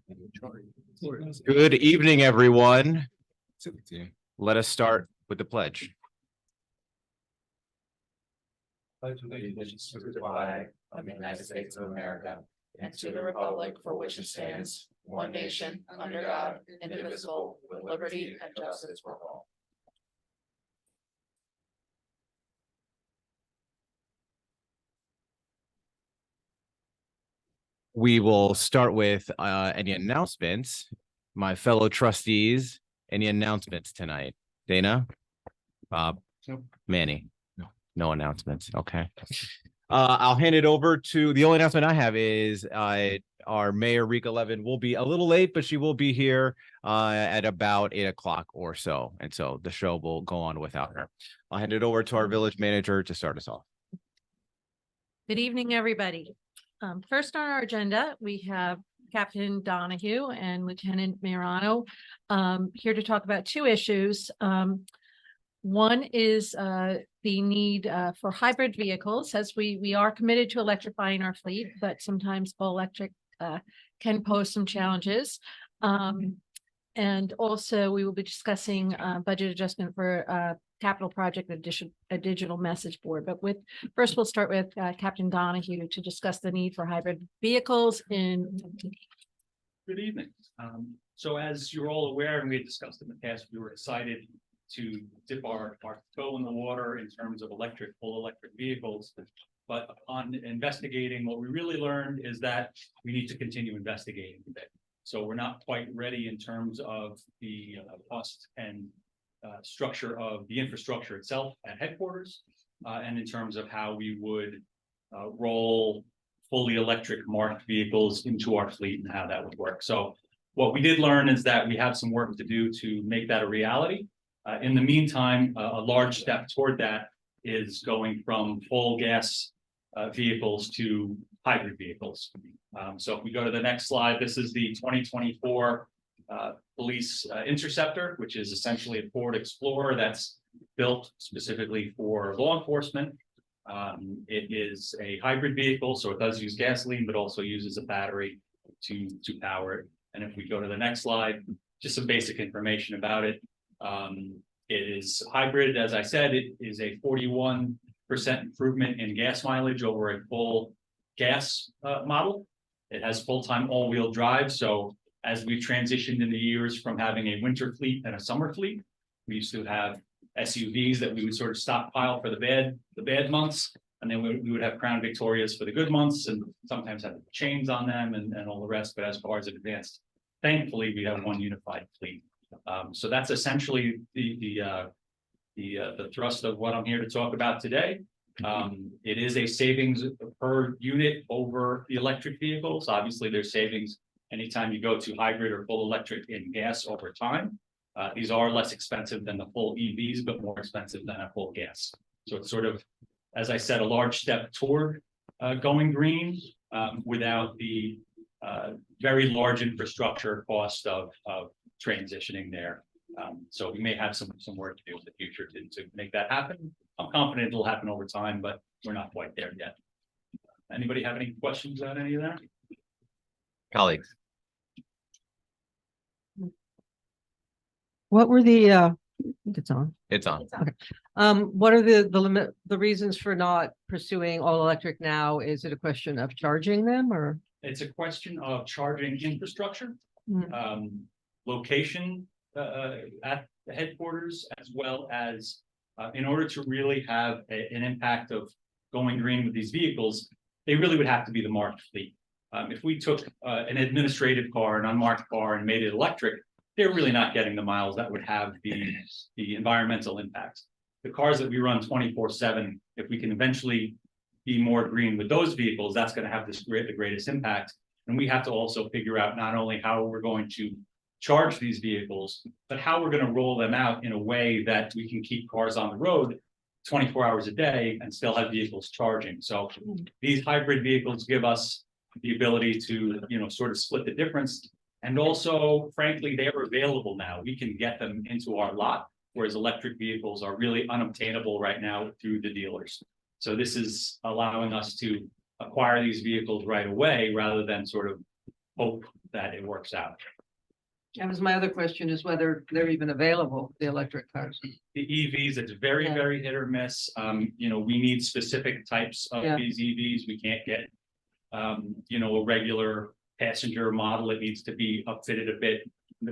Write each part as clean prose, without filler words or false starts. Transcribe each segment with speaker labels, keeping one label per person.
Speaker 1: Good evening, everyone. Let us start with the pledge.
Speaker 2: Pledge allegiance to the flag of the United States of America and to the republic for which it stands, one nation, under God, indivisible, with liberty and justice for all.
Speaker 1: We will start with any announcements. My fellow trustees, any announcements tonight? Dana? Bob?
Speaker 2: Nope.
Speaker 1: Manny? No announcements. Okay. I'll hand it over to the only announcement I have is our Mayor Rika Levin will be a little late, but she will be here at about 8 o'clock or so. And so the show will go on without her. I'll hand it over to our village manager to start us off.
Speaker 3: Good evening, everybody. First on our agenda, we have Captain Donahue and Lieutenant Marano here to talk about two issues. One is the need for hybrid vehicles, as we are committed to electrifying our fleet, but sometimes all electric can pose some challenges. And also we will be discussing budget adjustment for capital project a digital message board. But first we'll start with Captain Donahue to discuss the need for hybrid vehicles in.
Speaker 4: Good evening. So as you're all aware, and we had discussed in the past, we were excited to dip our toe in the water in terms of full electric vehicles. But upon investigating, what we really learned is that we need to continue investigating a bit. So we're not quite ready in terms of the cost and structure of the infrastructure itself at headquarters, and in terms of how we would roll fully electric marked vehicles into our fleet and how that would work. So what we did learn is that we have some work to do to make that a reality. In the meantime, a large step toward that is going from full gas vehicles to hybrid vehicles. So if we go to the next slide, this is the 2024 police Interceptor, which is essentially a Ford Explorer that's built specifically for law enforcement. It is a hybrid vehicle, so it does use gasoline, but also uses a battery to power it. And if we go to the next slide, just some basic information about it. It is hybrid, as I said. It is a 41% improvement in gas mileage over a full gas model. It has full-time all-wheel drive. So as we transitioned in the years from having a winter fleet and a summer fleet, we used to have SUVs that we would sort of stockpile for the bad months, and then we would have Crown Victorias for the good months, and sometimes have chains on them and all the rest. But as far as advanced, thankfully, we have one unified fleet. So that's essentially the thrust of what I'm here to talk about today. It is a savings per unit over the electric vehicles. Obviously, there's savings anytime you go to hybrid or full electric in gas over time. These are less expensive than the full EVs, but more expensive than a full gas. So it's sort of, as I said, a large step toward going green without the very large infrastructure cost of transitioning there. So we may have some work to do in the future to make that happen. I'm confident it'll happen over time, but we're not quite there yet. Anybody have any questions on any of that?
Speaker 1: Colleagues.
Speaker 5: What were the I think it's on.
Speaker 1: It's on.
Speaker 5: What are the reasons for not pursuing all electric now? Is it a question of charging them or?
Speaker 4: It's a question of charging infrastructure, location at the headquarters, as well as in order to really have an impact of going green with these vehicles, they really would have to be the marked fleet. If we took an administrative car, an unmarked car, and made it electric, they're really not getting the miles that would have the environmental impacts. The cars that we run 24/7, if we can eventually be more green with those vehicles, that's going to have the greatest impact. And we have to also figure out not only how we're going to charge these vehicles, but how we're going to roll them out in a way that we can keep cars on the road 24 hours a day and still have vehicles charging. So these hybrid vehicles give us the ability to, sort of split the difference. And also, frankly, they're available now. We can get them into our lot, whereas electric vehicles are really unobtainable right now through the dealers. So this is allowing us to acquire these vehicles right away rather than sort of hope that it works out.
Speaker 5: That was my other question, is whether they're even available, the electric cars.
Speaker 4: The EVs, it's very,
Speaker 5: Yeah.
Speaker 4: very hit or miss. We need specific types of
Speaker 5: Yeah.
Speaker 4: these EVs. We can't get, a regular passenger model. It needs to be upfitted a bit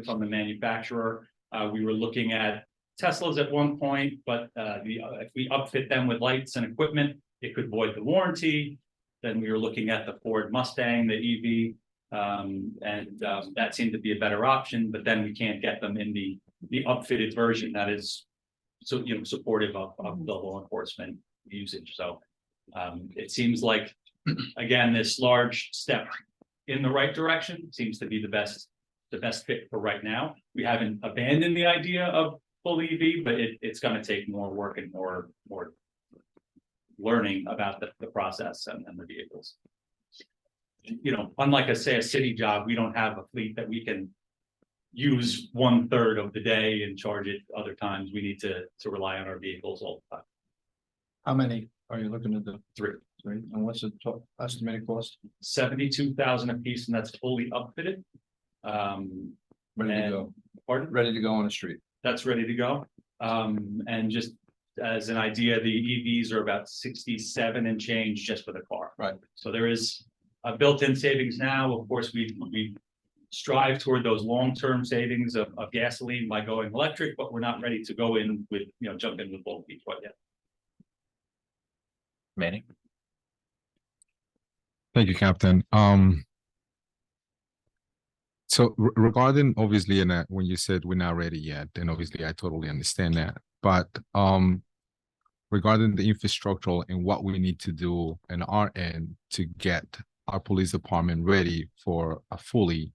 Speaker 4: from the manufacturer. We were looking at Teslas at one point, but if we upfit them with lights and equipment, it could void the warranty. Then we were looking at the Ford Mustang, the EV. That seemed to be a better option, but then we can't get them in the upfitted version that is supportive of the law enforcement usage. So it seems like, again, this large step in the right direction seems to be the best fit for right now. We haven't abandoned the idea of full EV, but it's going to take more work and more learning about the process and the vehicles. Unlike a city job, we don't have a fleet that we can use 1/3 of the day and charge it other times. We need to rely on our vehicles all the time.
Speaker 6: How many are you looking at? The
Speaker 4: 3.
Speaker 6: and what's the estimated cost?
Speaker 4: 72,000 a piece, and that's fully upfitted.
Speaker 6: Ready to
Speaker 4: And-
Speaker 6: go,
Speaker 4: Pardon?
Speaker 6: ready to go on the street.
Speaker 4: That's ready to go. And just as an idea, the EVs are about 67 and change just for the car.
Speaker 6: Right.
Speaker 4: So there is a built-in savings now. Of course, we strive toward those long-term savings of gasoline by going electric, but we're not ready to go in with, jump in with both feet quite yet.
Speaker 1: Manny?
Speaker 7: Thank you, Captain. So regarding obviously, and when you said we're not ready yet, then obviously I totally understand that. But regarding the infrastructural and what we need to do on our end to get our police department ready for a fully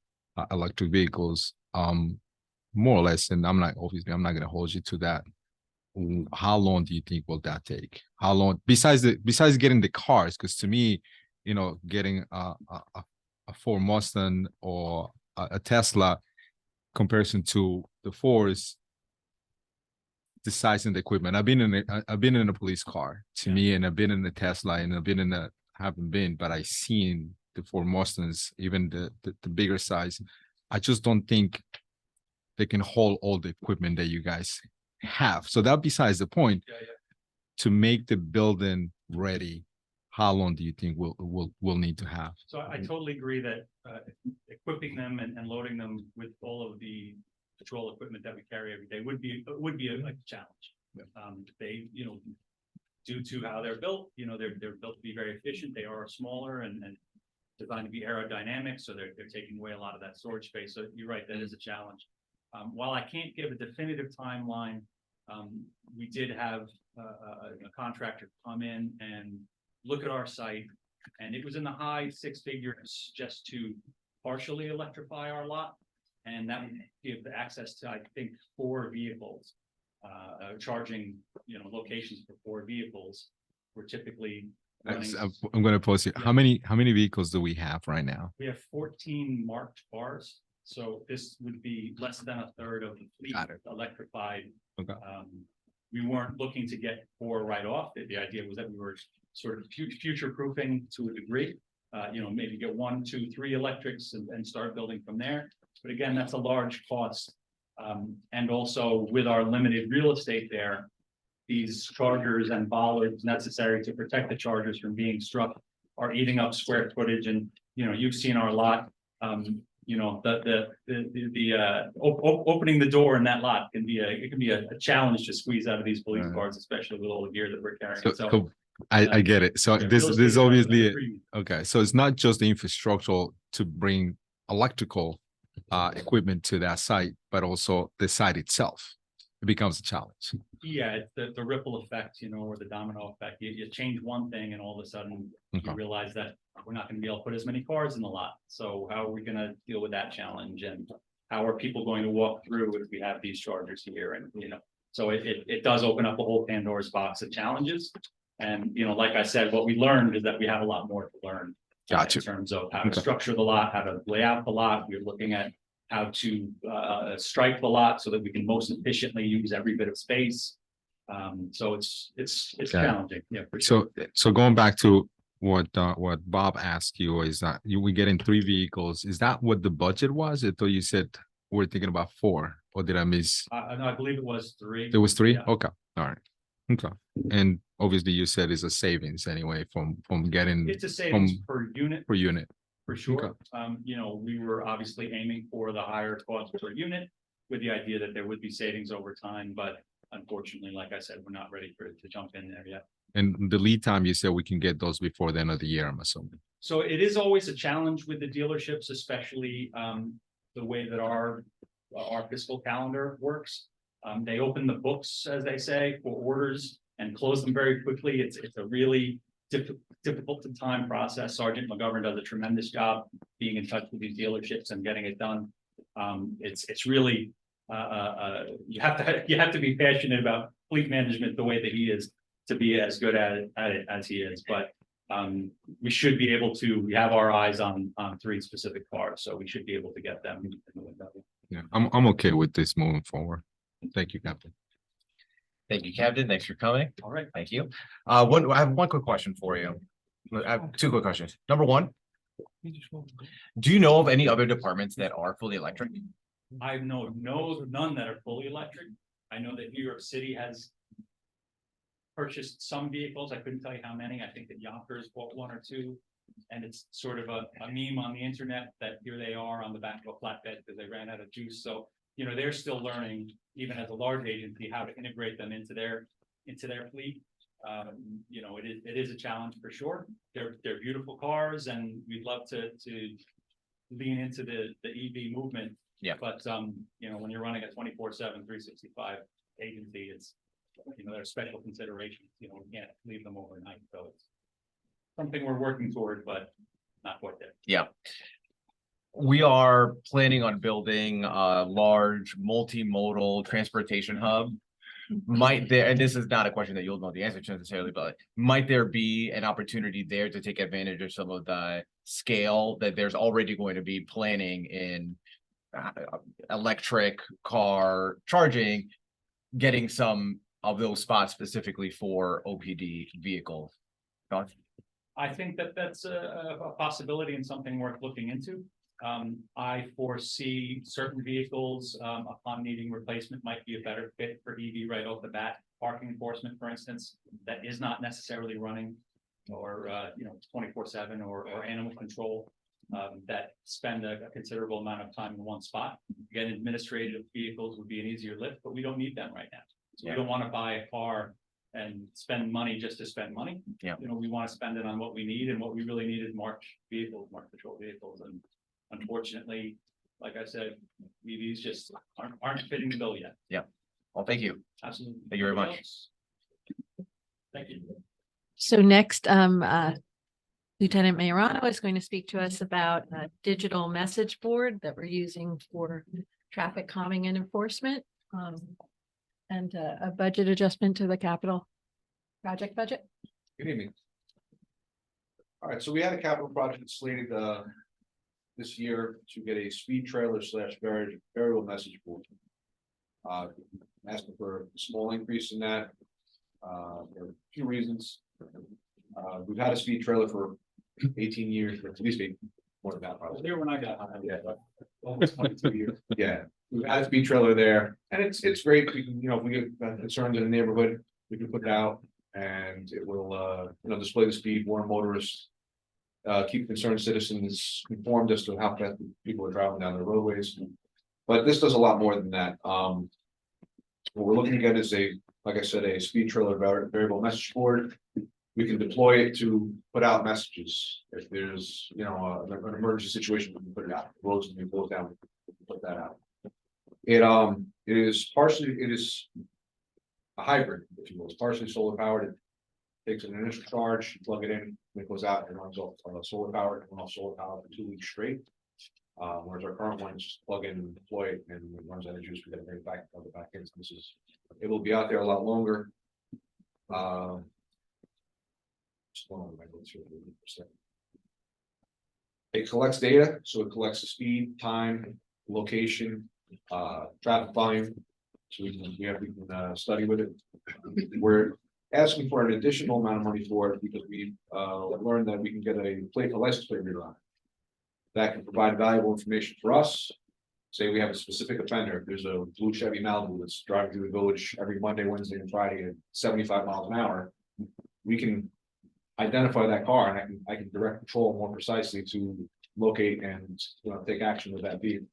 Speaker 7: electric vehicles, more or less, and I'm not going to hold you to that. How long do you think will that take? How long, besides getting the cars? Because to me, getting a Ford Mustang or a Tesla comparison to the Fords, the size and the equipment. I've been in a police car to me, and I've been in the Tesla, and I've been in the haven't been, but I've seen the Ford Mustangs, even the bigger size. I just don't think they can hold all the equipment that you guys have. So that besides the point, to make the building ready, how long do you think we'll need to have?
Speaker 4: So I totally agree that equipping them and loading them with all of the patrol equipment that we carry every day would be a challenge. They, due to how they're built, they're built to be very efficient. They are smaller and designed to be aerodynamic, so they're taking away a lot of that storage space. So you're right, that is a challenge. While I can't give a definitive timeline, we did have a contractor come in and look at our site, and it was in the high 6 figures just to partially electrify our lot, and that would give the access to, I think, 4 vehicles, charging, locations for 4 vehicles. We're typically running.
Speaker 7: I'm going to pose it. How many vehicles do we have right now?
Speaker 4: We have 14 marked cars, so this would be less than 1/3 of the fleet
Speaker 7: Got it.
Speaker 4: electrified.
Speaker 7: Okay.
Speaker 4: We weren't looking to get 4 right off. The idea was that we were sort of future proofing to a degree. Maybe get 1, 2, 3 electrics and start building from there. But again, that's a large cost. And also with our limited real estate there, these chargers and bollards necessary to protect the chargers from being struck are eating up square footage. And, you've seen our lot. Opening the door in that lot can be a challenge to squeeze out of these police
Speaker 7: Right.
Speaker 4: cars, especially with all the gear that we're carrying.
Speaker 7: So I get it. So
Speaker 4: yeah,
Speaker 7: this
Speaker 4: real estate
Speaker 7: is obviously
Speaker 4: a premium.
Speaker 7: okay. So it's not just the infrastructural to bring electrical equipment to that site, but also the site itself. It becomes a challenge.
Speaker 4: Yeah, it's the ripple effect, or the domino effect. You change one thing and all of a sudden
Speaker 7: Okay.
Speaker 4: you realize that we're not gonna be able to put as many cars in the lot. So how are we gonna deal with that challenge? And how are people going to walk through if we have these chargers here? And, so it does open up a whole Pandora's box of challenges. And, like I said, what we learned is that we have a lot more to learn.
Speaker 7: Gotcha.
Speaker 4: In terms of how to
Speaker 7: Okay.
Speaker 4: structure the lot, how to lay out the lot. We're looking at how to strike the lot so that we can most efficiently use every bit of space. So it's
Speaker 7: Got it.
Speaker 4: challenging. Yeah. For sure.
Speaker 7: So going back to what Bob asked you is that you were getting 3 vehicles. Is that what the budget was? I thought you said we're thinking about 4, or did I miss?
Speaker 4: No, I believe it was 3.
Speaker 7: There was 3?
Speaker 4: Yeah.
Speaker 7: Okay, all right. Okay. And obviously you said it's a savings anyway from getting
Speaker 4: It's a savings per unit.
Speaker 7: per unit.
Speaker 4: For sure. You know, we were obviously aiming for the higher cost per unit with the idea that there would be savings over time, but unfortunately, like I said, we're not ready to jump in there yet.
Speaker 7: And the lead time, you said we can get those before the end of the year, I'm assuming.
Speaker 4: So it is always a challenge with the dealerships, especially the way that our fiscal calendar works. They open the books, as they say, for orders and close them very quickly. It's a really difficult to time process. Sergeant McGovern does a tremendous job being in touch with these dealerships and getting it done. It's really you have to be passionate about fleet management the way that he is to be as good at it as he is. But we should be able to. We have our eyes on 3 specific cars, so we should be able to get them in the window.
Speaker 7: Yeah, I'm okay with this moving forward. Thank you, Captain.
Speaker 1: Thank you, Captain. Thanks for coming.
Speaker 4: All right.
Speaker 1: Thank you. I have one quick question for you. I have 2 quick questions. Number 1, do you know of any other departments that are fully electric?
Speaker 4: I know none that are fully electric. I know that New York City has purchased some vehicles. I couldn't tell you how many. I think that Yonkers bought 1 or 2. And it's sort of a meme on the internet that here they are on the back of a flatbed because they ran out of juice. So, you know, they're still learning, even as a large agency, how to integrate them into their fleet. You know, it is a challenge for sure. They're beautiful cars, and we'd love to lean into the EV movement.
Speaker 1: Yeah.
Speaker 4: But you know, when you're running a 24/7, 365 agency, it's, you know, there's special considerations. You know, we can't leave them overnight. So it's something we're working toward, but not quite there.
Speaker 1: Yeah. We are planning on building a large multimodal transportation hub. Might there, and this is not a question that you'll know the answer to necessarily, but might there be an opportunity there to take advantage of some of the scale that there's already going to be planning in electric car charging, getting some of those spots specifically for OPD vehicles? Thoughts?
Speaker 4: I think that that's a possibility and something worth looking into. I foresee certain vehicles upon needing replacement might be a better fit for EV right off the bat. Parking enforcement, for instance, that is not necessarily running or you know, 24/7 or animal control that spend a considerable amount of time in one spot. Again, administrative vehicles would be an easier lift, but we don't need them right now. So
Speaker 1: Yeah.
Speaker 4: we don't want to buy a car and spend money just to spend money.
Speaker 1: Yeah.
Speaker 4: You know, we want to spend it on what we need, and what we really need is march patrol vehicles. And unfortunately, like I said, EVs just aren't fitting the bill yet.
Speaker 1: Well, thank you.
Speaker 4: Absolutely.
Speaker 1: Thank you very much.
Speaker 4: Anybody else? Thank you.
Speaker 3: So next, Lieutenant Mayorano is going to speak to us about a digital message board that we're using for traffic calming and enforcement. And a budget adjustment to the capital project budget.
Speaker 8: Good evening. All right, so we had a capital project slated this year to get a speed trailer / variable message board. Asking for a small increase in that. There are a few reasons. We've had a speed trailer for 18 years, or at least more than that probably.
Speaker 4: There when I got hired.
Speaker 8: Yeah, almost 22 years. Yeah, we've had a speed trailer there, and it's great. We can, you know, if we get concerns in the neighborhood, we can put it out, and it will, you know, display the speed, warn motorists. Keep concerned citizens informed as to how fast people are driving down the roadways. But this does a lot more than that. What we're looking to get is like I said, a speed trailer variable message board. We can deploy it to put out messages. If there's, you know, an emergency situation, we can put it out. Roads can be closed down, we can put that out. It is a hybrid, if you will. It's partially solar powered. It takes an initial charge, you plug it in, and it goes out and runs off solar powered, and off solar power for 2 weeks straight. Whereas our current one is just plug in and deploy it, and it runs out of juice. We got to bring it back on the back end. It will be out there a lot longer. It collects data, so it collects the speed, time, location, traffic volume. So we can study with it. asking for an additional amount of money for it because we learned that we can get a license plate reader on it. That can provide valuable information for us. Say we have a specific offender, if there's a blue Chevy Malibu that's driving through the village every Monday, Wednesday, and Friday at 75 miles an hour. We can identify that car and I can direct patrol more precisely to locate and take action with that vehicle.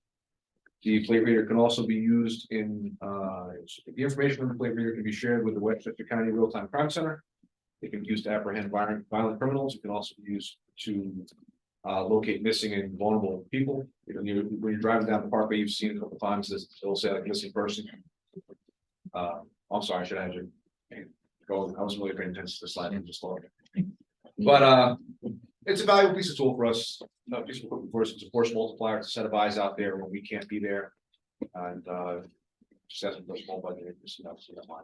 Speaker 8: The plate reader can also be used in, the information from the plate reader can be shared with the Westchester County Real-Time Crime Center. It can be used to apprehend violent criminals. It can also be used to locate missing and vulnerable people. When you're driving down the parkway, you've seen it a couple times, it'll say like missing person. I'm sorry, I should have you go, I wasn't really paying attention to the slide, I'm just looking. But it's a valuable piece of tool for us, piece of equipment for us. It's a force multiplier, it's a set of eyes out there when we can't be there. And just as a small budget, so that's fine.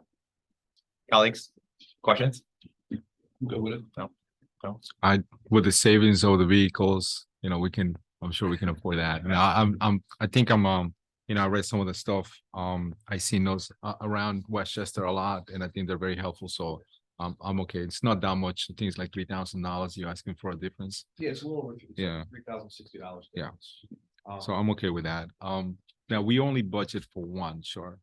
Speaker 1: Colleagues, questions?
Speaker 6: Go with it.
Speaker 1: No.
Speaker 7: With the savings of the vehicles, I'm sure we can afford that. And I think I read some of the stuff. I seen those around Westchester a lot, and I think they're very helpful. So I'm okay. It's not that much. I think it's like $3,000. You're asking for a difference.
Speaker 8: Yeah, it's a little over.
Speaker 7: Yeah.
Speaker 8: $3,060.
Speaker 7: Yeah. So I'm okay with that. Now we only budget for one, sure.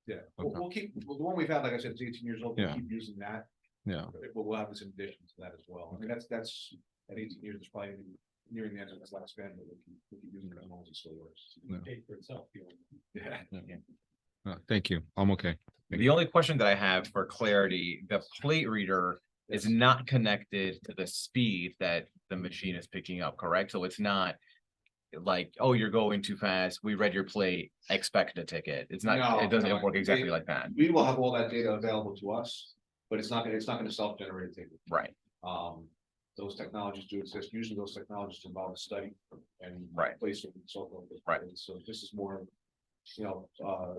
Speaker 8: Yeah,
Speaker 7: Okay.
Speaker 8: we'll keep, the one we've had, like I said, it's 18 years old, we'll
Speaker 7: Yeah.
Speaker 8: keep using that,
Speaker 7: Yeah.
Speaker 8: but we'll have this in addition to that as well. I mean, that's at 18 years, it's probably nearing the end of its lifespan, but we'll keep using it as long as it still works.
Speaker 7: Yeah.
Speaker 4: Paid for itself.
Speaker 8: Yeah.
Speaker 7: Thank you. I'm okay.
Speaker 1: The only question that I have for clarity, the plate reader is not connected to the speed that the machine is picking up, correct? So it's not like, oh, you're going too fast, we read your plate, expect a ticket. It's not,
Speaker 8: No,
Speaker 1: it doesn't
Speaker 8: no,
Speaker 1: work exactly
Speaker 8: it-
Speaker 1: like that.
Speaker 8: We will have all that data available to us, but it's not gonna self-generate a ticket.
Speaker 1: Right,
Speaker 8: Those technologies do exist. Usually those technologies involve a study and
Speaker 1: Right.
Speaker 8: placement and so forth.
Speaker 1: Right.
Speaker 8: So this is more,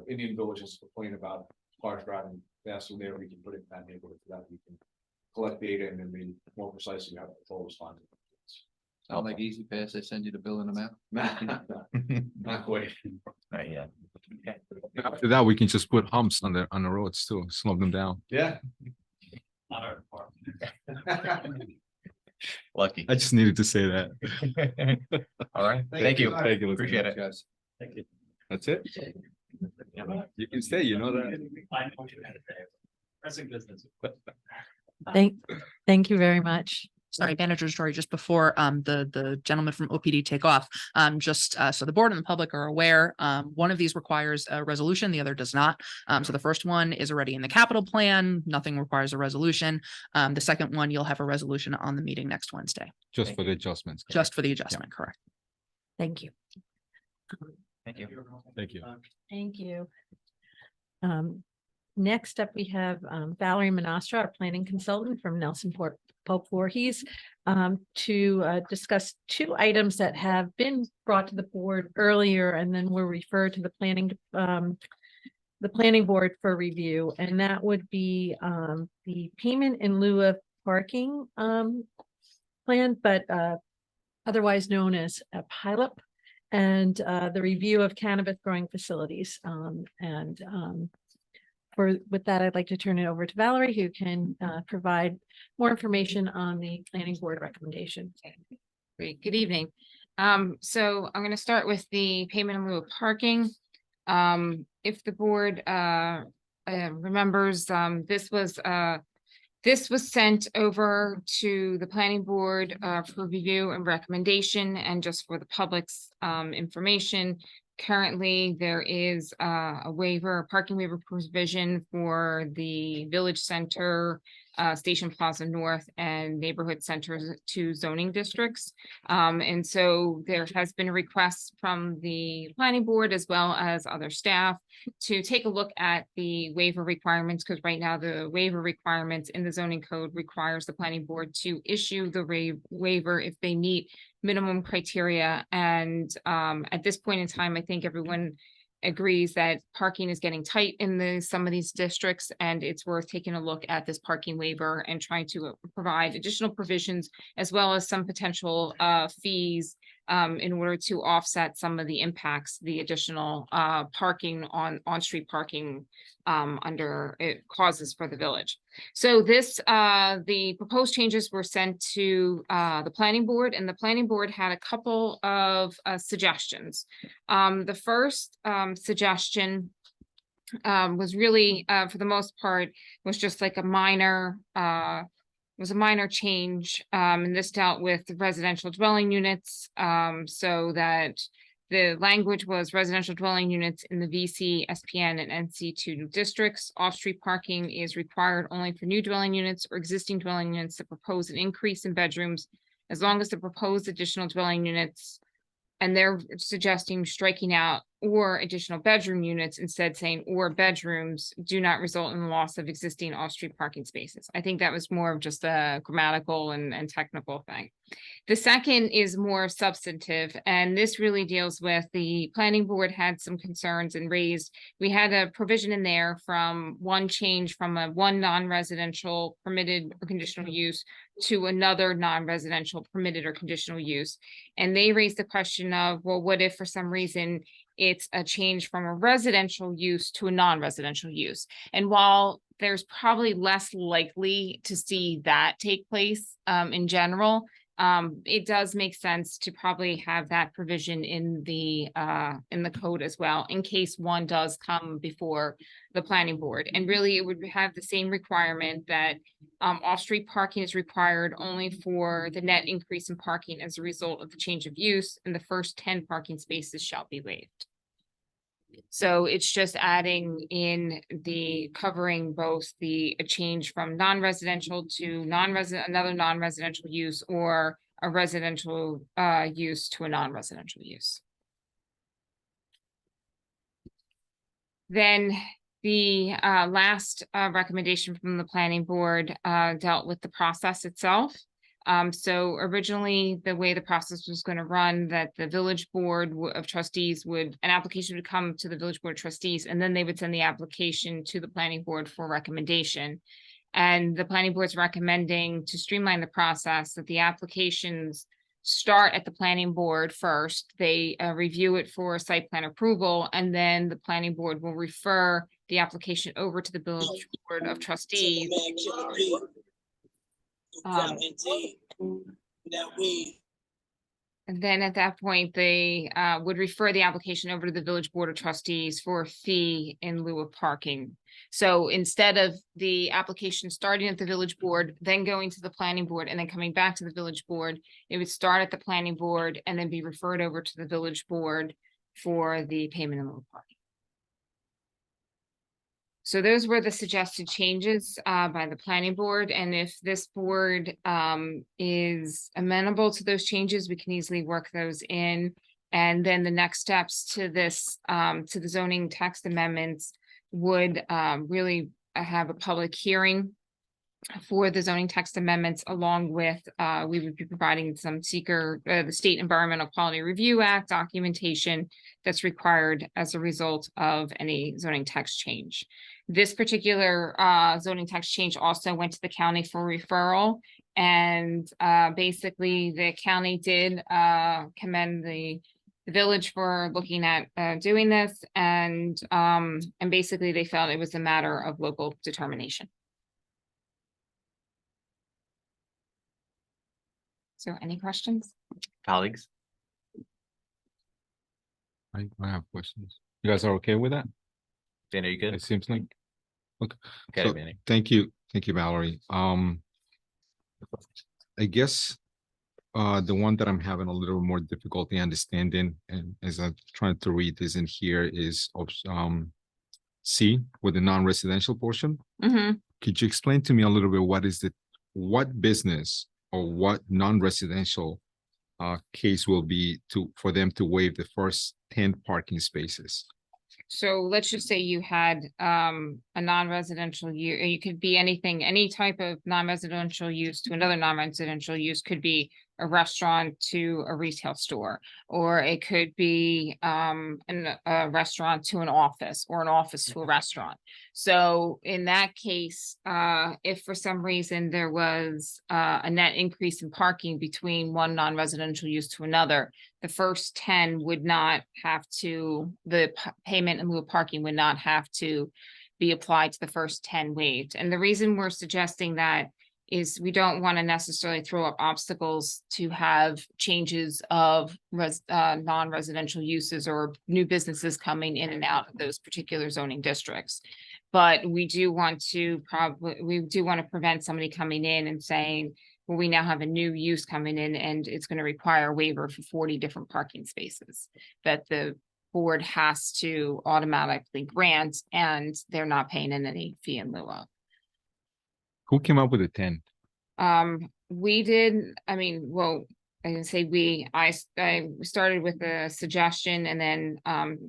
Speaker 8: Indian villages complain about cars driving fast, so there we can put it in that neighborhood for that. We can collect data and then we more precisely have patrol respond.
Speaker 6: Sound like Easy Pass, they send you the bill in the mail?
Speaker 8: Not quite.
Speaker 1: right, yeah.
Speaker 7: After that, we can just put humps on the roads too, slow them down.
Speaker 8: Yeah.
Speaker 4: Not our department.
Speaker 1: Lucky.
Speaker 7: I just needed to say that.
Speaker 1: All right, thank you.
Speaker 7: Thank you.
Speaker 1: Appreciate it.
Speaker 7: Guys.
Speaker 4: Thank you.
Speaker 7: That's it. You can stay, you know that.
Speaker 4: I know you had it there. Pressing business.
Speaker 3: Thank you very much.
Speaker 2: Sorry, Manager Story, just before the gentleman from OPD take off, just so the board and the public are aware, one of these requires a resolution, the other does not. So the first one is already in the capital plan, nothing requires a resolution. The second one, you'll have a resolution on the meeting next Wednesday,
Speaker 7: Just for the adjustments. correct?
Speaker 2: just for the adjustment, correct?
Speaker 3: Thank you.
Speaker 1: Thank you.
Speaker 7: Thank you.
Speaker 3: Thank you. Next up, we have Valerie Monastra, our planning consultant from Nelson Pope Voorhees, to discuss two items that have been brought to the board earlier and then were referred to the planning board for review, and that would be the payment in lieu of parking plan, but otherwise known as a pilot, and the review of cannabis growing facilities. With that, I'd like to turn it over to Valerie, who can provide more information on the planning board recommendation.
Speaker 9: Great, good evening. So I'm gonna start with the payment in lieu of parking. If the board remembers, this was sent over to the planning board for review and recommendation, and just for the public's information. Currently, there is a parking waiver provision for the Village Center, Station Plaza North, and Neighborhood Centers, 2 zoning districts. And so there has been a request from the planning board as well as other staff to take a look at the waiver requirements, because right now the waiver requirements in the zoning code requires the planning board to issue the waiver if they meet minimum criteria. And at this point in time, I think everyone agrees that parking is getting tight in some of these districts, and it's worth taking a look at this parking waiver and trying to provide additional provisions as well as some potential fees in order to offset some of the impacts, the additional parking on-street parking under it causes for the village. So this, the proposed changes were sent to the planning board, and the planning board had a couple of suggestions. The first suggestion was really, for the most part, was just like a minor change, and this dealt with residential dwelling units, so that the language was residential dwelling units in the VC, SPN, and NC2 districts. Off-street parking is required only for new dwelling units or existing dwelling units that propose an increase in bedrooms, as long as the proposed additional dwelling units, and they're suggesting striking out or additional bedroom units, instead saying or bedrooms, do not result in the loss of existing off-street parking spaces. I think that was more of just a grammatical and technical thing. The second is more substantive, and this really deals with the planning board had some concerns and raised. We had a provision in there from one change from one non-residential permitted or conditional use to another non-residential permitted or conditional use. And they raised the question of, well, what if for some reason it's a change from a residential use to a non-residential use? And while there's probably less likely to see that take place in general, it does make sense to probably have that provision in the code as well, in case one does come before the planning board. And really, it would have the same requirement that off-street parking is required only for the net increase in parking as a result of the change of use, and the first 10 parking spaces shall be waived. So it's just adding in the covering both a change from non-residential to another non-residential use, or a residential use to a non-residential use. Then the last recommendation from the planning board dealt with the process itself. So originally, the way the process was going to run, that the village board of trustees an application would come to the village board of trustees, and then they would send the application to the planning board for recommendation. And the planning board's recommending, to streamline the process, that the applications start at the planning board first. They review it for site plan approval, and then the planning board will refer the application over to the village board of trustees. And then at that point, they would refer the application over to the village board of trustees for a fee in lieu of parking. So instead of the application starting at the village board, then going to the planning board, and then coming back to the village board, it would start at the planning board and then be referred over to the village board for the payment in lieu of parking. So those were the suggested changes by the planning board. And if this board is amenable to those changes, we can easily work those in. And then the next steps to this, to the zoning text amendments would really have a public hearing for the zoning text amendments, along with, we would be providing some the State Environmental Quality Review Act documentation that's required as a result of any zoning text change. This particular zoning text change also went to the county for referral, and basically the county did commend the village for looking at doing this, and basically they felt it was a matter of local determination. So any questions?
Speaker 1: Colleagues?
Speaker 7: I have questions. You guys are okay with that?
Speaker 1: Dana, you good?
Speaker 7: It seems like. Okay.
Speaker 1: Okay,
Speaker 7: So,
Speaker 1: Manny.
Speaker 7: Thank you, Valerie. I guess the one that I'm having a little more difficulty understanding, and as I'm trying to read this in here, is C, with the non-residential portion.
Speaker 9: Mm-hmm.
Speaker 7: Could you explain to me a little bit what business or what non-residential case will be for them to waive the first 10 parking spaces?
Speaker 9: So let's just say you had a non-residential use. You could be anything, any type of non-residential use to another non-residential use. Could be a restaurant to a retail store, or it could be a restaurant to an office, or an office to a restaurant. So in that case, if for some reason there was a net increase in parking between one non-residential use to another, the first 10 would not have to, payment in lieu of parking would not have to be applied to the first 10 waived. And the reason we're suggesting that is we don't want to necessarily throw up obstacles to have changes of non-residential uses or new businesses coming in and out of those particular zoning districts. But we do want to prevent somebody coming in and saying, well, we now have a new use coming in and it's going to require a waiver for 40 different parking spaces that the board has to automatically grant, and they're not paying in any fee in lieu of.
Speaker 7: Who came up with the 10?
Speaker 9: We did, I mean, well, I didn't say I started with a suggestion and then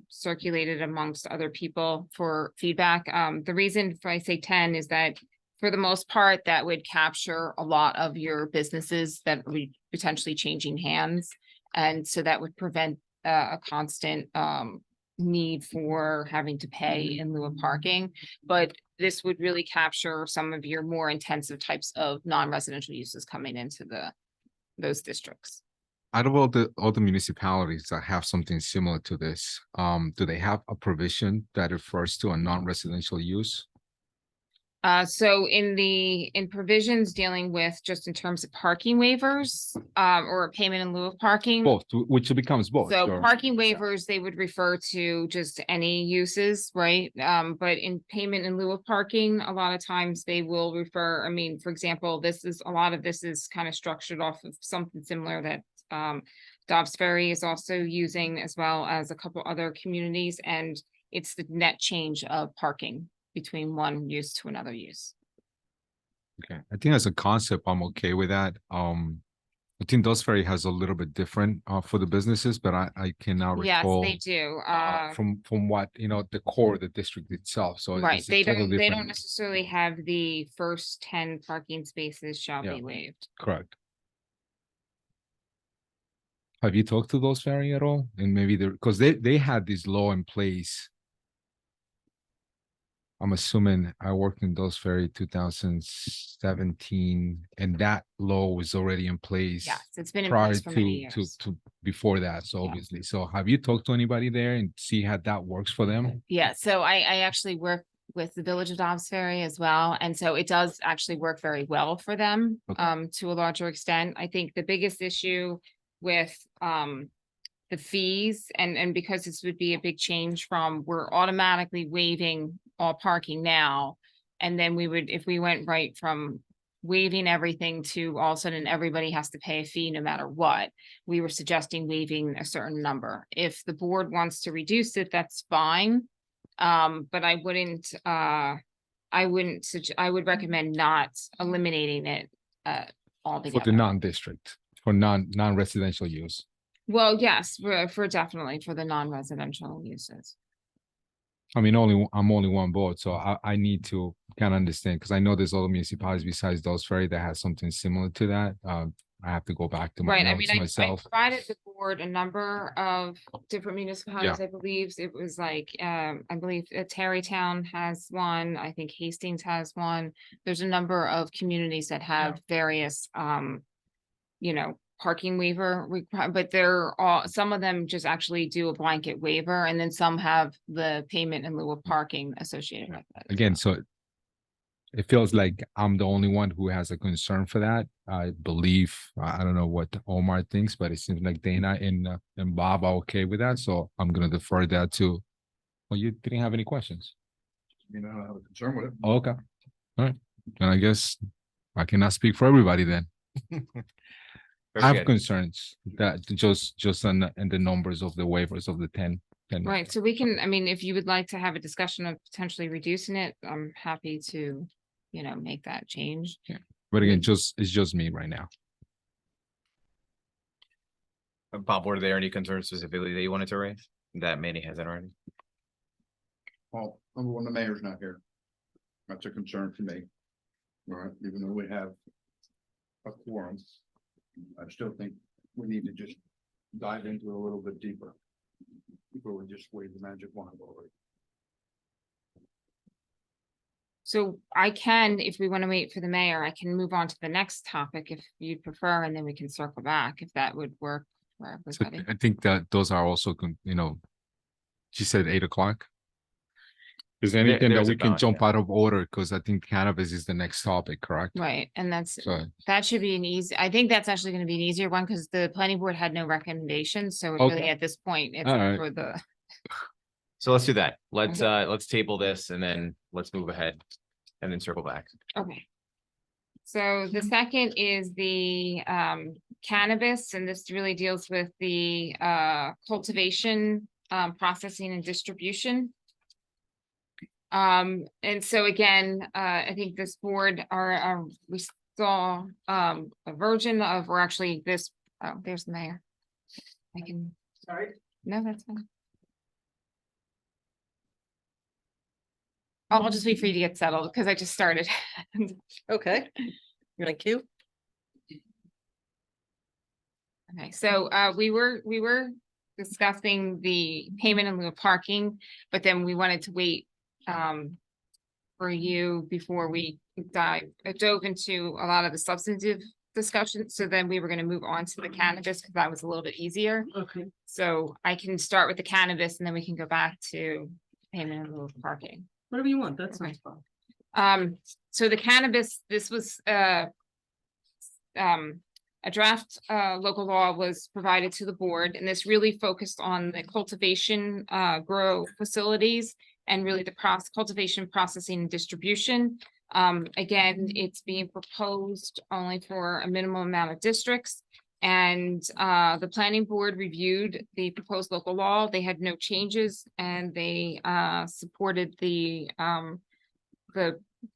Speaker 9: circulated amongst other people for feedback. The reason if I say 10 is that for the most part, that would capture a lot of your businesses that would potentially changing hands. And so that would prevent a constant need for having to pay in lieu of parking. But this would really capture some of your more intensive types of non-residential uses coming into those districts.
Speaker 7: Out of all the municipalities that have something similar to this, do they have a provision that refers to a non-residential use?
Speaker 9: So in provisions dealing with just in terms of parking waivers, or payment in lieu of parking.
Speaker 7: Both, which becomes both.
Speaker 9: So
Speaker 7: or-
Speaker 9: parking waivers, they would refer to just any uses, right? But in payment in lieu of parking, a lot of times they will refer, I mean, for example, a lot of this is kind of structured off of something similar that Dobbs Ferry is also using, as well as a couple other communities, and it's the net change of parking between one use to another use.
Speaker 7: Okay, I think as a concept, I'm okay with that. I think Dobbs Ferry has a little bit different for the businesses, but I cannot
Speaker 9: Yes,
Speaker 7: recall
Speaker 9: they do.
Speaker 7: from what, the core of the district itself. So
Speaker 9: Right,
Speaker 7: it's
Speaker 9: they
Speaker 7: totally
Speaker 9: don't
Speaker 7: different.
Speaker 9: necessarily have the first 10 parking spaces shall
Speaker 7: Yeah.
Speaker 9: be waived.
Speaker 7: Correct. Have you talked to Dobbs Ferry at all? And maybe because they had this law in place. I'm assuming I worked in Dobbs Ferry 2017, and that law was already in place.
Speaker 9: Yes, it's been in
Speaker 7: prior
Speaker 9: place for many
Speaker 7: to
Speaker 9: years.
Speaker 7: before that. So
Speaker 9: Yeah.
Speaker 7: obviously, so have you talked to anybody there and see how that works for them?
Speaker 9: Yeah, so I actually work with the Village of Dobbs Ferry as well, and so it does actually work very well for them,
Speaker 7: Okay.
Speaker 9: to a larger extent. I think the biggest issue with the fees, and because this would be a big change from, we're automatically waiving all parking now, and then we would, if we went right from waiving everything to all of a sudden everybody has to pay a fee no matter what, we were suggesting waiving a certain number. If the board wants to reduce it, that's fine. But I would recommend not eliminating it
Speaker 7: For
Speaker 9: altogether.
Speaker 7: the non-district, for non-residential use.
Speaker 9: Well, yes, for definitely for the non-residential uses.
Speaker 7: I mean, I'm only one board, so I need to kind of understand, because I know there's other municipalities besides Dobbs Ferry that has something similar to that. I have to go back to my
Speaker 9: Right, I
Speaker 7: notes
Speaker 9: mean, I
Speaker 7: myself.
Speaker 9: provided the board a number of different municipalities, I believe. It was like, I believe Tarrytown has one, I think Hastings has one. There's a number of communities that have various, parking waiver, but some of them just actually do a blanket waiver, and then some have the payment in lieu of parking associated with it.
Speaker 7: Again, so it feels like I'm the only one who has a concern for that. I believe, I don't know what Omar thinks, but it seems like Dana and Bob are okay with that. So I'm going to defer that to, well, you didn't have any questions.
Speaker 6: I don't have a concern with it.
Speaker 7: Okay. All right. And I guess I cannot speak for everybody then. I have concerns that just on the numbers of the waivers of the 10.
Speaker 9: Right, so we can, I mean, if you would like to have a discussion of potentially reducing it, I'm happy to, make that change.
Speaker 7: But again, it's just me right now.
Speaker 1: Bob, were there any concerns specifically that you wanted to raise that Manny hasn't already?
Speaker 6: Well, number one, the mayor's not here. That's a concern for me. Right, even though we have a quorum. I still think we need to just dive into it a little bit deeper. Before we just wave the magic wand over it.
Speaker 9: So I can, if we want to wait for the mayor, I can move on to the next topic if you'd prefer, and then we can circle back if that would work for
Speaker 7: So
Speaker 9: everybody.
Speaker 7: I think that those are also, she said 8 o'clock. Is there anything that
Speaker 1: there's
Speaker 7: we can
Speaker 1: about,
Speaker 7: jump out of order? Because I think cannabis is the next topic, correct?
Speaker 9: Right, and that's,
Speaker 7: So,
Speaker 9: that should be an easy, I think that's actually gonna be an easier one, because the planning board had no recommendations, so really
Speaker 7: Okay.
Speaker 9: at this point, it's
Speaker 7: All right.
Speaker 9: for the.
Speaker 1: So let's do that. Let's table this and then let's move ahead and then circle back.
Speaker 9: Okay. So the second is the cannabis, and this really deals with the cultivation, processing and distribution. And so again, I think this board we saw a version of, or actually this, oh, there's the mayor. I can. Sorry. No, that's fine. I'll just wait for you to get settled because I just started.
Speaker 5: Okay. Thank you.
Speaker 9: Okay, so we were discussing the payment in lieu of parking, but then we wanted to wait for you before we dove into a lot of the substantive discussion. So then we were going to move on to the cannabis because that was a little bit easier.
Speaker 5: Okay.
Speaker 9: So I can start with the cannabis and then we can go back to payment in lieu of parking.
Speaker 5: Whatever you want, that's
Speaker 9: Okay.
Speaker 5: nice. Bob.
Speaker 9: So the cannabis, this was a draft local law was provided to the board, and this really focused on the cultivation grow facilities and really the cultivation, processing, and distribution. Again, it's being proposed only for a minimum amount of districts. And the planning board reviewed the proposed local law. They had no changes and they supported the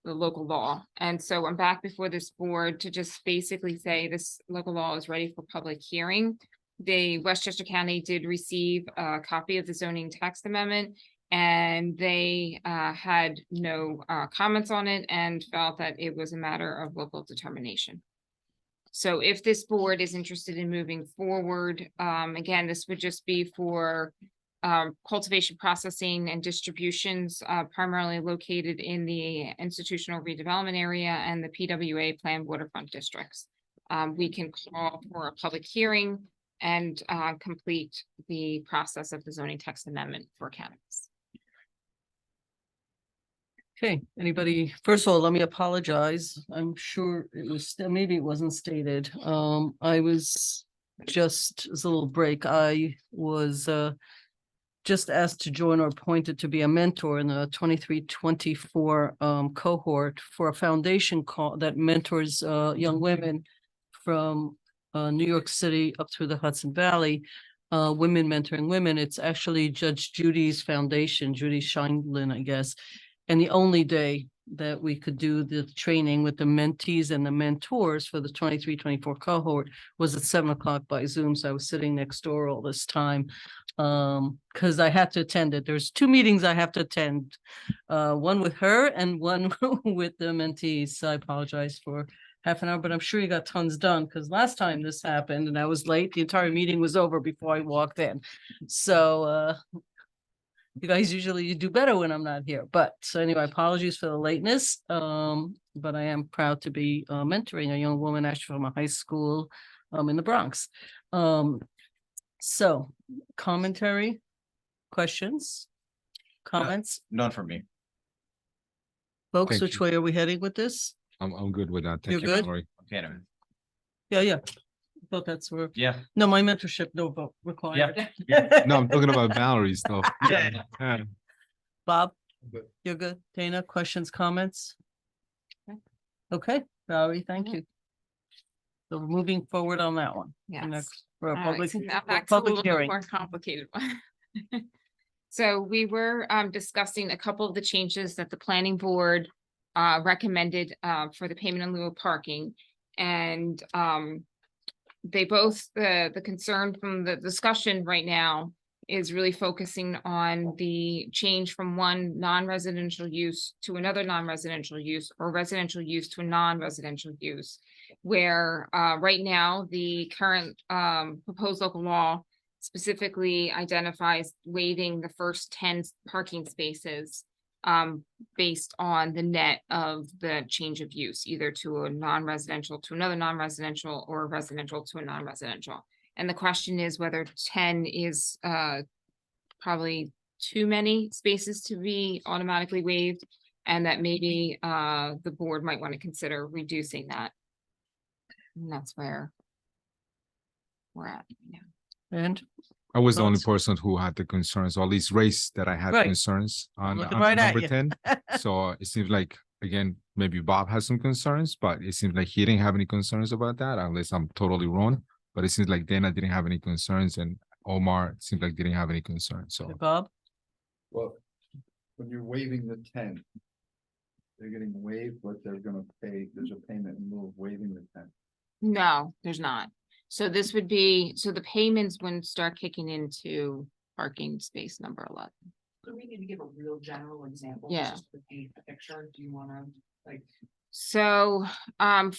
Speaker 9: local law. And so I'm back before this board to just basically say this local law is ready for public hearing. The Westchester County did receive a copy of the zoning text amendment, and they had no comments on it and felt that it was a matter of local determination. So if this board is interested in moving forward, again, this would just be for cultivation, processing, and distributions primarily located in the institutional redevelopment area and the PWA planned waterfront districts. We can call for a public hearing and complete the process of the zoning text amendment for cannabis.
Speaker 5: Okay, anybody, first of all, let me apologize. I'm sure it was, maybe it wasn't stated. I was just, as a little break, I was just asked to join or appointed to be a mentor in the 23-24 cohort for a foundation call that mentors young women from New York City up through the Hudson Valley, women mentoring women. It's actually Judge Judy's foundation, Judy Scheindlin, I guess. And the only day that we could do the training with the mentees and the mentors for the 23-24 cohort was at 7 o'clock by Zoom. So I was sitting next door all this time because I had to attend it. There's 2 meetings I have to attend, one with her and one with the mentees. So I apologize for half an hour, but I'm sure you got tons done because last time this happened and I was late, the entire meeting was over before I walked in. So you guys usually do better when I'm not here, but so anyway, apologies for the lateness. But I am proud to be mentoring a young woman actually from a high school in the Bronx. So commentary, questions, comments,
Speaker 1: None for me.
Speaker 5: folks,
Speaker 7: Thank
Speaker 5: which
Speaker 7: you.
Speaker 5: way are we heading with this?
Speaker 7: I'm good with that.
Speaker 5: You're
Speaker 7: Thank you,
Speaker 5: good?
Speaker 7: Mallory.
Speaker 1: Okay.
Speaker 5: Yeah. Thought that's where,
Speaker 1: Yeah.
Speaker 5: no, my mentorship, no vote required.
Speaker 7: No, I'm talking about Mallory stuff.
Speaker 1: Yeah.
Speaker 7: Yeah.
Speaker 5: Bob,
Speaker 8: Good.
Speaker 5: you're good. Dana, questions, comments?
Speaker 9: Okay.
Speaker 5: Okay, Valerie, thank you. So we're moving forward on that one.
Speaker 9: Yes.
Speaker 5: Next, for a
Speaker 9: All right,
Speaker 5: public,
Speaker 9: so now
Speaker 5: for a
Speaker 9: back to a
Speaker 5: public
Speaker 9: little bit
Speaker 5: hearing.
Speaker 9: more complicated one. So we were discussing a couple of the changes that the planning board recommended for the payment in lieu of parking. And they both, the concern from the discussion right now is really focusing on the change from one non-residential use to another non-residential use or residential use to a non-residential use. Where right now, the current proposed local law specifically identifies waiving the first 10 parking spaces based on the net of the change of use, either to a non-residential to another non-residential or residential to a non-residential. And the question is whether 10 is probably too many spaces to be automatically waived, and that maybe the board might want to consider reducing that. And that's where we're at right now.
Speaker 5: And
Speaker 7: I was the only
Speaker 5: Thoughts?
Speaker 7: person who had the concerns, or at least raised that I had
Speaker 5: Right.
Speaker 7: concerns on
Speaker 5: Looking right at
Speaker 7: number
Speaker 5: you.
Speaker 7: 10. So it seems like, again, maybe Bob has some concerns, but it seems like he didn't have any concerns about that, unless I'm totally wrong. But it seems like Dana didn't have any concerns, and Omar seems like didn't have any concerns. So
Speaker 5: Bob?
Speaker 6: Well, when you're waiving the 10, they're getting waived, but they're gonna pay, there's a payment in lieu of waiving the 10.
Speaker 9: No, there's not. So this would be, so the payments wouldn't start kicking into parking space number 11.
Speaker 2: So we need to give a real general example.
Speaker 9: Yeah.
Speaker 2: Just to paint a picture. Do you wanna, like,
Speaker 9: So,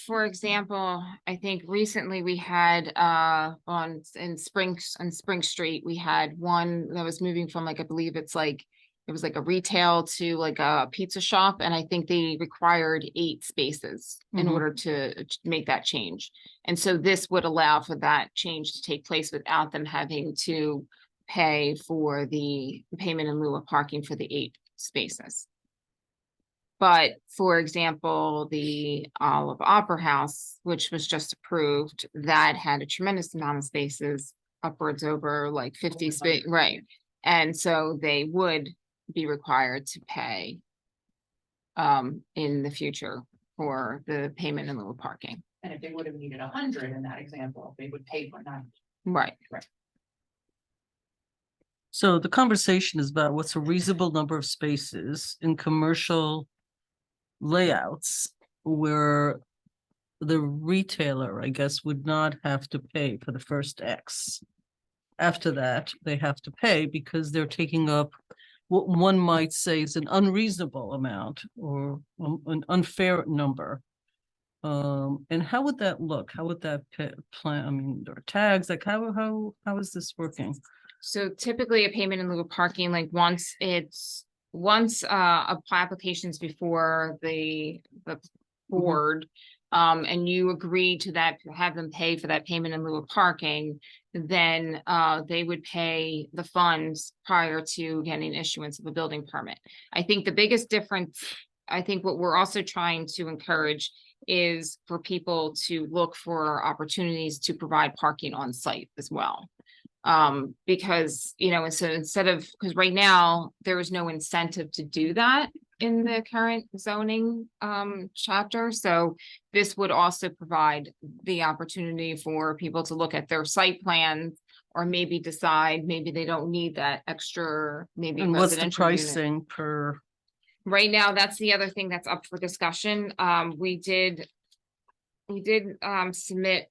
Speaker 9: for example, I think recently we had, on Spring Street, we had one that was moving from like, I believe it's like, it was like a retail to like a pizza shop, and I think they required 8 spaces in
Speaker 5: Mhm.
Speaker 9: order to make that change. And so this would allow for that change to take place without them having to pay for the payment in lieu of parking for the 8 spaces. But for example, the Olive Opera House, which was just approved, that had a tremendous amount of spaces, upwards over like 50 space, right? And so they would be required to pay in the future for the payment in lieu of parking.
Speaker 2: and if they would have needed 100 in that example, they would pay for 90.
Speaker 9: Right.
Speaker 5: So the conversation is about what's a reasonable number of spaces in commercial layouts where the retailer, I guess, would not have to pay for the first X. After that, they have to pay because they're taking up what one might say is an unreasonable amount or an unfair number. And how would that look? How would that plan? I mean, there are tags, like how is this working?
Speaker 9: So typically a payment in lieu of parking, like once applications before the board, and you agree to that, have them pay for that payment in lieu of parking, then they would pay the funds prior to getting issuance of a building permit. I think the biggest difference, I think what we're also trying to encourage is for people to look for opportunities to provide parking on site as well. Because, you know, so instead of, because right now there is no incentive to do that in the current zoning chapter. So this would also provide the opportunity for people to look at their site plans or maybe decide maybe they don't need that extra, maybe
Speaker 5: And what's the
Speaker 9: residential unit.
Speaker 5: pricing per?
Speaker 9: Right now, that's the other thing that's up for discussion. We did submit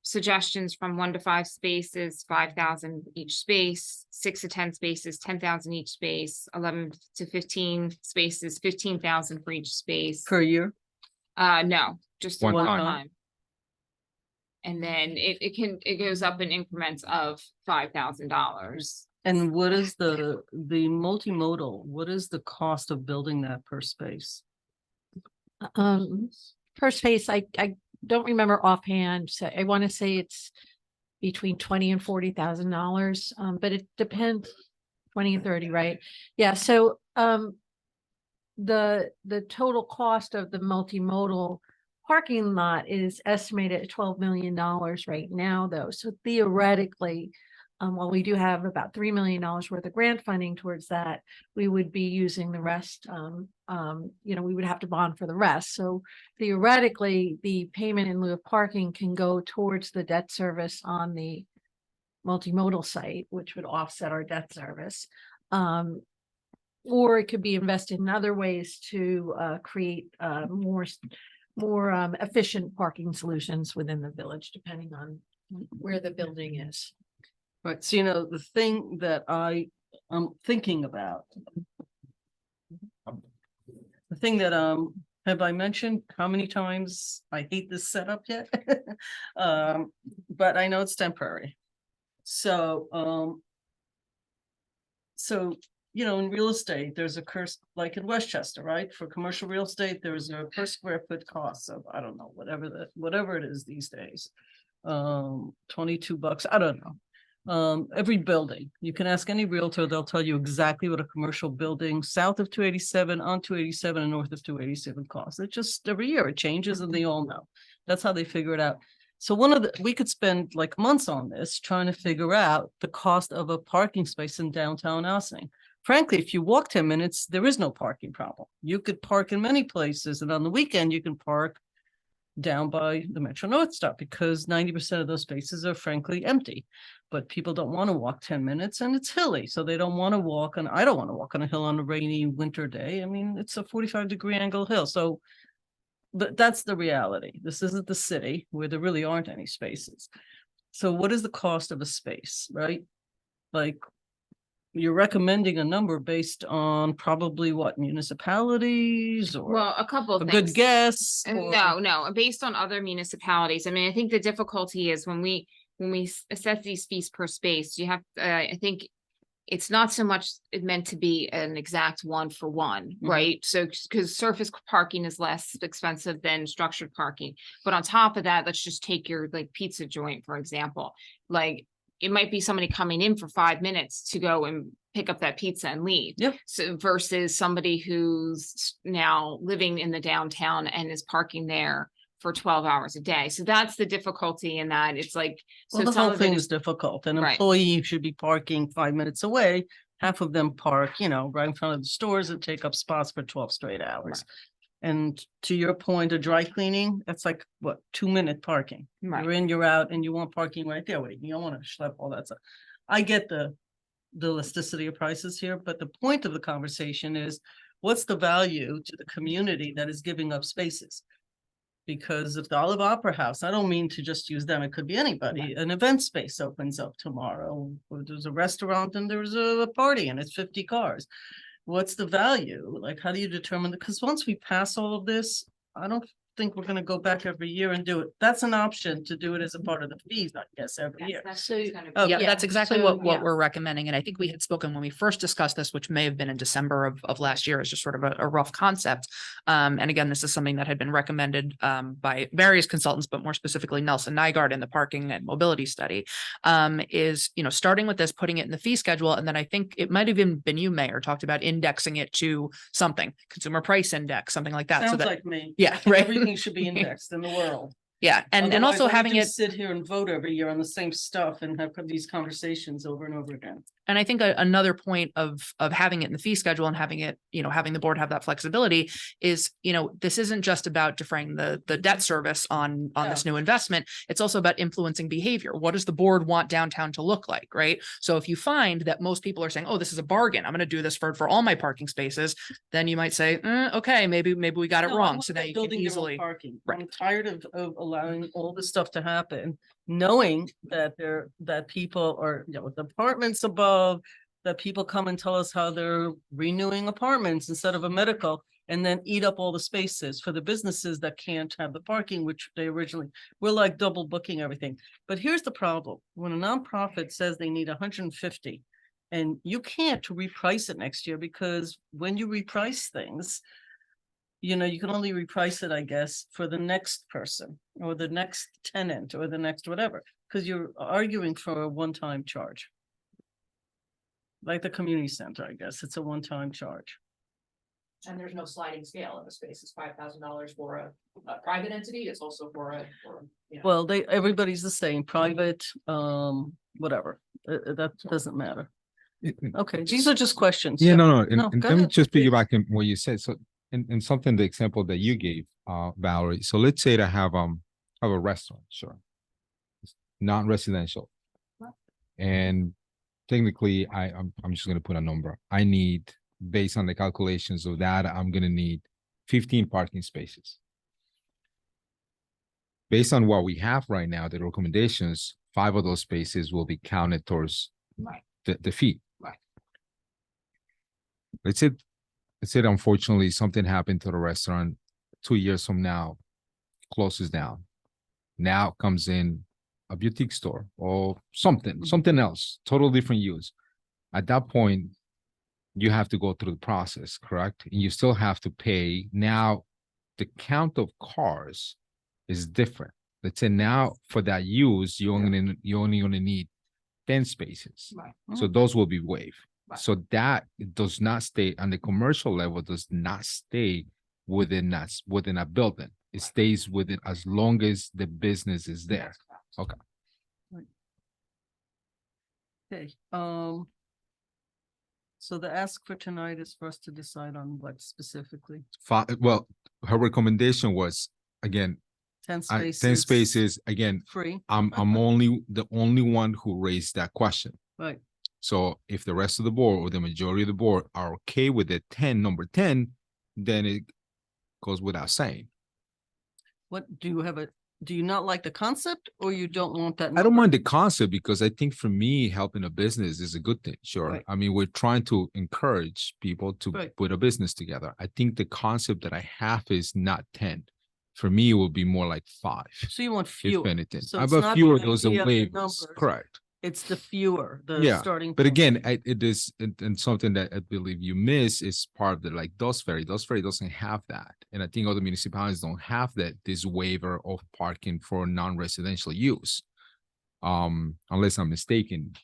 Speaker 9: suggestions from 1 to 5 spaces, 5,000 each space, 6 to 10 spaces, 10,000 each space, 11 to 15 spaces, 15,000 for each space.
Speaker 5: Per year?
Speaker 9: No, just
Speaker 7: One
Speaker 9: one
Speaker 5: time.
Speaker 9: time. And then it goes up in increments of $5,000.
Speaker 5: And what is the multimodal, what is the cost of building that per space?
Speaker 3: Per space, I don't remember offhand, so I want to say it's between $20,000 and $40,000, but it depends, 20 and 30, right? Yeah, so the total cost of the multimodal parking lot is estimated at $12 million right now, though. So theoretically, while we do have about $3 million worth of grant funding towards that, we would be using the rest. You know, we would have to bond for the rest. So theoretically, the payment in lieu of parking can go towards the debt service on the multimodal site, which would offset our debt service. Or it could be invested in other ways to create more efficient parking solutions within the village, depending on where the building is.
Speaker 5: Right, so you know, the thing that I'm thinking about. The thing that, have I mentioned how many times I hate this setup yet? But I know it's temporary. So, you know, in real estate, there's a curse, like in Westchester, right? For commercial real estate, there's a per square foot cost of, I don't know, whatever it is these days. $22, I don't know. Every building, you can ask any realtor, they'll tell you exactly what a commercial building south of 287, on 287 and north of 287 costs. It just every year it changes and they all know. That's how they figure it out. So we could spend like months on this trying to figure out the cost of a parking space in downtown Ossining. Frankly, if you walk 10 minutes, there is no parking problem. You could park in many places, and on the weekend you can park down by the Metro North stop because 90% of those spaces are frankly empty. But people don't want to walk 10 minutes and it's hilly, so they don't want to walk, and I don't want to walk on a hill on a rainy winter day. I mean, it's a 45-degree angle hill. So that's the reality. This isn't the city where there really aren't any spaces. So what is the cost of a space, right? Like, you're recommending a number based on probably what, municipalities or
Speaker 9: Well, a couple of
Speaker 5: a
Speaker 9: things.
Speaker 5: good guess? or-
Speaker 9: No, based on other municipalities. I mean, I think the difficulty is when we assess these fees per space, you have, I think it's not so much meant to be an exact one for one, right? So, because surface parking is less expensive than structured parking. But on top of that, let's just take your like pizza joint, for example. Like, it might be somebody coming in for 5 minutes to go and pick up that pizza and leave.
Speaker 5: Yep.
Speaker 9: So versus somebody who's now living in the downtown and is parking there for 12 hours a day. So that's the difficulty in that. It's like,
Speaker 5: Well,
Speaker 9: so
Speaker 5: the
Speaker 9: some
Speaker 5: whole
Speaker 9: of
Speaker 5: thing
Speaker 9: it
Speaker 5: is difficult. An
Speaker 9: Right.
Speaker 5: employee should be parking 5 minutes away. Half of them park, you know, right in front of the stores and take up spots for 12 straight hours. And to your point, a dry cleaning, that's like, what, 2-minute parking?
Speaker 9: Right.
Speaker 5: You're in, you're out, and you want parking right there. Wait, you don't want to schlep all that stuff. I get the elasticity of prices here, but the point of the conversation is, what's the value to the community that is giving up spaces? Because if the Olive Opera House, I don't mean to just use them, it could be anybody, an event space opens up tomorrow, or there's a restaurant and there's a party and it's 50 cars. What's the value? Like, how do you determine that? Because once we pass all of this, I don't think we're gonna go back every year and do it. That's an option to do it as a part of the fees, I guess, every year.
Speaker 3: So-
Speaker 5: Oh,
Speaker 10: Yeah,
Speaker 3: Yeah,
Speaker 10: that's exactly
Speaker 3: so,
Speaker 10: what
Speaker 3: yeah.
Speaker 10: we're recommending. And I think we had spoken when we first discussed this, which may have been in December of last year, as just sort of a rough concept. And again, this is something that had been recommended by various consultants, but more specifically Nelson Nygaard in the parking and mobility study, is, you know, starting with this, putting it in the fee schedule. And then I think it might have even been you, Mayor, talked about indexing it to something, consumer price index, something like that. So
Speaker 5: Sounds
Speaker 10: that,
Speaker 5: like me.
Speaker 10: yeah, right.
Speaker 5: Everything should be indexed in the world.
Speaker 10: Yeah, and
Speaker 5: Otherwise,
Speaker 10: also
Speaker 5: why do we
Speaker 10: having it.
Speaker 5: just sit here and vote every year on the same stuff and have these conversations over and over again.
Speaker 10: And I think another point of having it in the fee schedule and having it, you know, having the board have that flexibility is, you know, this isn't just about defraying the debt service on this new investment. It's also about influencing behavior. What does the board want downtown to look like, right? So if you find that most people are saying, oh, this is a bargain, I'm going to do this for all my parking spaces, then you might say, okay, maybe we got it
Speaker 5: No, I
Speaker 10: wrong.
Speaker 5: want
Speaker 10: So
Speaker 5: them
Speaker 10: that you can
Speaker 5: building their own
Speaker 10: easily.
Speaker 5: parking.
Speaker 10: Right.
Speaker 5: I'm tired of allowing all this stuff to happen, knowing that that people are, you know, with apartments above, that people come and tell us how they're renewing apartments instead of a medical, and then eat up all the spaces for the businesses that can't have the parking, which they originally, we're like double booking everything. But here's the problem. When a nonprofit says they need 150, and you can't reprice it next year, because when you reprice things, you know, you can only reprice it, I guess, for the next person or the next tenant or the next whatever, because you're arguing for a one-time charge. Like the community center, I guess, it's a one-time charge.
Speaker 2: And there's no sliding scale in the space. It's $5,000 for a private entity. It's also for you know.
Speaker 5: Well, everybody's the same, private, whatever, that doesn't matter. Okay, these are just questions.
Speaker 7: Yeah,
Speaker 5: so-
Speaker 7: no, and
Speaker 5: No,
Speaker 7: and
Speaker 5: go
Speaker 7: let me
Speaker 5: ahead,
Speaker 7: just
Speaker 5: please.
Speaker 7: piggyback on what you said. So in something, the example that you gave, Valerie. So let's say to have a restaurant, sure. It's non-residential. And technically, I'm just gonna put a number. I need, based on the calculations of that, I'm gonna need 15 parking spaces. Based on what we have right now, the recommendations 5 of those spaces will be counted towards
Speaker 9: Right.
Speaker 7: the fee.
Speaker 9: Right.
Speaker 7: Let's say unfortunately something happened to the restaurant 2 years from now, closes down. Now comes in a boutique store or something else, total different use. At that point, you have to go through the process, correct? And you still have to pay. Now, the count of cars is different. Let's say now for that use, you only gonna need 10 spaces.
Speaker 9: Right.
Speaker 7: So those will be waived.
Speaker 9: Right.
Speaker 7: So that does not stay on the commercial level, does not stay within a building. It stays within as long as the business is there. Okay.
Speaker 5: Okay, so the ask for tonight is for us to decide on what specifically,
Speaker 7: Well, her recommendation was, again,
Speaker 5: 10
Speaker 7: 10
Speaker 5: spaces.
Speaker 7: spaces, again,
Speaker 5: Free,
Speaker 7: I'm only the only one who raised that question.
Speaker 5: right,
Speaker 7: So if the rest of the board or the majority of the board are okay with the number 10, then it goes without saying.
Speaker 5: what, do you not like the concept, or you don't want that?
Speaker 7: I don't
Speaker 5: number?
Speaker 7: mind the concept because I think for me, helping a business is a good thing. Sure.
Speaker 5: Right.
Speaker 7: I mean, we're trying to encourage people to
Speaker 5: Right.
Speaker 7: put a business together. I think the concept that I have is not 10. For me, it would be more like 5,
Speaker 5: So you want
Speaker 7: if
Speaker 5: fewer.
Speaker 7: anything.
Speaker 5: So
Speaker 7: I
Speaker 5: it's
Speaker 7: have
Speaker 5: not
Speaker 7: a fewer
Speaker 5: the
Speaker 7: of those are
Speaker 5: idea of the
Speaker 7: waivers,
Speaker 5: numbers.
Speaker 7: correct.
Speaker 5: It's the fewer, the
Speaker 7: Yeah,
Speaker 5: starting.
Speaker 7: But
Speaker 5: point.
Speaker 7: again, it is, and something that I believe you miss is part of the, like, Dos Ferry doesn't have that. And I think other municipalities don't have that, this waiver of parking for non-residential use. Unless I'm mistaken,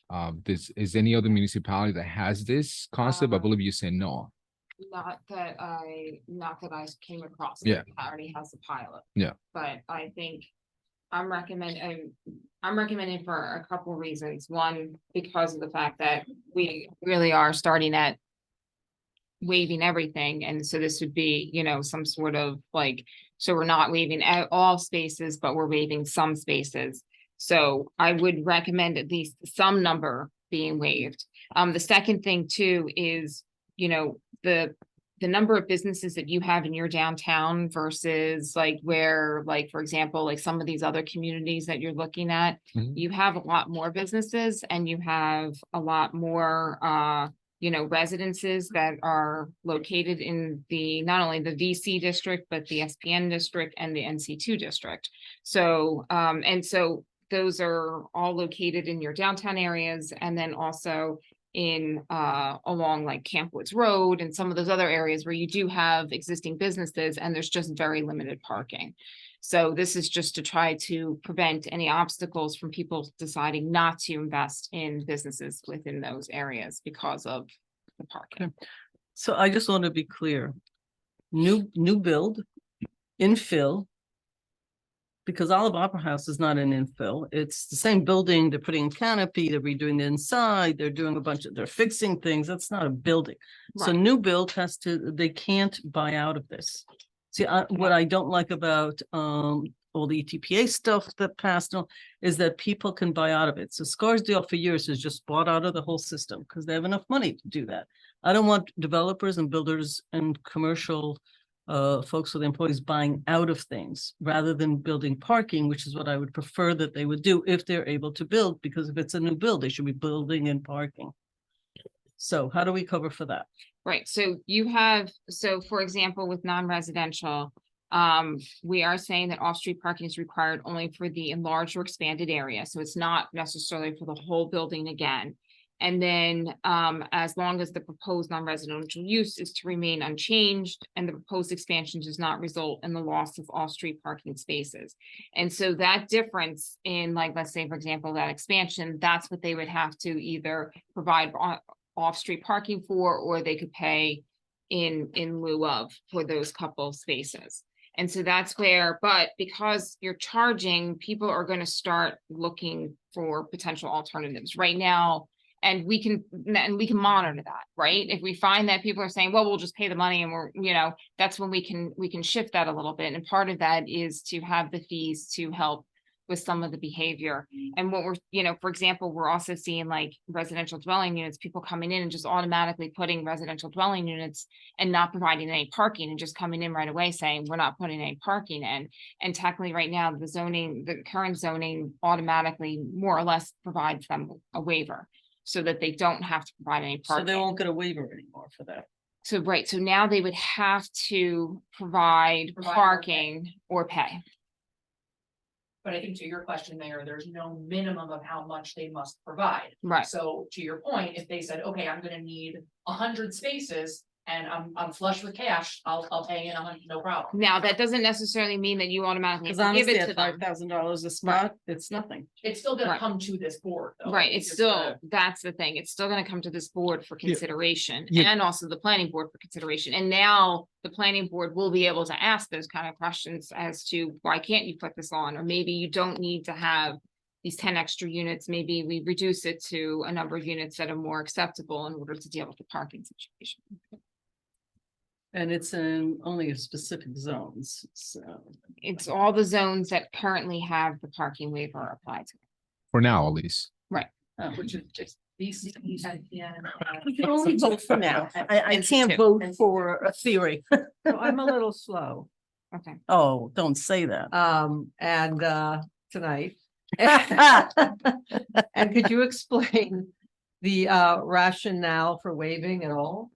Speaker 7: is any other municipality that has this concept? I believe you said no.
Speaker 9: Not that I came across.
Speaker 7: Yeah.
Speaker 9: Already has a pilot.
Speaker 7: Yeah.
Speaker 9: But I think I'm recommending for a couple reasons. One, because of the fact that we really are starting at waiving everything. And so this would be, some sort of like, so we're not waiving all spaces, but we're waiving some spaces. So I would recommend at least some number being waived. The second thing too is, the number of businesses that you have in your downtown versus like where, like, for example, like some of these other communities that you're looking at,
Speaker 7: Mhm.
Speaker 9: you have a lot more businesses and you have a lot more, residences that are located in not only the VC district, but the SPN district and the NC2 district. So, so those are all located in your downtown areas and then also in along like Camp Woods Road and some of those other areas where you do have existing businesses and there's just very limited parking. So this is just to try to prevent any obstacles from people deciding not to invest in businesses within those areas because of the parking.
Speaker 5: So I just want to be clear. New build, infill. Because Olive Opera House is not an infill. It's the same building. They're putting canopy, they're redoing the inside, they're doing they're fixing things. That's not a building. So
Speaker 9: Right.
Speaker 5: new build they can't buy out of this. See, what I don't like about all the ETPA stuff that passed on is that people can buy out of it. So Scarsdale for years has just bought out of the whole system because they have enough money to do that. I don't want developers and builders and commercial folks with employees buying out of things rather than building parking, which is what I would prefer that they would do if they're able to build, because if it's a new build, they should be building and parking. So how do we cover for that?
Speaker 9: Right, so for example, with non-residential, we are saying that off-street parking is required only for the enlarged or expanded area, so it's not necessarily for the whole building again. And then, as long as the proposed non-residential use is to remain unchanged and the proposed expansion does not result in the loss of off-street parking spaces. And so that difference in, like, let's say, for example, that expansion, that's what they would have to either provide off-street parking for, or they could pay in lieu of for those couple spaces. And so that's where, but because you're charging, people are going to start looking for potential alternatives right now. And we can monitor that, right? If we find that people are saying, well, we'll just pay the money and that's when we can shift that a little bit. And part of that is to have the fees to help with some of the behavior. And what we're, you know, for example, we're also seeing like residential dwelling units, people coming in and just automatically putting residential dwelling units and not providing any parking and just coming in right away saying, we're not putting any parking in. And technically right now, the zoning, the current zoning automatically more or less provides them a waiver so that they don't have to provide any
Speaker 5: So they
Speaker 9: parking.
Speaker 5: won't get a waiver anymore for that.
Speaker 9: So, right, so now they would have to provide
Speaker 2: Provide or pay.
Speaker 9: parking or pay.
Speaker 2: But I think to your question, Mayor, there's no minimum of how much they must provide.
Speaker 9: Right.
Speaker 2: So to your point, if they said, okay, I'm gonna need 100 spaces and I'm flush with cash, I'll pay in 100, no problem.
Speaker 9: Now, that doesn't necessarily mean that you automatically have
Speaker 5: Because
Speaker 9: to give
Speaker 5: honestly,
Speaker 9: it to
Speaker 5: at
Speaker 9: them.
Speaker 5: $5,000 a spot, it's nothing.
Speaker 2: It's still gonna
Speaker 9: Right.
Speaker 2: come to this board, though.
Speaker 9: Right, it's
Speaker 2: just
Speaker 9: still,
Speaker 2: gonna-
Speaker 9: that's the thing, it's still gonna come to this board for
Speaker 7: Yeah.
Speaker 9: consideration
Speaker 7: Yeah.
Speaker 9: and also the planning board for consideration. And now the planning board will be able to ask those kind of questions as to why can't you put this on? Or maybe you don't need to have these 10 extra units, maybe we reduce it to a number of units that are more acceptable in order to deal with the parking situation.
Speaker 5: And it's in only specific zones, so.
Speaker 9: It's all the zones that currently have the parking waiver applied to.
Speaker 7: For now, at least.
Speaker 5: Oh.
Speaker 2: Which is just these.
Speaker 5: We can only vote for now. I can't vote for a theory.
Speaker 11: So I'm a little slow,
Speaker 9: Okay.
Speaker 5: Oh, don't say that.
Speaker 11: and tonight. And could you explain the rationale for waiving at all?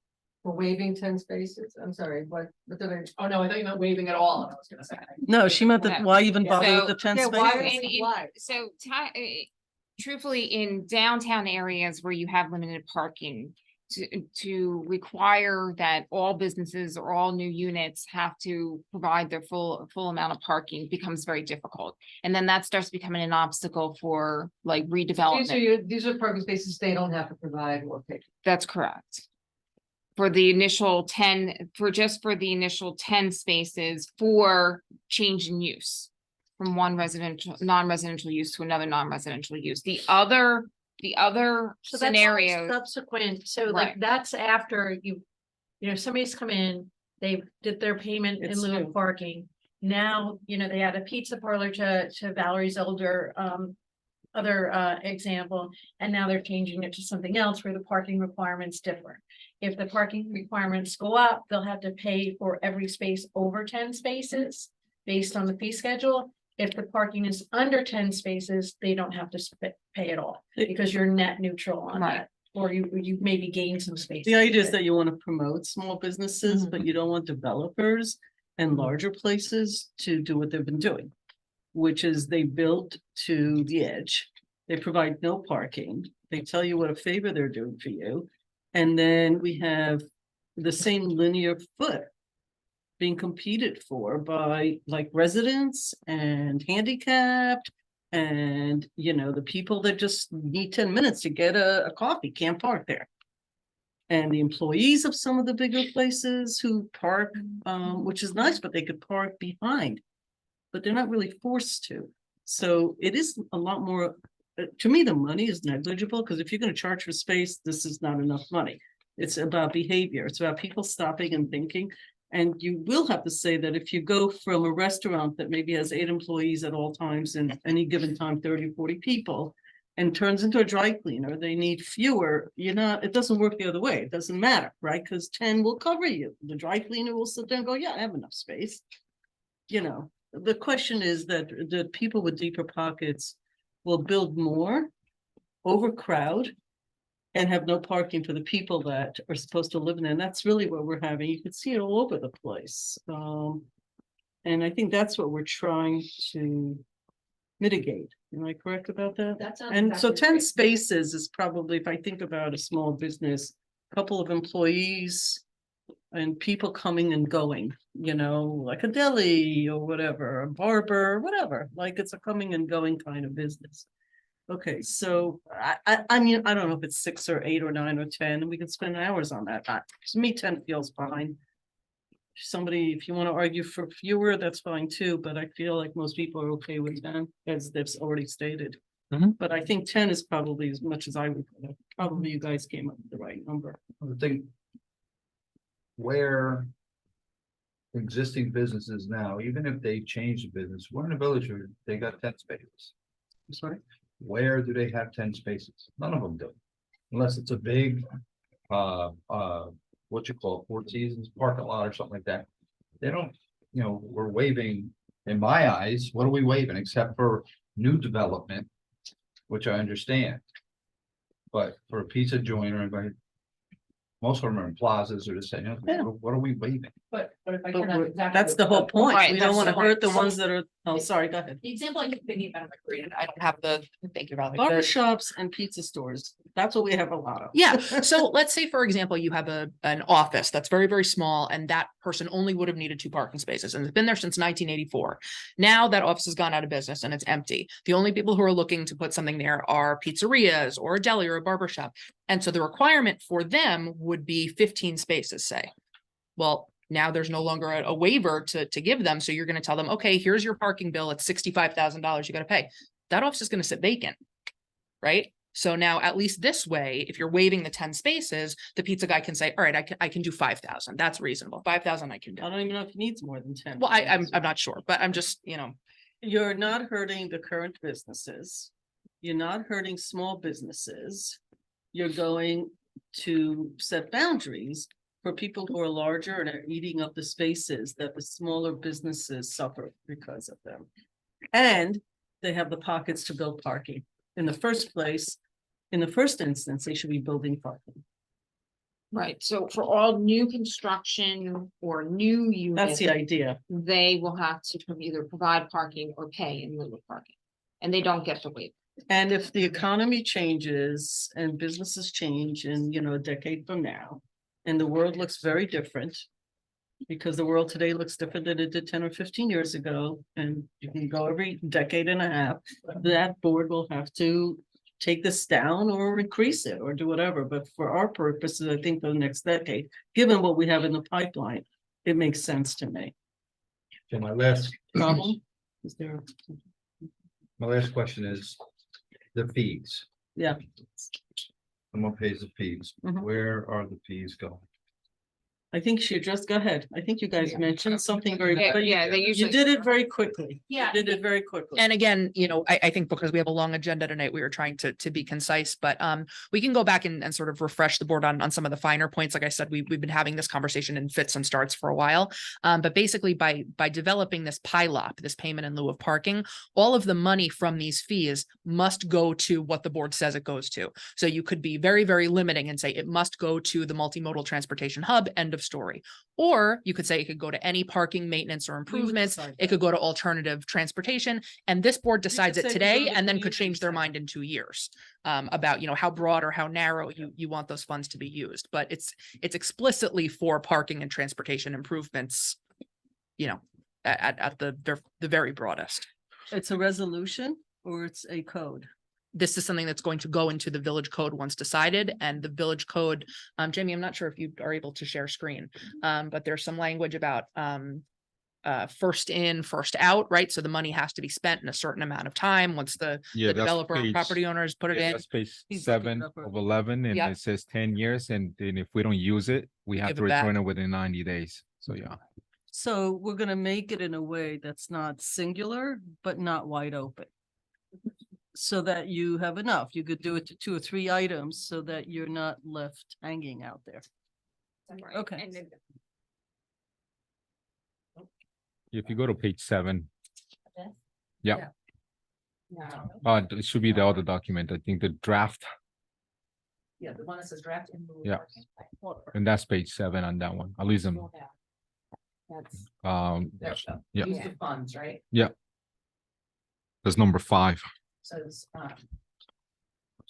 Speaker 11: For waiving 10 spaces? I'm sorry, what did I?
Speaker 2: Oh, no, I thought you meant waving at all, I was gonna say.
Speaker 5: No, she meant that,
Speaker 9: No.
Speaker 5: why even
Speaker 2: Yeah.
Speaker 5: bother with
Speaker 9: So-
Speaker 5: the 10
Speaker 11: Yeah, why
Speaker 5: spaces?
Speaker 11: is-
Speaker 9: And
Speaker 11: Why?
Speaker 9: so truthfully, in downtown areas where you have limited parking, to require that all businesses or all new units have to provide their full amount of parking becomes very difficult. And then that starts becoming an obstacle for like redevelopment.
Speaker 11: These are parking spaces they don't have to provide or pay.
Speaker 9: That's correct. For the initial 10, for the initial 10 spaces for change in use. From one residential, non-residential use to another non-residential use. The other
Speaker 3: So that's all
Speaker 9: scenarios,
Speaker 3: subsequent, so like
Speaker 9: Right.
Speaker 3: that's after somebody's come in, they did their payment in
Speaker 5: It's
Speaker 3: lieu
Speaker 5: new.
Speaker 3: of parking. Now, they had a pizza parlor to Valerie's older, other example, and now they're changing it to something else where the parking requirements differ. If the parking requirements go up, they'll have to pay for every space over 10 spaces based on the fee schedule. If the parking is under 10 spaces, they don't have to pay at all because you're net neutral on
Speaker 9: Right.
Speaker 3: that. Or you maybe gain some space.
Speaker 5: The idea is that you want to promote small businesses, but you don't want developers and larger places to do what they've been doing. Which is they build to the edge, they provide no parking, they tell you what a favor they're doing for you. And then we have the same linear foot being competed for by like residents and handicapped. And, the people that just need 10 minutes to get a coffee can't park there. And the employees of some of the bigger places who park, which is nice, but they could park behind. But they're not really forced to. So it is a lot more, to me, the money is negligible, because if you're gonna charge for space, this is not enough money. It's about behavior, it's about people stopping and thinking. And you will have to say that if you go from a restaurant that maybe has 8 employees at all times and any given time, 30, 40 people. And turns into a dry cleaner, they need fewer, it doesn't work the other way, it doesn't matter, right? Because 10 will cover you, the dry cleaner will sit there and go, yeah, I have enough space. The question is that the people with deeper pockets will build more, overcrowd, and have no parking for the people that are supposed to live in there. And that's really what we're having. You can see it all over the place. And I think that's what we're trying to mitigate. Am I correct about that?
Speaker 3: That sounds
Speaker 5: And so
Speaker 3: exactly
Speaker 5: 10
Speaker 3: right.
Speaker 5: spaces is probably, if I think about a small business, couple of employees and people coming and going, like a deli or whatever, a barber, whatever, like it's a coming and going kind of business. Okay, so I mean, I don't know if it's 6 or 8 or 9 or 10, and we can spend hours on that. To me, 10 feels fine. Somebody, if you want to argue for fewer, that's fine too, but I feel like most people are okay with 10, as they've already stated.
Speaker 7: Mhm.
Speaker 5: But I think 10 is probably as much as I would, probably you guys came up with the right number.
Speaker 6: I think where existing businesses now, even if they change the business, we're in a village where they got 10 spaces.
Speaker 5: I'm sorry.
Speaker 6: Where do they have 10 spaces? None of them do. Unless it's a big, what you call it, Four Seasons parking lot or something like that. They don't, we're waiving, in my eyes, what are we waiving except for new development? Which I understand. But for a pizza joint or anybody. Most of them are in plazas or the same, what are we waiving?
Speaker 2: But if I
Speaker 5: But
Speaker 2: can,
Speaker 5: we're-
Speaker 2: exactly
Speaker 5: that's
Speaker 2: what-
Speaker 5: the whole point.
Speaker 9: Right,
Speaker 5: We don't
Speaker 9: that's
Speaker 5: want to
Speaker 9: the
Speaker 5: hurt the
Speaker 2: point.
Speaker 5: ones that are, oh, sorry, go ahead.
Speaker 10: The example I keep thinking about, if I created, I don't have the, thank you, Valerie.
Speaker 5: Barber
Speaker 10: The-
Speaker 5: shops and pizza stores, that's what we have a lot of.
Speaker 10: Yeah, so let's say, for example, you have an office that's very, very small, and that person only would have needed 2 parking spaces, and it's been there since 1984. Now that office has gone out of business and it's empty. The only people who are looking to put something there are pizzerias or a deli or a barber shop. And so the requirement for them would be 15 spaces, say. Well, now there's no longer a waiver to give them, so you're gonna tell them, okay, here's your parking bill, it's $65,000 you gotta pay. That office is gonna sit vacant, right? So now, at least this way, if you're waiving the 10 spaces, the pizza guy can say, all right, I can do 5,000, that's reasonable, 5,000 I can do.
Speaker 5: I don't even know if he needs more than 10.
Speaker 10: Well, I'm not sure, but I'm just,
Speaker 5: You're not hurting the current businesses. You're not hurting small businesses. You're going to set boundaries for people who are larger and are eating up the spaces that the smaller businesses suffer because of them. And they have the pockets to build parking. In the first place, in the first instance, they should be building parking.
Speaker 9: Right, so for all new construction or new
Speaker 5: That's
Speaker 9: units,
Speaker 5: the idea.
Speaker 9: they will have to either provide parking or pay in lieu of parking. And they don't get the waiver.
Speaker 5: And if the economy changes and businesses change in, a decade from now, and the world looks very different, because the world today looks different than it did 10 or 15 years ago, and you can go every decade and a half, that board will have to take this down or increase it or do whatever. But for our purposes, I think for the next decade, given what we have in the pipeline, it makes sense to me.
Speaker 6: So my last
Speaker 5: Problem? Is there?
Speaker 6: question is the fees.
Speaker 5: Yeah.
Speaker 6: Someone pays the fees.
Speaker 5: Mhm.
Speaker 6: Where are the fees going?
Speaker 5: I think she just, go ahead. I think you guys mentioned something very,
Speaker 9: Yeah,
Speaker 5: but
Speaker 9: yeah, they
Speaker 5: you
Speaker 9: usually.
Speaker 5: did it very quickly.
Speaker 10: Yeah.
Speaker 5: You did it very quickly.
Speaker 10: and again, I think because we have a long agenda tonight, we were trying to be concise, but we can go back and sort of refresh the board on some of the finer points. Like I said, we've been having this conversation in fits and starts for a while. But basically by developing this PILOP, this payment in lieu of parking, all of the money from these fees must go to what the board says it goes to. So you could be very, very limiting and say it must go to the multimodal transportation hub, end of story. Or you could say it could go to any parking maintenance or improvements.
Speaker 5: decide
Speaker 10: It could go to alternative transportation. And this board decides
Speaker 5: could
Speaker 10: it
Speaker 5: say
Speaker 10: today
Speaker 5: we go to
Speaker 10: and then could
Speaker 5: community
Speaker 10: change their
Speaker 5: center.
Speaker 10: mind in 2 years about, how broad or how narrow you want those funds to be used. But it's explicitly for parking and transportation improvements, at the very broadest.
Speaker 5: It's a resolution or it's a code?
Speaker 10: This is something that's going to go into the village code once decided, and the village code, Jamie, I'm not sure if you are able to share screen. But there's some language about first in, first out, right? So the money has to be spent in a certain amount of time once the
Speaker 7: Yeah, that's
Speaker 10: developer and
Speaker 7: page-
Speaker 10: property owners put it
Speaker 7: yeah,
Speaker 10: in.
Speaker 7: That's page
Speaker 5: He's looking
Speaker 7: 7
Speaker 5: up a-
Speaker 7: of 11, and
Speaker 10: Yeah.
Speaker 7: it says 10 years, and then if we don't use it, we have
Speaker 10: Give
Speaker 7: to
Speaker 10: it back.
Speaker 7: return it within 90 days. So yeah.
Speaker 5: So we're gonna make it in a way that's not singular, but not wide open. So that you have enough. You could do it to 2 or 3 items so that you're not left hanging out there.
Speaker 9: Right,
Speaker 5: Okay.
Speaker 9: and then-
Speaker 7: If you go to page 7, Yeah.
Speaker 9: No.
Speaker 7: it should be the other document. I think the draft,
Speaker 10: Yeah, the one that says draft in lieu of
Speaker 7: Yeah.
Speaker 10: parking.
Speaker 7: and that's page 7 on that one. At least,
Speaker 9: That's,
Speaker 10: There we go.
Speaker 7: Yeah.
Speaker 10: Use of funds, right?
Speaker 7: that's number 5.
Speaker 10: Says,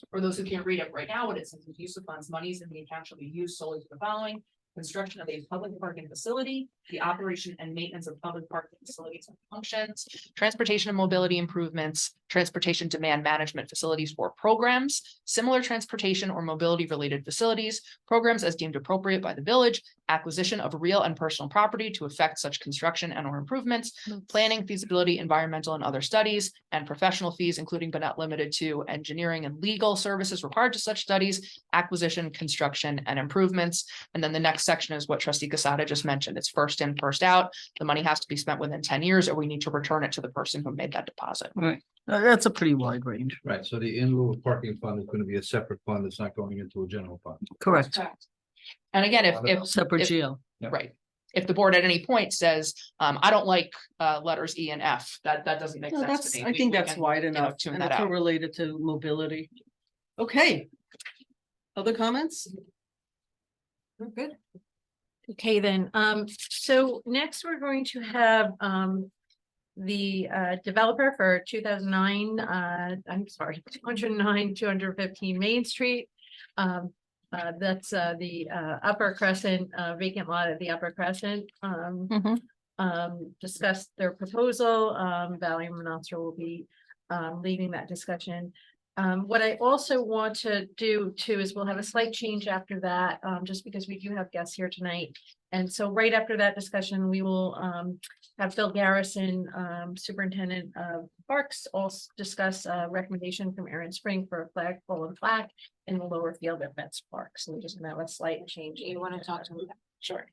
Speaker 10: for those who can't read it right now, what it says is use of funds, monies in the account shall be used solely for the following: construction of a public parking facility, the operation and maintenance of public parking facilities and functions, transportation and mobility improvements, transportation demand management facilities or programs, similar transportation or mobility related facilities, programs as deemed appropriate by the village, acquisition of real and personal property to effect such construction and or improvements, planning, feasibility, environmental and other studies, and professional fees, including but not limited to engineering and legal services required to such studies, acquisition, construction, and improvements. And then the next section is what Trustee Casada just mentioned. It's first in, first out. The money has to be spent within 10 years, or we need to return it to the person who made that deposit.
Speaker 5: Right. That's a pretty wide range.
Speaker 6: Right, so the in lieu of parking fund is gonna be a separate fund. It's not going into a general fund.
Speaker 5: Correct.
Speaker 10: And again, if
Speaker 5: Separate
Speaker 10: if-
Speaker 5: GL.
Speaker 10: right, if the board at any point says, I don't like letters E and F, that doesn't make
Speaker 5: No,
Speaker 10: sense
Speaker 5: that's,
Speaker 10: to me.
Speaker 5: I think
Speaker 10: We
Speaker 5: that's
Speaker 10: can,
Speaker 5: wide
Speaker 10: you know,
Speaker 5: enough
Speaker 10: tune
Speaker 5: and
Speaker 10: that
Speaker 5: it's
Speaker 10: out.
Speaker 5: related to mobility. Okay. Other comments? We're good.
Speaker 3: Okay, then, so next we're going to have, the, developer for 2009, I'm sorry, 209, 215 Main Street. That's, the, Upper Crescent, vacant lot at the Upper Crescent, discussed their proposal, Valerie Monastro will be, leading that discussion. What I also want to do too is we'll have a slight change after that, just because we do have guests here tonight. And so right after that discussion, we will have Phil Garrison, Superintendent of Parks, also discuss a recommendation from Aaron Spring for a flagpole and plaque in the lower field at Betts Park. So we're just gonna have a slight change.
Speaker 9: You want to talk to me?
Speaker 3: Sure.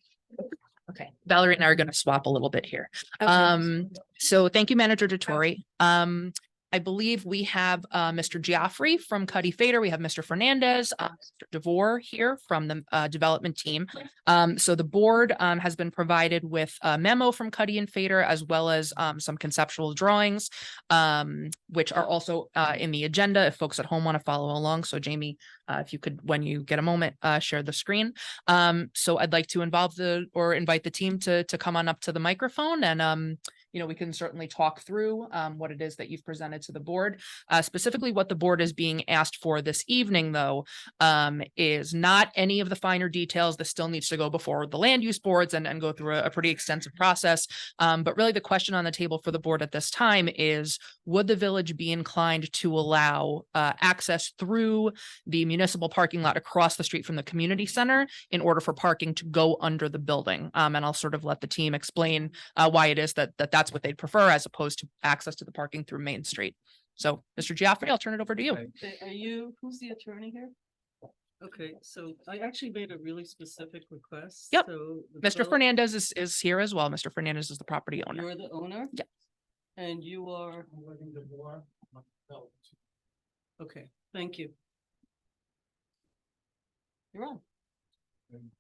Speaker 10: Okay, Valerie and I are going to swap a little bit here.
Speaker 3: Okay.
Speaker 10: So thank you, Manager DeTore. I believe we have Mr. Geoffrey from Cuddy Fader. We have Mr. Fernandez, Mr. DeVore here from the development team. So the board has been provided with a memo from Cuddy and Fader, as well as some conceptual drawings, which are also in the agenda if folks at home want to follow along. So Jamie, if you could, when you get a moment, share the screen. So I'd like to invite the team to come on up to the microphone and we can certainly talk through what it is that you've presented to the board. Specifically, what the board is being asked for this evening, though, is not any of the finer details. This still needs to go before the land use boards and go through a pretty extensive process. But really the question on the table for the board at this time is, would the village be inclined to allow access through the municipal parking lot across the street from the community center in order for parking to go under the building? And I'll sort of let the team explain why it is that's what they'd prefer, as opposed to access to the parking through Main Street. So, Mr. Geoffrey, I'll turn it over to you.
Speaker 5: Who's the attorney here? Okay, so I actually made a really specific request.
Speaker 10: Yep.
Speaker 5: So the
Speaker 10: Mr.
Speaker 5: bill-
Speaker 10: Fernandez is here as well. Mr. Fernandez is the property owner.
Speaker 5: You're the owner?
Speaker 10: Yeah.
Speaker 5: And you are? Okay, thank you. You're on.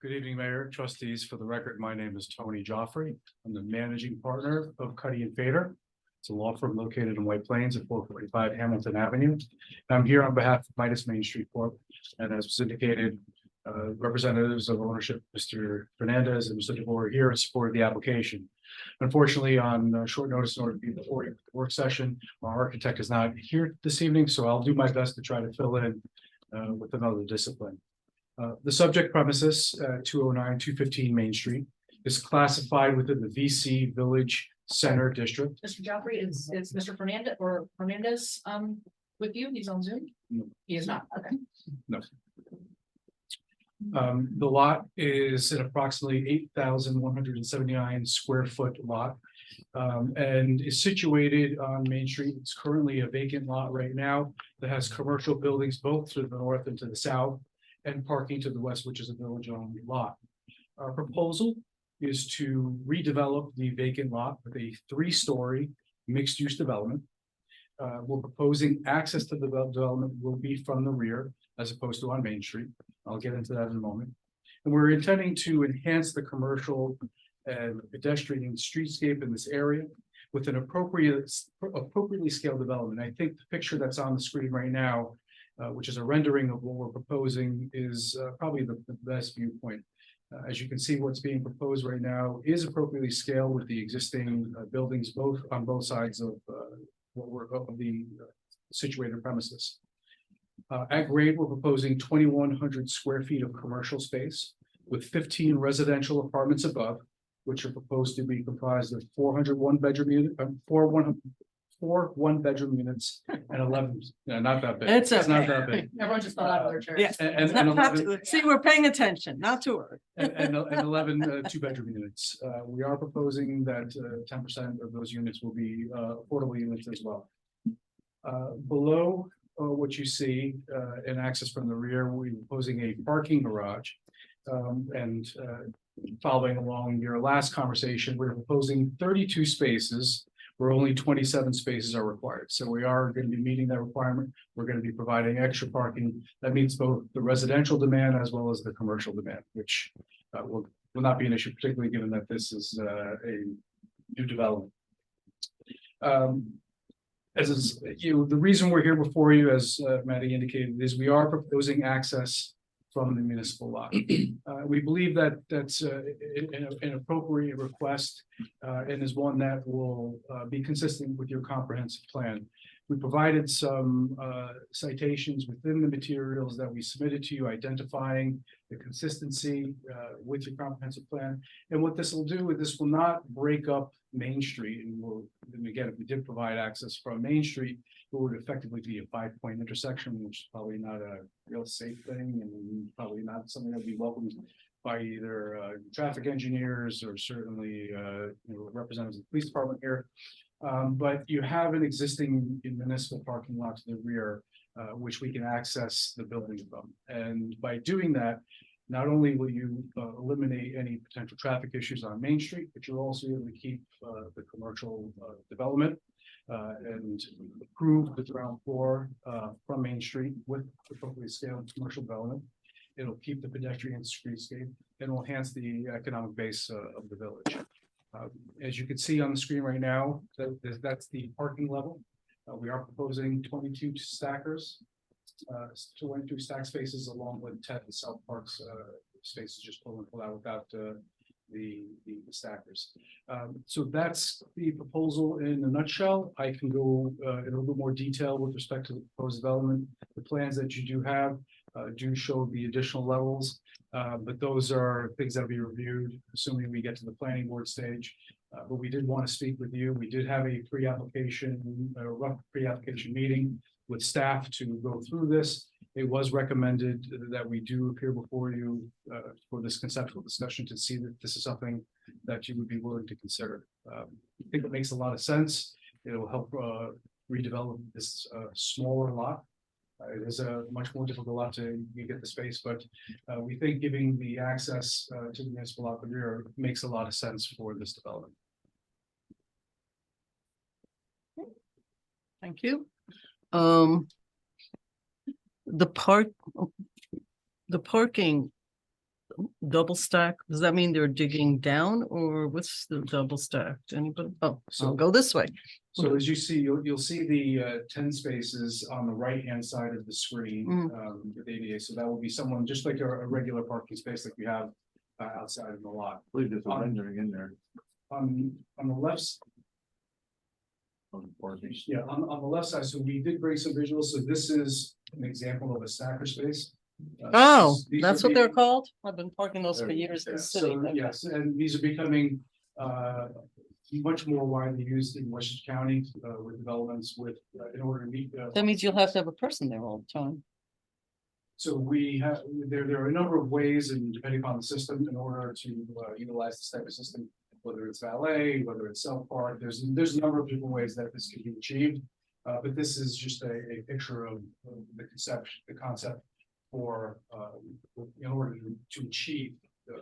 Speaker 12: Good evening, Mayor, trustees. For the record, my name is Tony Joffrey. I'm the managing partner of Cuddy and Fader. It's a law firm located in White Plains at 445 Hamilton Avenue. I'm here on behalf of Midas Main Street Corp. And as was indicated, representatives of ownership, Mr. Fernandez and Mr. DeVore, are here in support of the application. Unfortunately, on short notice, in order to be before the work session, our architect is not here this evening, so I'll do my best to try to fill in with another discipline. The subject premises, 209, 215 Main Street, is classified within the VC Village Center District.
Speaker 10: Mr. Geoffrey, is Mr. Fernandez with you? He's on Zoom?
Speaker 12: No.
Speaker 10: He is not. Okay.
Speaker 12: No. The lot is an approximately 8,179 square foot lot. And is situated on Main Street. It's currently a vacant lot right now that has commercial buildings both to the north and to the south, and parking to the west, which is a village-owned lot. Our proposal is to redevelop the vacant lot with a 3-story mixed-use development. We're proposing access to the development will be from the rear as opposed to on Main Street. I'll get into that in a moment. And we're intending to enhance the commercial and pedestrian streetscape in this area with an appropriately scaled development. I think the picture that's on the screen right now, which is a rendering of what we're proposing, is probably the best viewpoint. As you can see, what's being proposed right now is appropriately scaled with the existing buildings, on both sides of the situated premises. At grade, we're proposing 2,100 square feet of commercial space with 15 residential apartments above, which are proposed to be comprised of 401 bedroom unit, 4 one-bedroom units and 11, not that big.
Speaker 5: It's
Speaker 12: not
Speaker 5: okay.
Speaker 12: that big.
Speaker 2: Everyone just fell out of their chairs.
Speaker 5: Yeah.
Speaker 12: And
Speaker 5: Not
Speaker 12: 11
Speaker 5: to- See, we're paying attention, not to worry.
Speaker 12: and 11 two-bedroom units. We are proposing that 10% of those units will be affordable units as well. Below what you see in access from the rear, we're proposing a parking garage. And following along your last conversation, we're proposing 32 spaces where only 27 spaces are required. So we are going to be meeting that requirement. We're going to be providing extra parking that meets both the residential demand as well as the commercial demand, which will not be an issue, particularly given that this is a new development. The reason we're here before you, as Maddie indicated, is we are proposing access from the municipal lot. We believe that that's an appropriate request and is one that will be consistent with your comprehensive plan. We provided some citations within the materials that we submitted to you, identifying the consistency with your comprehensive plan. And what this will do is this will not break up Main Street, and again, if we did provide access from Main Street, it would effectively be a 5-point intersection, which is probably not a real safe thing, and probably not something that would be welcomed by either traffic engineers or certainly representatives of the police department here. But you have an existing municipal parking lot to the rear, which we can access the building from. And by doing that, not only will you eliminate any potential traffic issues on Main Street, but you'll also be able to keep the commercial development and improve the ground floor from Main Street with appropriately scaled commercial development. It'll keep the pedestrian streetscape and will enhance the economic base of the village. As you can see on the screen right now, that's the parking level. We are proposing 22 stackers. 22 stack spaces along with 10 South Park's spaces just pull out without the stackers. So that's the proposal in a nutshell. I can go in a little bit more detail with respect to the proposed development. The plans that you do have do show the additional levels, but those are things that will be reviewed, assuming we get to the planning board stage. But we did want to speak with you. We did have a rough pre-application meeting with staff to go through this. It was recommended that we do appear before you for this conceptual discussion to see that this is something that you would be willing to consider. I think it makes a lot of sense. It will help redevelop this smaller lot. It is a much more difficult lot to get the space, but we think giving the access to the municipal lot the rear makes a lot of sense for this development.
Speaker 5: Thank you. The parking double stack, does that mean they're digging down or what's the double stacked? Anybody? Oh, so go this way.
Speaker 12: So as you see, you'll see the 10 spaces on the right-hand side of the screen with ADA. So that will be someone just like a regular parking space like we have outside of the lot.
Speaker 8: I believe there's a rendering in there.
Speaker 12: On the left. Yeah, on the left side, so we did bring some visuals, so this is an example of a stacker space.
Speaker 5: Oh,
Speaker 12: These
Speaker 5: that's
Speaker 12: are
Speaker 5: what they're
Speaker 12: being-
Speaker 5: called? I've been parking those for years in
Speaker 12: Yeah,
Speaker 5: the city.
Speaker 12: so, yes, and these are becoming much more widely used in Westchester County with developments in order to meet.
Speaker 5: That means you'll have to have a person there all the time.
Speaker 12: So we have, there are a number of ways, and depending upon the system, in order to utilize this type of system, whether it's valet, whether it's self-park, there's a number of different ways that this can be achieved. But this is just a picture of the concept for in order to achieve the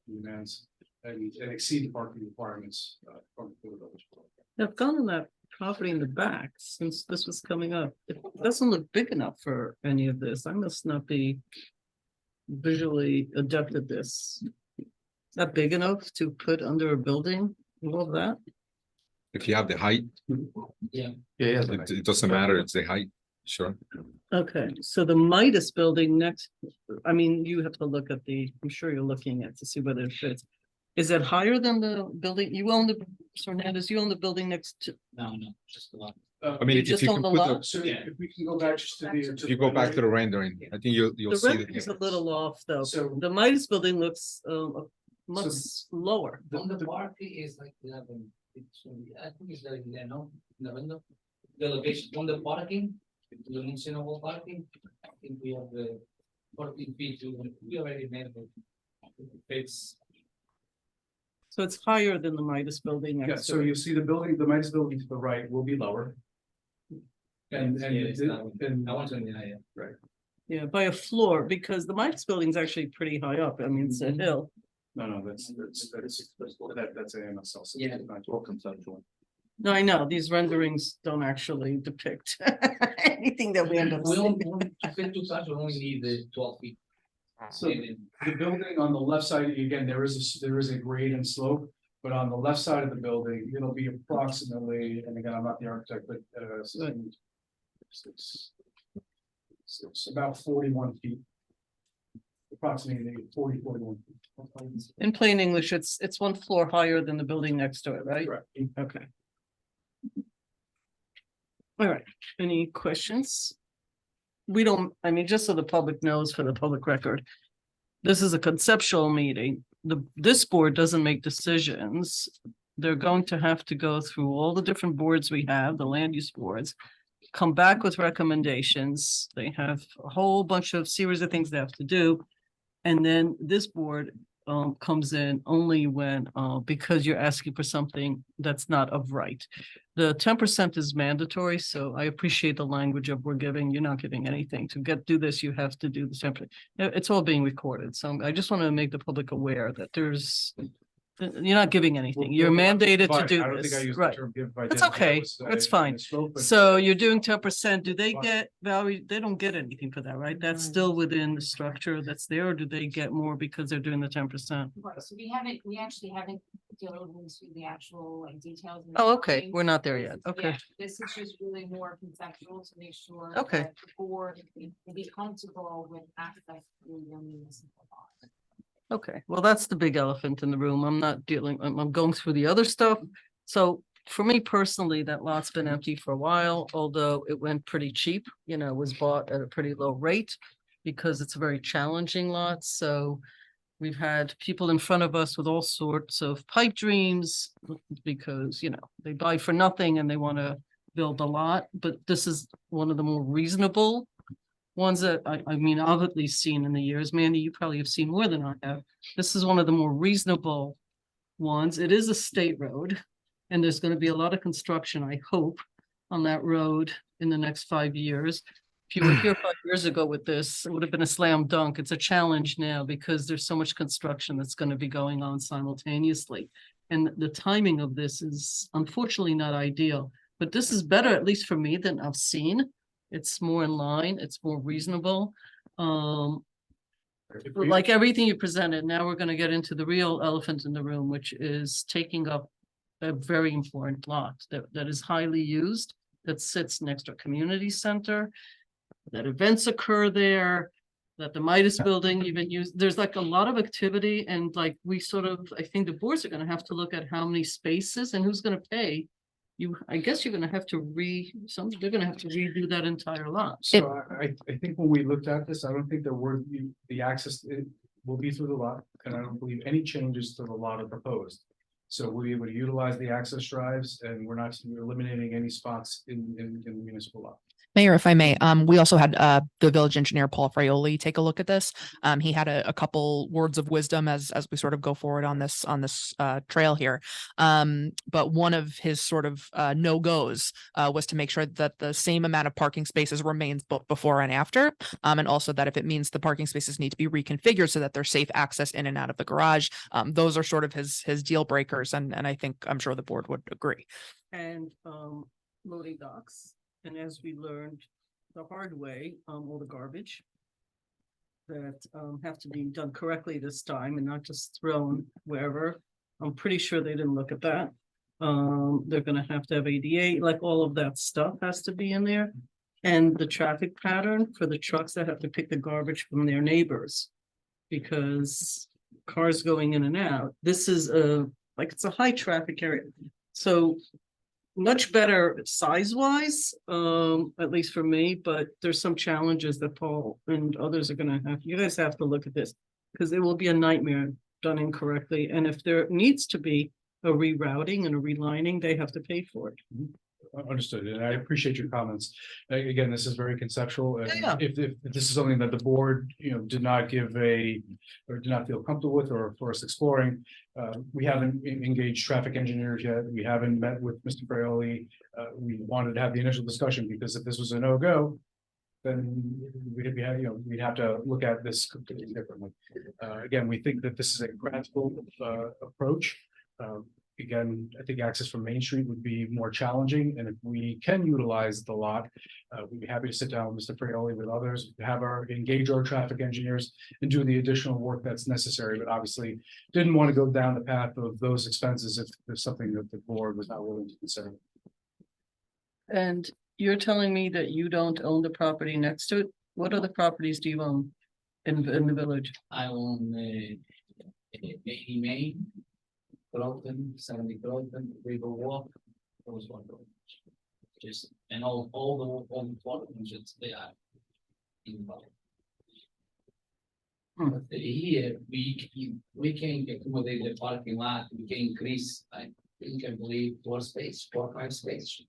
Speaker 12: demands and exceed the parking requirements from the village.
Speaker 5: I've gone on that property in the back since this was coming up. It doesn't look big enough for any of this. I must not be visually adept at this. Not big enough to put under a building, all of that?
Speaker 7: If you have the height,
Speaker 8: Yeah.
Speaker 7: it doesn't matter, it's the height, sure.
Speaker 5: Okay, so the Midas building next, I mean, you have to look at I'm sure you're looking at to see whether it fits. Is it higher than the building? You own Hernandez, you own the building next to,
Speaker 8: No, just a lot.
Speaker 7: I mean, if
Speaker 5: just
Speaker 7: you
Speaker 5: on
Speaker 7: can
Speaker 5: the
Speaker 7: put
Speaker 5: lot?
Speaker 7: the,
Speaker 12: So if we can go back just to the.
Speaker 7: if you go back to the rendering, I think you'll
Speaker 5: the
Speaker 7: see.
Speaker 5: rent is a little off though.
Speaker 12: So
Speaker 5: The Midas building looks much lower.
Speaker 12: the
Speaker 8: party is like 11
Speaker 13: I think it's like, the window, the location on the parking, the municipal parking, I think we have the 14 feet, we already made it. It's,
Speaker 5: So it's higher than the Midas building
Speaker 12: Yeah,
Speaker 5: next
Speaker 12: so
Speaker 5: to it.
Speaker 12: you see the building, the Midas building to the right will be lower. And,
Speaker 13: yeah, it's not-
Speaker 12: and
Speaker 13: I want to, yeah.
Speaker 5: Yeah, by a floor, because the Midas building's actually pretty high up. I mean, it's a hill.
Speaker 12: no, that's AMSL.
Speaker 13: Yeah.
Speaker 12: Or conceptual.
Speaker 5: No, I know, these renderings don't actually depict anything that we end up
Speaker 13: We
Speaker 5: seeing.
Speaker 13: don't, to fit two cars, we only need the 12 feet.
Speaker 12: So the building on the left side, again, there is a grade and slope, but on the left side of the building, it'll be approximately, and again, I'm not the architect, but it's about 41 feet. Approximately 41 feet.
Speaker 5: In plain English, it's one floor higher than the building next to it, right?
Speaker 12: Correct.
Speaker 5: Okay. All right, any questions? We don't, I mean, just so the public knows for the public record, this is a conceptual meeting. This board doesn't make decisions. They're going to have to go through all the different boards we have, the land use boards, come back with recommendations. They have a whole bunch of series of things they have to do. And then this board comes in only when, because you're asking for something that's not of right. The 10% is mandatory, so I appreciate the language of we're giving, you're not giving anything. To do this, you have to do the 10%. It's all being recorded, so I just want to make the public aware that you're not giving anything. You're mandated to do
Speaker 12: I don't think I
Speaker 5: this,
Speaker 12: used the
Speaker 5: right?
Speaker 12: term give by
Speaker 5: That's
Speaker 12: design.
Speaker 5: okay.
Speaker 12: It was,
Speaker 5: That's
Speaker 12: in
Speaker 5: fine.
Speaker 12: the scope, but-
Speaker 5: So you're doing 10%. Do they
Speaker 12: Fine.
Speaker 5: get value? They don't get anything for that, right? That's still within the structure that's there, or do they get more because they're doing the 10%?
Speaker 9: Right, so we actually haven't dove into the actual like details. and
Speaker 5: Oh, okay.
Speaker 9: things.
Speaker 5: We're not there
Speaker 9: This
Speaker 5: yet.
Speaker 9: is-
Speaker 5: Okay.
Speaker 9: yeah, This is just really more conceptual to make sure.
Speaker 5: Okay.
Speaker 9: that the board can be comfortable with access to your municipal law.
Speaker 5: Okay, well, that's the big elephant in the room. I'm going through the other stuff. So for me personally, that lot's been empty for a while, although it went pretty cheap, was bought at a pretty low rate because it's a very challenging lot. So we've had people in front of us with all sorts of pipe dreams because, they buy for nothing and they want to build a lot, but this is one of the more reasonable ones that I mean, I've at least seen in the years. Mandy, you probably have seen more than I have. This is one of the more reasonable ones. It is a state road, and there's going to be a lot of construction, I hope, on that road in the next 5 years. If you were here 5 years ago with this, it would have been a slam dunk. It's a challenge now because there's so much construction that's going to be going on simultaneously. And the timing of this is unfortunately not ideal, but this is better, at least for me, than I've seen. It's more in line, it's more reasonable.
Speaker 12: If we-
Speaker 5: Like everything you presented, now we're gonna get into the real elephant in the room, which is taking up a very important lot that is highly used, that sits next to a community center, that events occur there, that the Midas building even used, there's like a lot of activity and like I think the boards are gonna have to look at how many spaces and who's gonna pay. I guess you're gonna have to they're gonna have to redo that entire lot.
Speaker 12: So I think when we looked at this, I don't think the access will be through the lot, and I don't believe any changes to the lot are proposed. So we would utilize the access drives and we're eliminating any spots in the municipal lot.
Speaker 10: Mayor, if I may, we also had the village engineer, Paul Fraioli, take a look at this. He had a couple words of wisdom as we sort of go forward on this trail here. But one of his sort of no-goes was to make sure that the same amount of parking spaces remains both before and after. And also that if it means the parking spaces need to be reconfigured so that there's safe access in and out of the garage, those are sort of his deal breakers. And I'm sure the board would agree.
Speaker 5: And loading docks. And as we learned the hard way, all the garbage that have to be done correctly this time and not just thrown wherever. I'm pretty sure they didn't look at that. They're gonna have to have ADA, like all of that stuff has to be in there. And the traffic pattern for the trucks that have to pick the garbage from their neighbors. Because cars going in and out, this is it's a high traffic area. So much better size-wise, at least for me, but there's some challenges that Paul and others are gonna have. You guys have to look at this, because it will be a nightmare done incorrectly. And if there needs to be a rerouting and a relining, they have to pay for it.
Speaker 12: Understood, and I appreciate your comments. Again, this is very conceptual, and
Speaker 5: Yeah.
Speaker 12: if this is something that the board, did not give or did not feel comfortable with, or for us exploring. We haven't engaged traffic engineers yet, we haven't met with Mr. Fraioli. We wanted to have the initial discussion, because if this was a no-go, then we'd have to look at this completely differently. Again, we think that this is a practical, approach. Again, I think access from Main Street would be more challenging, and if we can utilize the lot, we'd be happy to sit down with Mr. Fraioli, with others, engage our traffic engineers and do the additional work that's necessary, but obviously didn't want to go down the path of those expenses if there's something that the board was not willing to consider.
Speaker 5: And you're telling me that you don't own the property next to it? What other properties do you own in the village?
Speaker 13: I own, 80 Main, Croton, 70 Croton, River Walk, those one. Just, and all the apartments, they are involved. But here, we can accommodate the parking lot, we can increase, I believe, 4 or 5 space.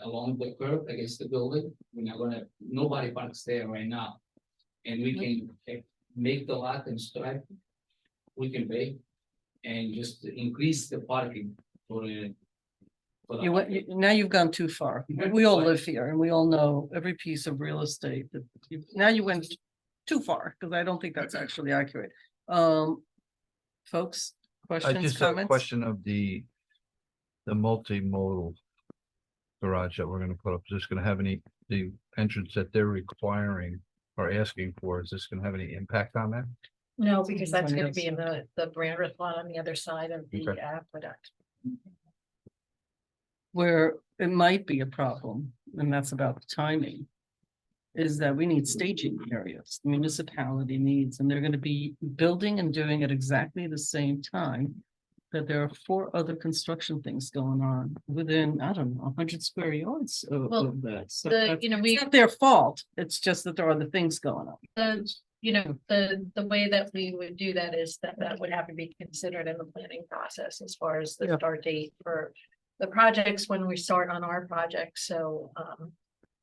Speaker 13: Along the curb against the building, we're not gonna, nobody parks there right now. And we can make the lot and stripe, we can pay. And just increase the parking for the.
Speaker 5: Now you've gone too far. We all live here and we all know every piece of real estate that now you went too far, because I don't think that's actually accurate. Folks,
Speaker 6: I
Speaker 5: questions,
Speaker 6: just have a
Speaker 5: comments?
Speaker 6: question of the multimodal garage that we're gonna put up. Is this gonna have the entrance that they're requiring or asking for, is this gonna have any impact on that?
Speaker 3: No, because that's
Speaker 5: Somebody
Speaker 3: gonna be in
Speaker 5: else.
Speaker 3: the Brandreth lot on the other side of the
Speaker 6: Okay.
Speaker 3: aqueduct.
Speaker 5: Where it might be a problem, and that's about the timing. Is that we need staging areas, the municipality needs, and they're gonna be building and doing it exactly the same time. That there are 4 other construction things going on within, I don't know, 100 square yards of
Speaker 3: Well,
Speaker 5: that. So
Speaker 3: The,
Speaker 5: that's-
Speaker 3: you know,
Speaker 5: it's
Speaker 3: we,
Speaker 5: not their fault, it's just that there are other things going on.
Speaker 3: the way that we would do that is that would have to be considered in the planning process as far as the
Speaker 5: Yeah.
Speaker 3: start date for the projects when we start on our project, so,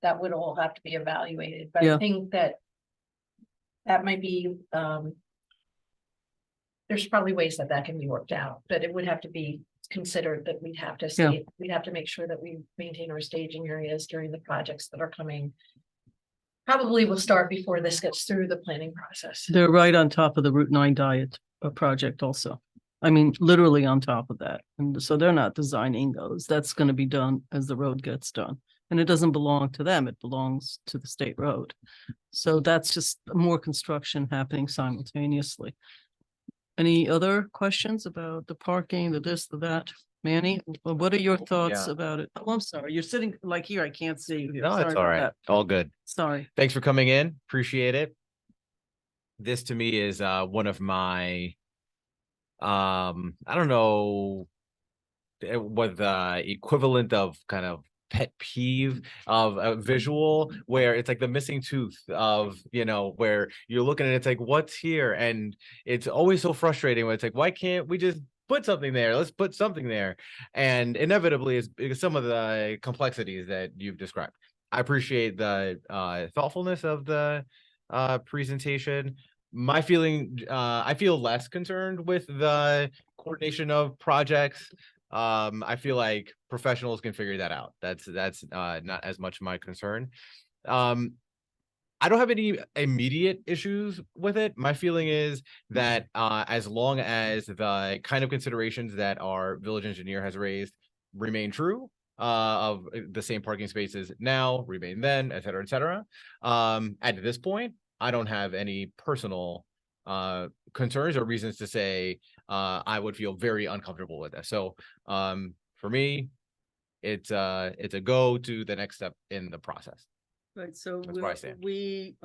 Speaker 3: that would all have to be evaluated, but
Speaker 5: Yeah.
Speaker 3: I think that might be, there's probably ways that can be worked out, but it would have to be considered that we'd have to say, we'd have to make sure that we maintain our staging areas during the projects that are coming. Probably will start before this gets through the planning process.
Speaker 5: They're right on top of the Route 9 diet project also. I mean, literally on top of that. And so they're not designing those. That's gonna be done as the road gets done. And it doesn't belong to them, it belongs to the state road. So that's just more construction happening simultaneously. Any other questions about the parking, the this, the that? Manny, what are your thoughts
Speaker 1: Yeah.
Speaker 5: about it? Oh, I'm sorry, you're sitting like here, I can't see you. here.
Speaker 1: No,
Speaker 5: Sorry
Speaker 1: it's all
Speaker 5: about
Speaker 1: right.
Speaker 5: that.
Speaker 1: All good.
Speaker 5: Sorry.
Speaker 1: Thanks for coming in. Appreciate it. This to me is one of my I don't know what the equivalent of kind of pet peeve of a visual where it's like the missing tooth of, where you're looking at it, it's like, what's here? And it's always so frustrating when it's like, why can't we just put something there? Let's put something there. And inevitably is because some of the complexities that you've described. I appreciate the thoughtfulness of the presentation. My feeling, I feel less concerned with the coordination of projects. I feel like professionals can figure that out. That's not as much my concern. I don't have any immediate issues with it. My feeling is that as long as the kind of considerations that our village engineer has raised remain true, of the same parking spaces now, remain then, et cetera, at this point, I don't have any personal concerns or reasons to say I would feel very uncomfortable with this. So for me, it's a go to the next step in the process.
Speaker 5: Right, so
Speaker 1: That's where I stand.
Speaker 5: we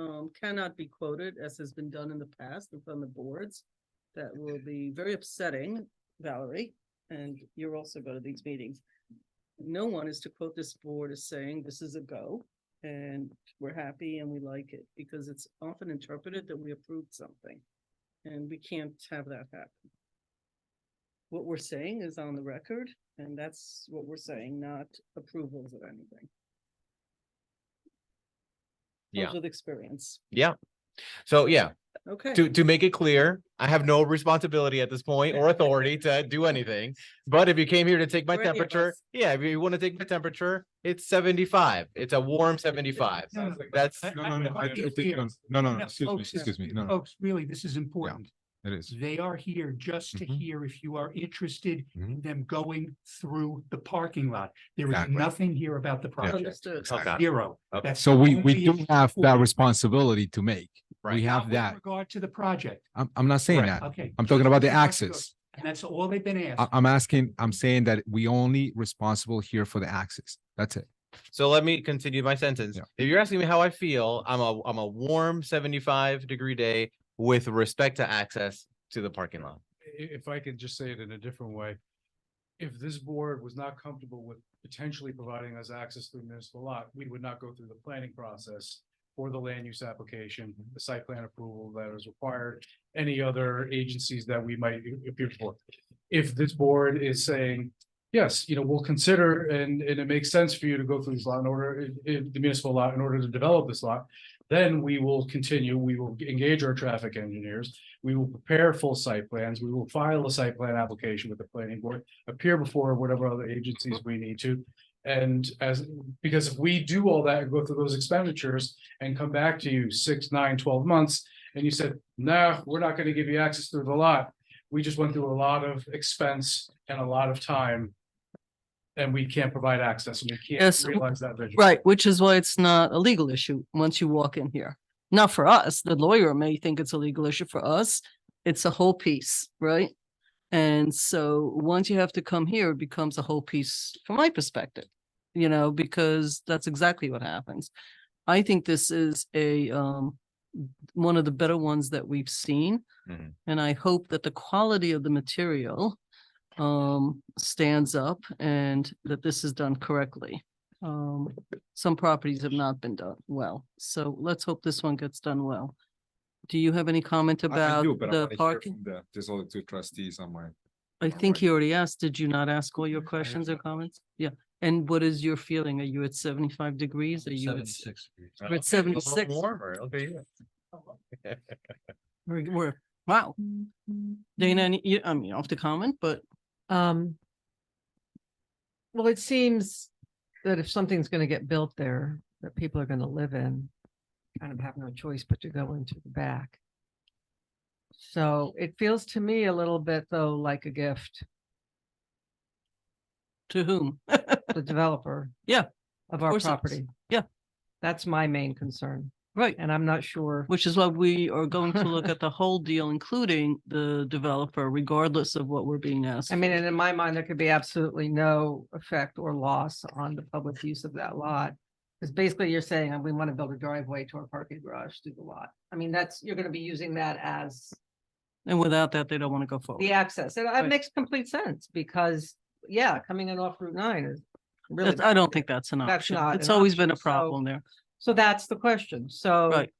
Speaker 5: cannot be quoted, as has been done in the past and from the boards. That will be very upsetting, Valerie, and you're also go to these meetings. No one is to quote this board as saying this is a go and we're happy and we like it, because it's often interpreted that we approved something. And we can't have that happen. what we're saying is on the record, and that's what we're saying, not approvals of anything.
Speaker 1: Yeah.
Speaker 5: Comes with experience.
Speaker 1: Yeah. So yeah,
Speaker 5: Okay.
Speaker 1: to make it clear, I have no responsibility at this point or authority to do anything. But if you came here to take my
Speaker 5: For any of
Speaker 1: temperature,
Speaker 5: us.
Speaker 1: yeah, if you want to take my temperature, it's 75. It's a warm 75. That's
Speaker 7: No, excuse me, no,
Speaker 14: Folks, really, this is important.
Speaker 7: it is.
Speaker 14: They are here just to
Speaker 7: Mhm.
Speaker 14: hear if you are interested in
Speaker 7: Mhm.
Speaker 14: them going through the parking lot. There is
Speaker 7: Exactly.
Speaker 14: nothing here about the project.
Speaker 5: Understood.
Speaker 1: Okay.
Speaker 14: Zero.
Speaker 1: Okay.
Speaker 14: That's
Speaker 7: So
Speaker 14: the
Speaker 7: we
Speaker 14: only
Speaker 7: do have
Speaker 14: issue
Speaker 7: that
Speaker 14: for-
Speaker 7: responsibility to make.
Speaker 1: Right.
Speaker 7: We
Speaker 14: Not
Speaker 7: have
Speaker 14: with
Speaker 7: that.
Speaker 14: Regard to the project.
Speaker 7: I'm not saying
Speaker 1: Right.
Speaker 7: that.
Speaker 14: Okay.
Speaker 7: I'm talking
Speaker 14: just
Speaker 7: about the
Speaker 14: with regard to
Speaker 7: access.
Speaker 14: And that's all they've been asked.
Speaker 7: I'm saying that we only responsible here for the access. That's it.
Speaker 1: So let me continue my sentence.
Speaker 7: Yeah.
Speaker 1: If you're asking me how I feel, I'm a warm 75-degree day with respect to access to the parking lot.
Speaker 12: If I could just say it in a different way. If this board was not comfortable with potentially providing us access to the municipal lot, we would not go through the planning process for the land use application, the site plan approval that is required, any other agencies that we might appear for. If this board is saying, yes, we'll consider and it makes sense for you to go through this lot in order, the municipal lot in order to develop this lot, then we will continue, we will engage our traffic engineers, we will prepare full site plans, we will file a site plan application with the planning board, appear before whatever other agencies we need to. And because if we do all that and go through those expenditures and come back to you 6, 9, 12 months, and you said, no, we're not gonna give you access through the lot. We just went through a lot of expense and a lot of time. And we can't provide access and we can't
Speaker 5: Yes,
Speaker 12: realize that vision.
Speaker 5: Right, which is why it's not a legal issue once you walk in here. Not for us, the lawyer may think it's a legal issue. For us, it's a whole piece, right? And so once you have to come here, it becomes a whole piece from my perspective, because that's exactly what happens. I think this is one of the better ones that we've seen.
Speaker 1: Mhm.
Speaker 5: And I hope that the quality of the material stands up and that this is done correctly. Some properties have not been done well, so let's hope this one gets done well. Do you have any comment about the parking?
Speaker 7: There's only two trustees on my.
Speaker 5: I think you already asked. Did you not ask all your questions or comments? Yeah. And what is your feeling? Are you at 75 degrees? Are you at
Speaker 6: 76.
Speaker 5: We're at 76?
Speaker 1: Warmer. Okay.
Speaker 5: We're wow. Dana, I mean, off the comment, but
Speaker 11: Well, it seems that if something's gonna get built there, that people are gonna live in, kind of have no choice but to go into the back. So it feels to me a little bit though like a gift,
Speaker 5: to whom?
Speaker 11: the developer.
Speaker 5: Yeah,
Speaker 11: Of our
Speaker 5: course it is.
Speaker 11: property.
Speaker 5: Yeah.
Speaker 11: That's my main concern,
Speaker 5: Right.
Speaker 11: and I'm not sure.
Speaker 5: Which is why we are going to look at the whole deal, including the developer, regardless of what we're being asked.
Speaker 11: I mean, and in my mind, there could be absolutely no effect or loss on the public use of that lot. Because basically you're saying, we want to build a driveway to our parking garage through the lot. I mean, you're gonna be using that as
Speaker 5: And without that, they don't want to go forward.
Speaker 11: the access. And
Speaker 5: Right.
Speaker 11: that makes complete sense because, yeah, coming in off Route 9 is really.
Speaker 5: I don't think that's an
Speaker 11: That's
Speaker 5: option.
Speaker 11: not
Speaker 5: It's
Speaker 11: an
Speaker 5: always been a
Speaker 11: option, so-
Speaker 5: problem there.
Speaker 11: So that's the question. So.
Speaker 5: Right.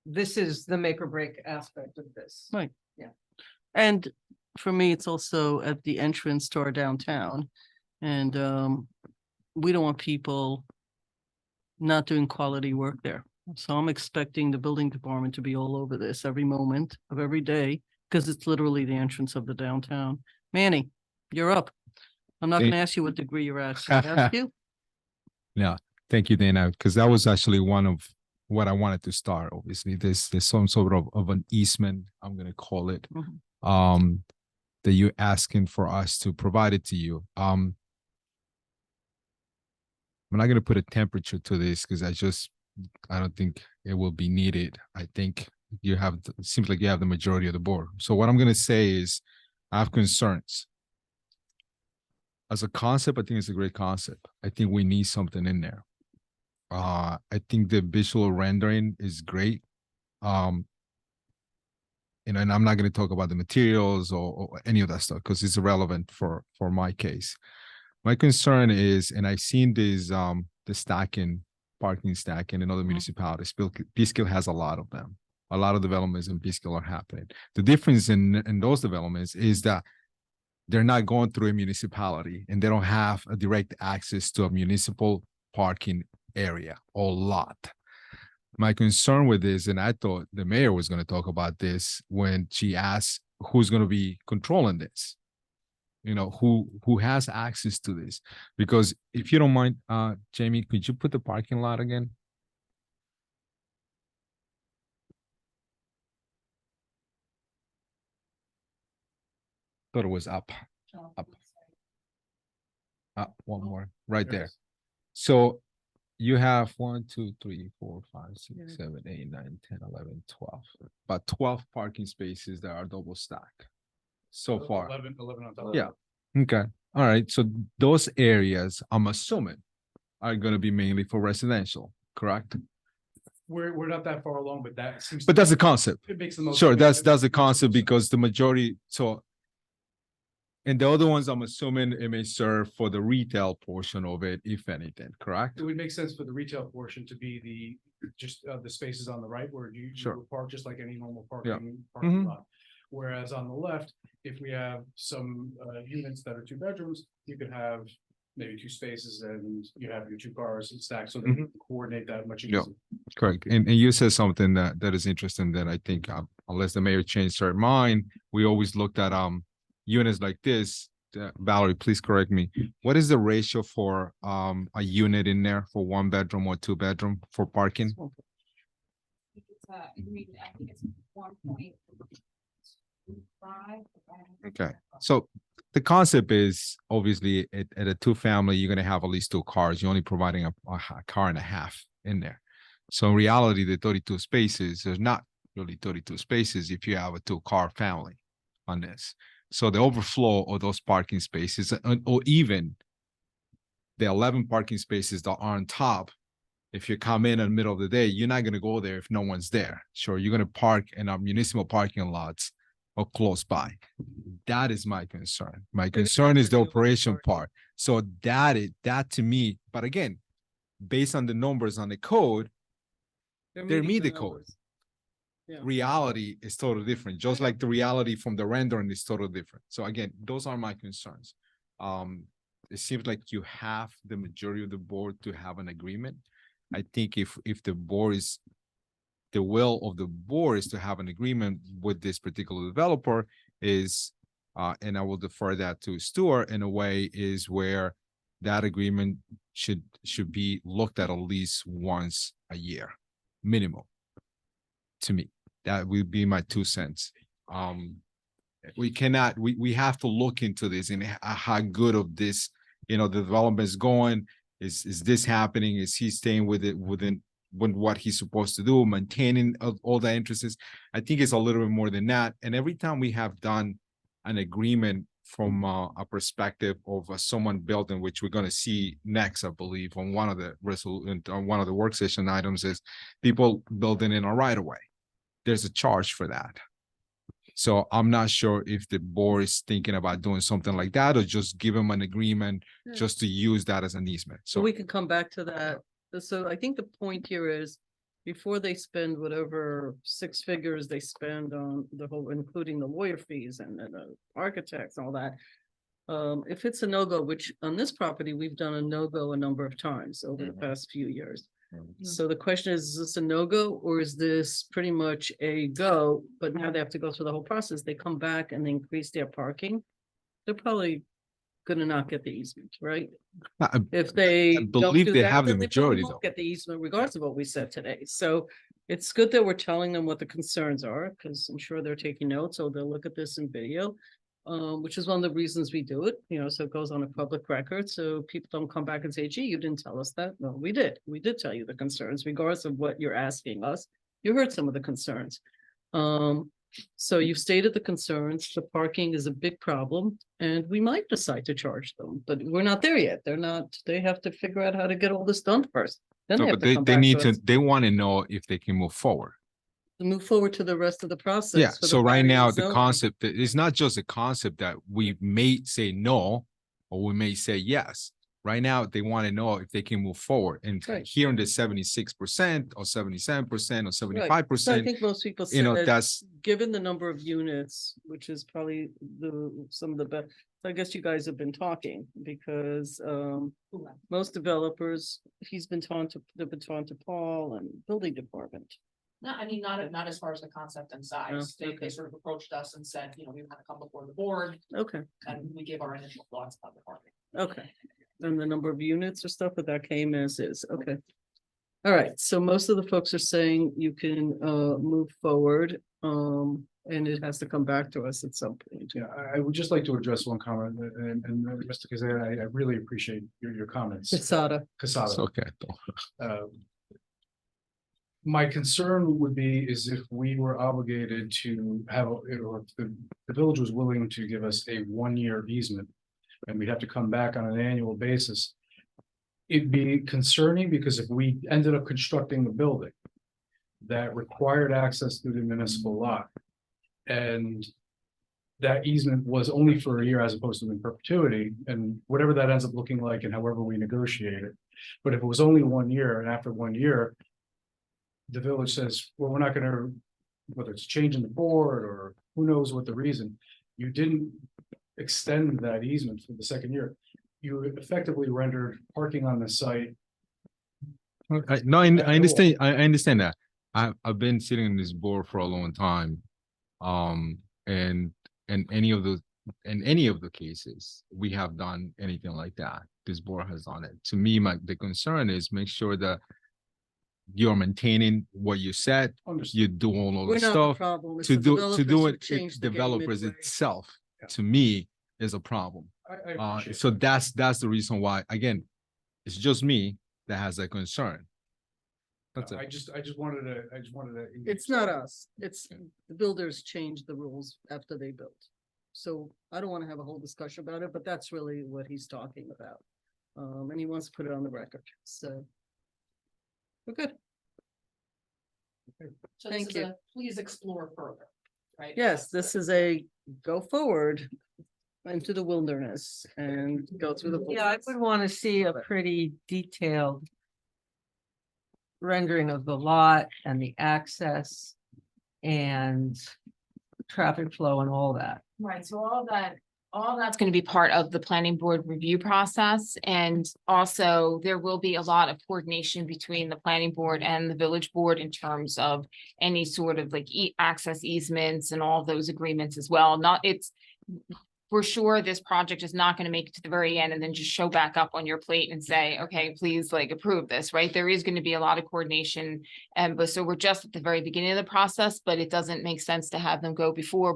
Speaker 11: This is the make or break aspect of this.
Speaker 5: Right.
Speaker 11: Yeah.
Speaker 5: And for me, it's also at the entrance to our downtown. And we don't want people not doing quality work there. So I'm expecting the building department to be all over this every moment of every day, because it's literally the entrance of the downtown. Manny, you're up. I'm not
Speaker 7: Thank-
Speaker 5: gonna ask you what degree you're at. Should I ask you?
Speaker 7: Thank you, Dana, because that was actually one of what I wanted to start. Obviously, there's some sort of an easement, I'm gonna call it,
Speaker 5: Mhm.
Speaker 7: that you're asking for us to provide it to you. I'm not gonna put a temperature to this because I don't think it will be needed. I think it seems like you have the majority of the board. So what I'm gonna say is, I have concerns. As a concept, I think it's a great concept. I think we need something in there. I think the visual rendering is great. And I'm not going to talk about the materials or any of that stuff because it's irrelevant for my case. My concern is, and I've seen these the parking stacking in other municipalities. Peekskill has a lot of them. A lot of developments in Peekskill are happening. The difference in those developments is that they're not going through a municipality and they don't have a direct access to a municipal parking area or lot. My concern with this, and I thought the mayor was going to talk about this when she asked who's going to be controlling this. You know, who has access to this? Because if you don't mind, Jamie, could you put the parking lot again? Thought it was up. One more, right there. So you have 1, 2, 3, 4, 5, 6, 7, 8, 9, 10, 11, 12. About 12 parking spaces that are double stacked so far.
Speaker 12: 11 on top.
Speaker 7: Yeah. Okay. All right. So those areas, I'm assuming, are going to be mainly for residential, correct?
Speaker 12: We're not that far along, but that seems.
Speaker 7: But that's the concept.
Speaker 12: It makes the most.
Speaker 7: Sure, that's the concept because the majority, so. And the other ones, I'm assuming it may serve for the retail portion of it, if anything, correct?
Speaker 12: It would make sense for the retail portion to be the spaces on the right where you
Speaker 7: Sure.
Speaker 12: would park just like any normal
Speaker 7: Yeah.
Speaker 12: parking
Speaker 7: Mhm.
Speaker 12: lot. Whereas on the left, if we have some units that are 2 bedrooms, you could have maybe 2 spaces and you have your 2 cars stacked so that you can coordinate that much
Speaker 7: Yeah.
Speaker 12: easier.
Speaker 7: Correct. And you said something that is interesting that I think unless the mayor changed her mind, we always looked at units like this. Valerie, please correct me. What is the ratio for a unit in there for 1 bedroom or 2 bedroom for parking?
Speaker 9: I think it's 1.5.
Speaker 7: Okay, so the concept is obviously at a 2-family, you're gonna have at least 2 cars. You're only providing a car and a half in there. So in reality, the 32 spaces, there's not really 32 spaces if you have a 2-car family on this. So the overflow of those parking spaces, or even the 11 parking spaces that are on top, if you come in the middle of the day, you're not gonna go there if no one's there. Sure, you're gonna park in our municipal parking lots or close by. That is my concern. My concern is the operation part. So that to me, but again, based on the numbers on the code, they meet the code.
Speaker 5: Yeah.
Speaker 7: Reality is totally different, just like the reality from the rendering is totally different. So again, those are my concerns. It seems like you have the majority of the board to have an agreement. I think if the board is, the will of the board is to have an agreement with this particular developer is, and I will defer that to Stuart in a way, is where that agreement should be looked at least once a year, minimum. To me, that would be my 2 cents. We cannot, we have to look into this and how good of this, the development is going. Is this happening? Is he staying with it within what he's supposed to do, maintaining all the interests? I think it's a little bit more than that. And every time we have done an agreement from a perspective of someone building, which we're going to see next, I believe, on one of the work session items, is people building in a right of way. There's a charge for that. So I'm not sure if the board is thinking about doing something like that or just give them an agreement just to use that as an easement.
Speaker 5: So
Speaker 7: So
Speaker 5: we can come back to that. So I think the point here is before they spend whatever 6 figures they spend on the whole, including the lawyer fees and the architects and all that. If it's a no-go, which on this property, we've done a no-go a number of times over the past few years. So the question is this a no-go or is this pretty much a go? But now they have to go through the whole process. They come back and they increase their parking. They're probably gonna not get the easement, right? If they
Speaker 7: I
Speaker 5: don't
Speaker 7: believe
Speaker 5: do
Speaker 7: they
Speaker 5: that,
Speaker 7: have the
Speaker 5: then they probably
Speaker 7: majority,
Speaker 5: won't
Speaker 7: though.
Speaker 5: Get the easement regardless of what we said today. So it's good that we're telling them what the concerns are, because I'm sure they're taking notes, so they'll look at this in video. Which is one of the reasons we do it, so it goes on a public record, so people don't come back and say, gee, you didn't tell us that. No, we did. We did tell you the concerns, regardless of what you're asking us. You heard some of the concerns. So you've stated the concerns. The parking is a big problem, and we might decide to charge them, but we're not there yet. They have to figure out how to get all this done first. Then
Speaker 7: no,
Speaker 5: they
Speaker 7: but
Speaker 5: have to come
Speaker 7: they
Speaker 5: back
Speaker 7: need
Speaker 5: to us
Speaker 7: they want to know if they can move forward.
Speaker 5: to move forward to the rest of the process.
Speaker 7: Yeah,
Speaker 5: for the
Speaker 7: so right
Speaker 5: planning
Speaker 7: now,
Speaker 5: and
Speaker 7: the
Speaker 5: zoning.
Speaker 7: concept, it's not just a concept that we may say no, or we may say yes. Right now, they want to know if they can move forward and
Speaker 5: Right.
Speaker 7: hearing the 76% or 77% or
Speaker 5: Right.
Speaker 7: 75%.
Speaker 5: So I think most people
Speaker 7: you know,
Speaker 5: said,
Speaker 7: that's
Speaker 5: given the number of units, which is probably some of the best. I guess you guys have been talking because most developers, they've been talking to Paul and building department.
Speaker 10: No, I mean, not as far as the concept and size.
Speaker 5: Oh, okay.
Speaker 10: They sort of approached us and said, you know, we want to come before the board,
Speaker 5: Okay,
Speaker 10: and we gave our initial thoughts about the parking.
Speaker 5: okay. And the number of units or stuff, but that came as is, okay. All right, so most of the folks are saying you can move forward, and it has to come back to us at some point.
Speaker 12: Yeah, I would just like to address one comment, and Mr. Kazan, I really appreciate your comments.
Speaker 5: Casada.
Speaker 7: it's
Speaker 12: Casada.
Speaker 7: okay.
Speaker 12: My concern would be is if we were obligated to have, or if the village was willing to give us a 1-year easement. And we'd have to come back on an annual basis. It'd be concerning because if we ended up constructing the building. That required access through the municipal lot. And that easement was only for a year as opposed to in perpetuity, and whatever that ends up looking like and however we negotiate it. But if it was only 1 year, and after 1 year. The village says, well, we're not gonna, whether it's changing the board or who knows what the reason, you didn't extend that easement for the second year. You effectively rendered parking on the site.
Speaker 7: No, I understand. I understand that. I've been sitting in this board for a long time. And any of the cases, we have done anything like that. This board has done it. To me, the concern is make sure that you're maintaining what you said,
Speaker 12: Understood.
Speaker 7: you do all
Speaker 5: We're
Speaker 7: the
Speaker 5: not the
Speaker 7: stuff.
Speaker 5: problem. It's
Speaker 7: To
Speaker 5: the
Speaker 7: do
Speaker 5: developers who
Speaker 7: it,
Speaker 5: changed the game
Speaker 7: developers
Speaker 5: midway.
Speaker 7: itself,
Speaker 12: Yeah.
Speaker 7: to me, is a problem.
Speaker 12: I appreciate
Speaker 7: So
Speaker 12: that.
Speaker 7: that's the reason why, again, it's just me that has a concern. That's
Speaker 12: I
Speaker 7: it.
Speaker 12: just wanted to.
Speaker 5: It's not us. It's the builders changed the rules after they built. So I don't want to have a whole discussion about it, but that's really what he's talking about. And he wants to put it on the record, so. We're good.
Speaker 10: So
Speaker 5: Thank
Speaker 10: this is
Speaker 5: you.
Speaker 10: a, please explore further, right?
Speaker 5: Yes, this is a go forward into the wilderness and go through the.
Speaker 11: Yeah, I would want to see a pretty detailed rendering of the lot and the access and traffic flow and all that.
Speaker 9: Right, so all that's gonna be part of the planning board review process. And also there will be a lot of coordination between the planning board and the village board in terms of any sort of like access easements and all those agreements as well. For sure, this project is not gonna make it to the very end and then just show back up on your plate and say, okay, please like approve this, right? There is gonna be a lot of coordination. So we're just at the very beginning of the process, but it doesn't make sense to have them go before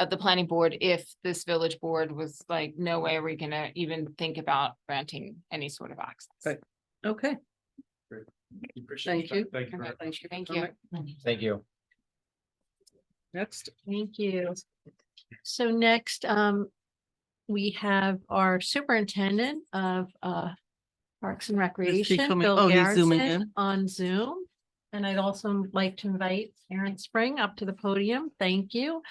Speaker 9: the planning board if this village board was like, no way are we gonna even think about granting any sort of access.
Speaker 5: Right. Okay,
Speaker 12: Appreciate
Speaker 5: thank you.
Speaker 12: that. Thank you. very
Speaker 9: Okay,
Speaker 12: much.
Speaker 9: Thank
Speaker 5: All
Speaker 9: you.
Speaker 5: right.
Speaker 1: Thank you.
Speaker 5: Next.
Speaker 3: Thank you. So next, we have our superintendent of Parks and Recreation,
Speaker 5: coming?
Speaker 3: Bill
Speaker 5: Oh, he's zooming
Speaker 3: Garrison,
Speaker 5: in.
Speaker 3: on Zoom. And I'd also like to invite Aaron Spring up to the podium. Thank you.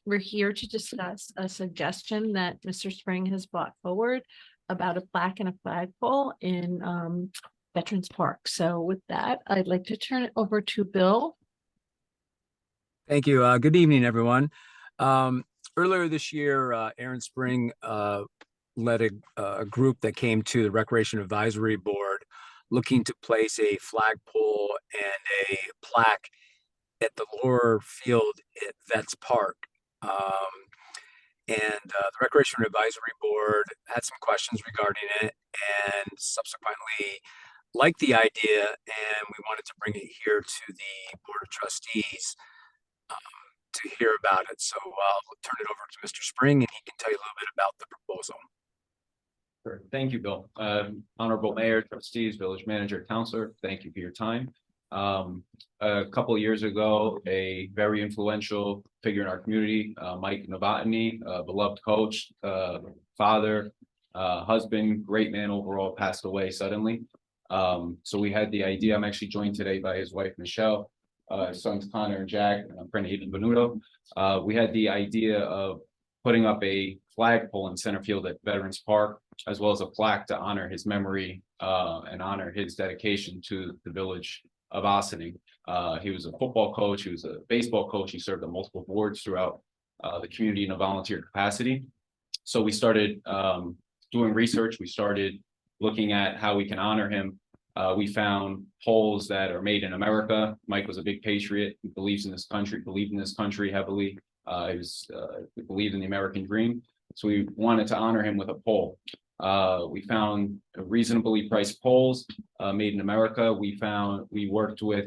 Speaker 3: We're here to discuss a suggestion that Mr. Spring has brought forward about a plaque and a flagpole in Veterans Park. So with that, I'd like to turn it over to Bill.
Speaker 15: Thank you. Good evening, everyone. Earlier this year, Aaron Spring led a group that came to the Recreation Advisory Board looking to place a flagpole and a plaque at the lower field at Vets Park. The Recreation Advisory Board had some questions regarding it and subsequently liked the idea, and we wanted to bring it here to the Board of Trustees to hear about it. So I'll turn it over to Mr. Spring and he can tell you a little bit about the proposal.
Speaker 16: Sure. Thank you, Bill. Honorable Mayor, trustees, village manager, counselor, thank you for your time. A couple of years ago, a very influential figure in our community, Mike Novotny, beloved coach, father, husband, great man overall, passed away suddenly. So we had the idea, I'm actually joined today by his wife, Michelle, sons Connor and Jack, and I'm friend Hayden Venuto. We had the idea of putting up a flagpole in center field at Veterans Park, as well as a plaque to honor his memory and honor his dedication to the village of Ossining. He was a football coach, he was a baseball coach, he served on multiple boards throughout the community in a volunteer capacity. So we started doing research, we started looking at how we can honor him. We found poles that are made in America. Mike was a big patriot, he believes in this country, believed in this country heavily. He believed in the American dream. So we wanted to honor him with a pole. We found reasonably priced poles made in America. We worked with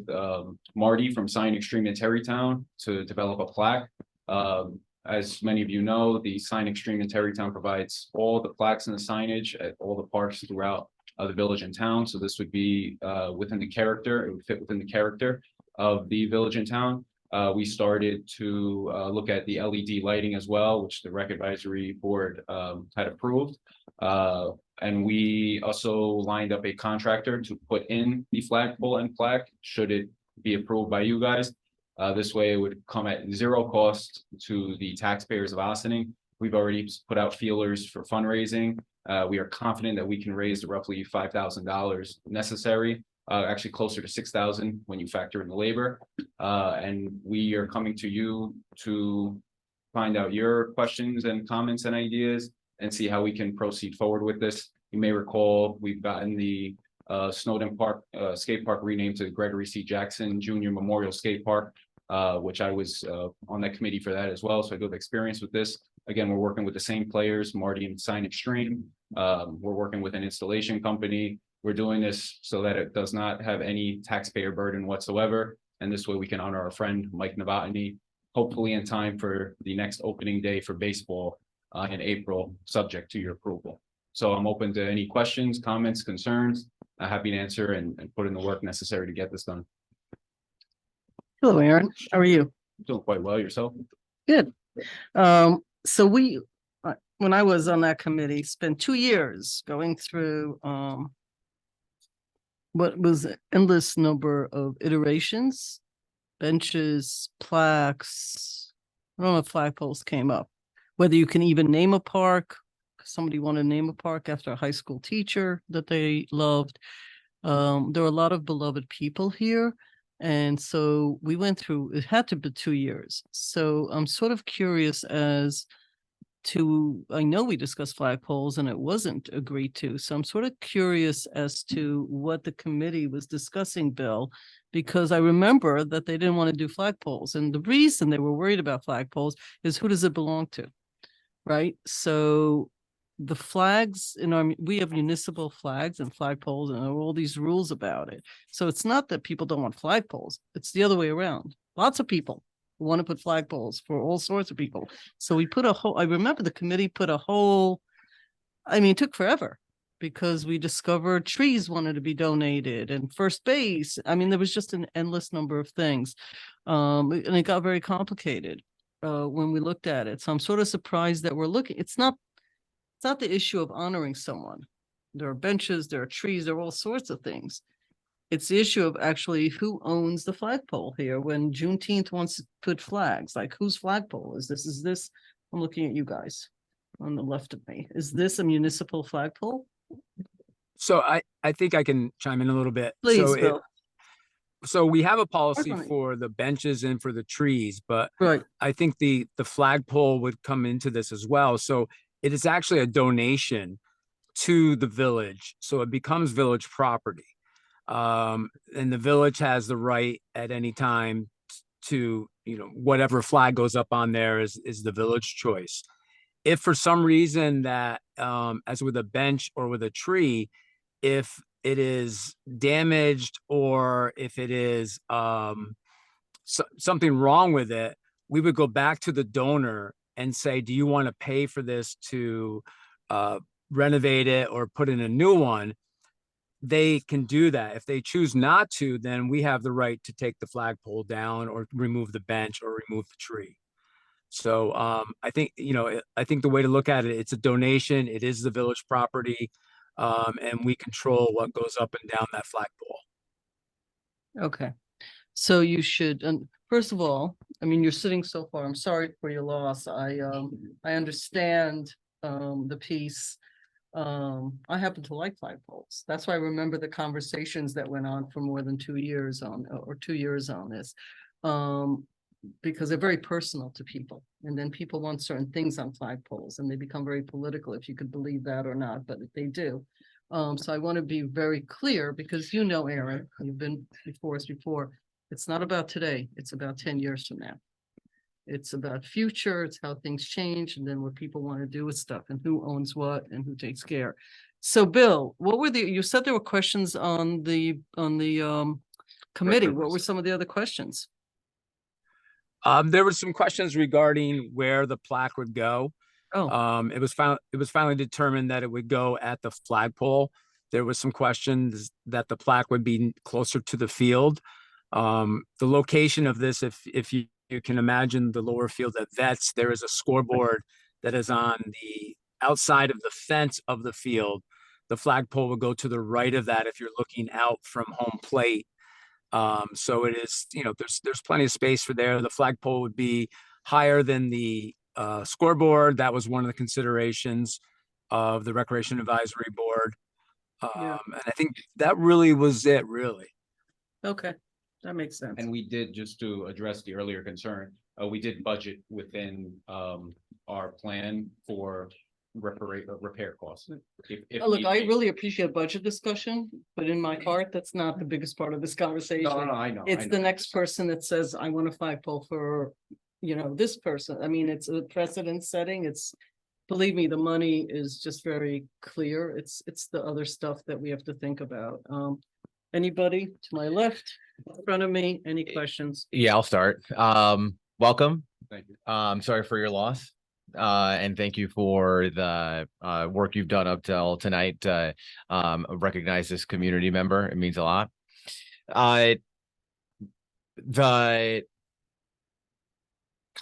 Speaker 16: Marty from Sign Extreme in Terrytown to develop a plaque. As many of you know, the Sign Extreme in Terrytown provides all the plaques and the signage at all the parks throughout the village and town. So this would be within the character, it would fit within the character of the village and town. We started to look at the LED lighting as well, which the Rec Advisory Board had approved. And we also lined up a contractor to put in the flagpole and plaque, should it be approved by you guys. This way it would come at zero cost to the taxpayers of Ossining. We've already put out feelers for fundraising. We are confident that we can raise the roughly $5,000 necessary. Actually closer to 6,000 when you factor in the labor. And we are coming to you to find out your questions and comments and ideas and see how we can proceed forward with this. You may recall, we've gotten the Snowden Park skate park renamed to Gregory C. Jackson Jr. Memorial Skate Park, which I was on that committee for that as well. So I do have experience with this. Again, we're working with the same players, Marty and Sign Extreme. We're working with an installation company. We're doing this so that it does not have any taxpayer burden whatsoever. And this way we can honor our friend, Mike Novotny, hopefully in time for the next opening day for baseball in April, subject to your approval. So I'm open to any questions, comments, concerns. I'm happy to answer and put in the work necessary to get this done.
Speaker 5: Hello, Aaron. How are you?
Speaker 16: Doing quite well yourself.
Speaker 5: Good. So when I was on that committee, spent 2 years going through what was an endless number of iterations, benches, plaques. I don't know if flagpoles came up. Whether you can even name a park. Somebody wanted to name a park after a high school teacher that they loved. There were a lot of beloved people here. And so we went through, it had to be 2 years. So I'm sort of curious as to, I know we discussed flagpoles and it wasn't agreed to. So I'm sort of curious as to what the committee was discussing, Bill, because I remember that they didn't want to do flagpoles. And the reason they were worried about flagpoles is who does it belong to? Right? So the flags in our, we have municipal flags and flagpoles and there are all these rules about it. So it's not that people don't want flagpoles. It's the other way around. Lots of people want to put flagpoles for all sorts of people. So we put a whole, I remember the committee put a whole, I mean, it took forever because we discovered trees wanted to be donated and first base. I mean, there was just an endless number of things. And it got very complicated when we looked at it. So I'm sort of surprised that we're looking, it's not the issue of honoring someone. There are benches, there are trees, there are all sorts of things. It's the issue of actually who owns the flagpole here when Juneteenth wants to put flags, like whose flagpole is this? Is this, I'm looking at you guys on the left of me. Is this a municipal flagpole?
Speaker 15: So I think I can chime in a little bit.
Speaker 5: Please,
Speaker 15: So
Speaker 5: Bill.
Speaker 15: So we have a policy
Speaker 5: Definitely.
Speaker 15: for the benches and for the trees, but
Speaker 5: Right.
Speaker 15: I think the flagpole would come into this as well. So it is actually a donation to the village. So it becomes village property. And the village has the right at any time to, you know, whatever flag goes up on there is the village choice. If for some reason that, as with a bench or with a tree, if it is damaged or if it is something wrong with it, we would go back to the donor and say, do you want to pay for this to renovate it or put in a new one? They can do that. If they choose not to, then we have the right to take the flagpole down or remove the bench or remove the tree. So I think, you know, I think the way to look at it, it's a donation. It is the village property. And we control what goes up and down that flagpole.
Speaker 5: Okay. So you should, and First of all, I mean, you're sitting so far. I'm sorry for your loss. I understand the piece. I happen to like flagpoles. That's why I remember the conversations that went on for more than 2 years or 2 years on this. Because they're very personal to people, and then people want certain things on flagpoles, and they become very political, if you could believe that or not, but they do. So I want to be very clear, because you know, Aaron, you've been before us before. It's not about today, it's about 10 years from now. It's about future, it's how things change, and then what people want to do with stuff, and who owns what, and who takes care. So Bill, what were you said there were questions on the committee. What were some of the other questions?
Speaker 15: There were some questions regarding where the plaque would go.
Speaker 5: Oh.
Speaker 15: It was finally determined that it would go at the flagpole. There was some questions that the plaque would be closer to the field. The location of this, if you can imagine the lower field at Vets, there is a scoreboard that is on the outside of the fence of the field. The flagpole will go to the right of that if you're looking out from home plate. So it is, there's plenty of space for there. The flagpole would be higher than the scoreboard. That was one of the considerations of the Recreation Advisory Board. And I think that really was it, really.
Speaker 5: Okay, that makes sense.
Speaker 16: And we did, just to address the earlier concern, we did budget within our plan for repair costs.
Speaker 5: Oh, look, I really appreciate budget discussion, but in my heart, that's not the biggest part of this conversation.
Speaker 16: No, I know.
Speaker 5: It's the next person that says, I want a flagpole for, this person. I mean, it's a precedent setting. Believe me, the money is just very clear. It's the other stuff that we have to think about. Anybody to my left, in front of me, any questions?
Speaker 1: Yeah, I'll start. Welcome.
Speaker 16: Thank you.
Speaker 1: Sorry for your loss. And thank you for the work you've done up till tonight to recognize this community member. It means a lot. The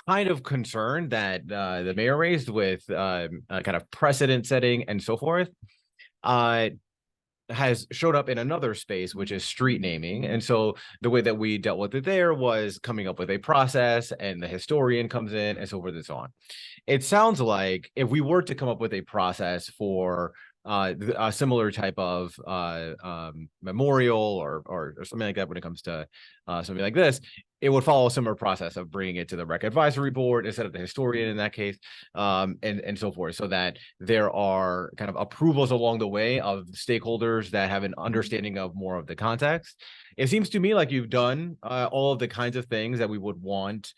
Speaker 1: kind of concern that the mayor raised with kind of precedent setting and so forth has showed up in another space, which is street naming. And so the way that we dealt with it there was coming up with a process, and the historian comes in and so forth and so on. It sounds like if we were to come up with a process for a similar type of memorial or something like that, when it comes to something like this, it would follow a similar process of bringing it to the Rec Advisory Board instead of the historian in that case, and so forth, so that there are kind of approvals along the way of stakeholders that have an understanding of more of the context. It seems to me like you've done all of the kinds of things that we would want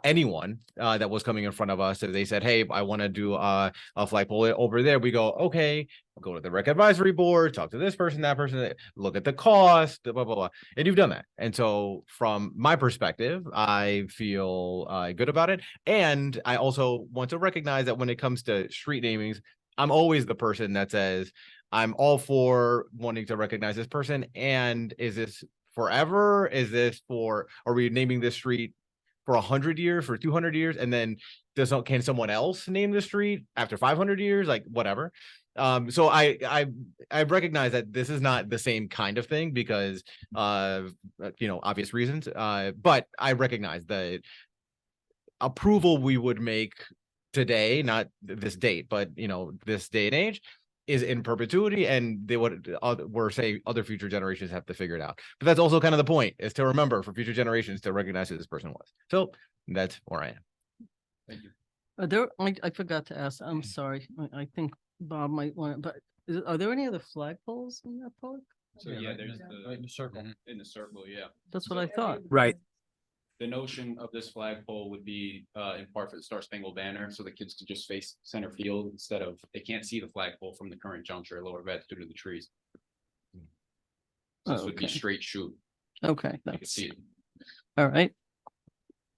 Speaker 1: anyone that was coming in front of us. If they said, hey, I want to do a flagpole over there, we go, okay, we'll go to the Rec Advisory Board, talk to this person, that person, look at the cost, blah, blah, blah. And you've done that. And so from my perspective, I feel good about it. And I also want to recognize that when it comes to street namings, I'm always the person that says, I'm all for wanting to recognize this person. And is this forever? Are we naming this street for 100 years, for 200 years, and then can someone else name the street after 500 years, like whatever? So I recognize that this is not the same kind of thing because obvious reasons. But I recognize the approval we would make today, not this date, but this day and age, is in perpetuity, and we're saying other future generations have to figure it out. But that's also kind of the point, is to remember for future generations to recognize who this person was. So that's where I am.
Speaker 16: Thank you.
Speaker 5: I forgot to ask, I'm sorry. I think Bob might want, but are there any other flagpoles in that park?
Speaker 16: So yeah, there's in the circle. In the circle, yeah.
Speaker 5: That's what I thought.
Speaker 15: Right.
Speaker 16: The notion of this flagpole would be in part for the Star Spangled Banner, so the kids could just face center field instead of, they can't see the flagpole from the current juncture at Lower Vets due to the trees. So this would be straight shoot.
Speaker 5: Okay.
Speaker 16: You can see it.
Speaker 5: All right.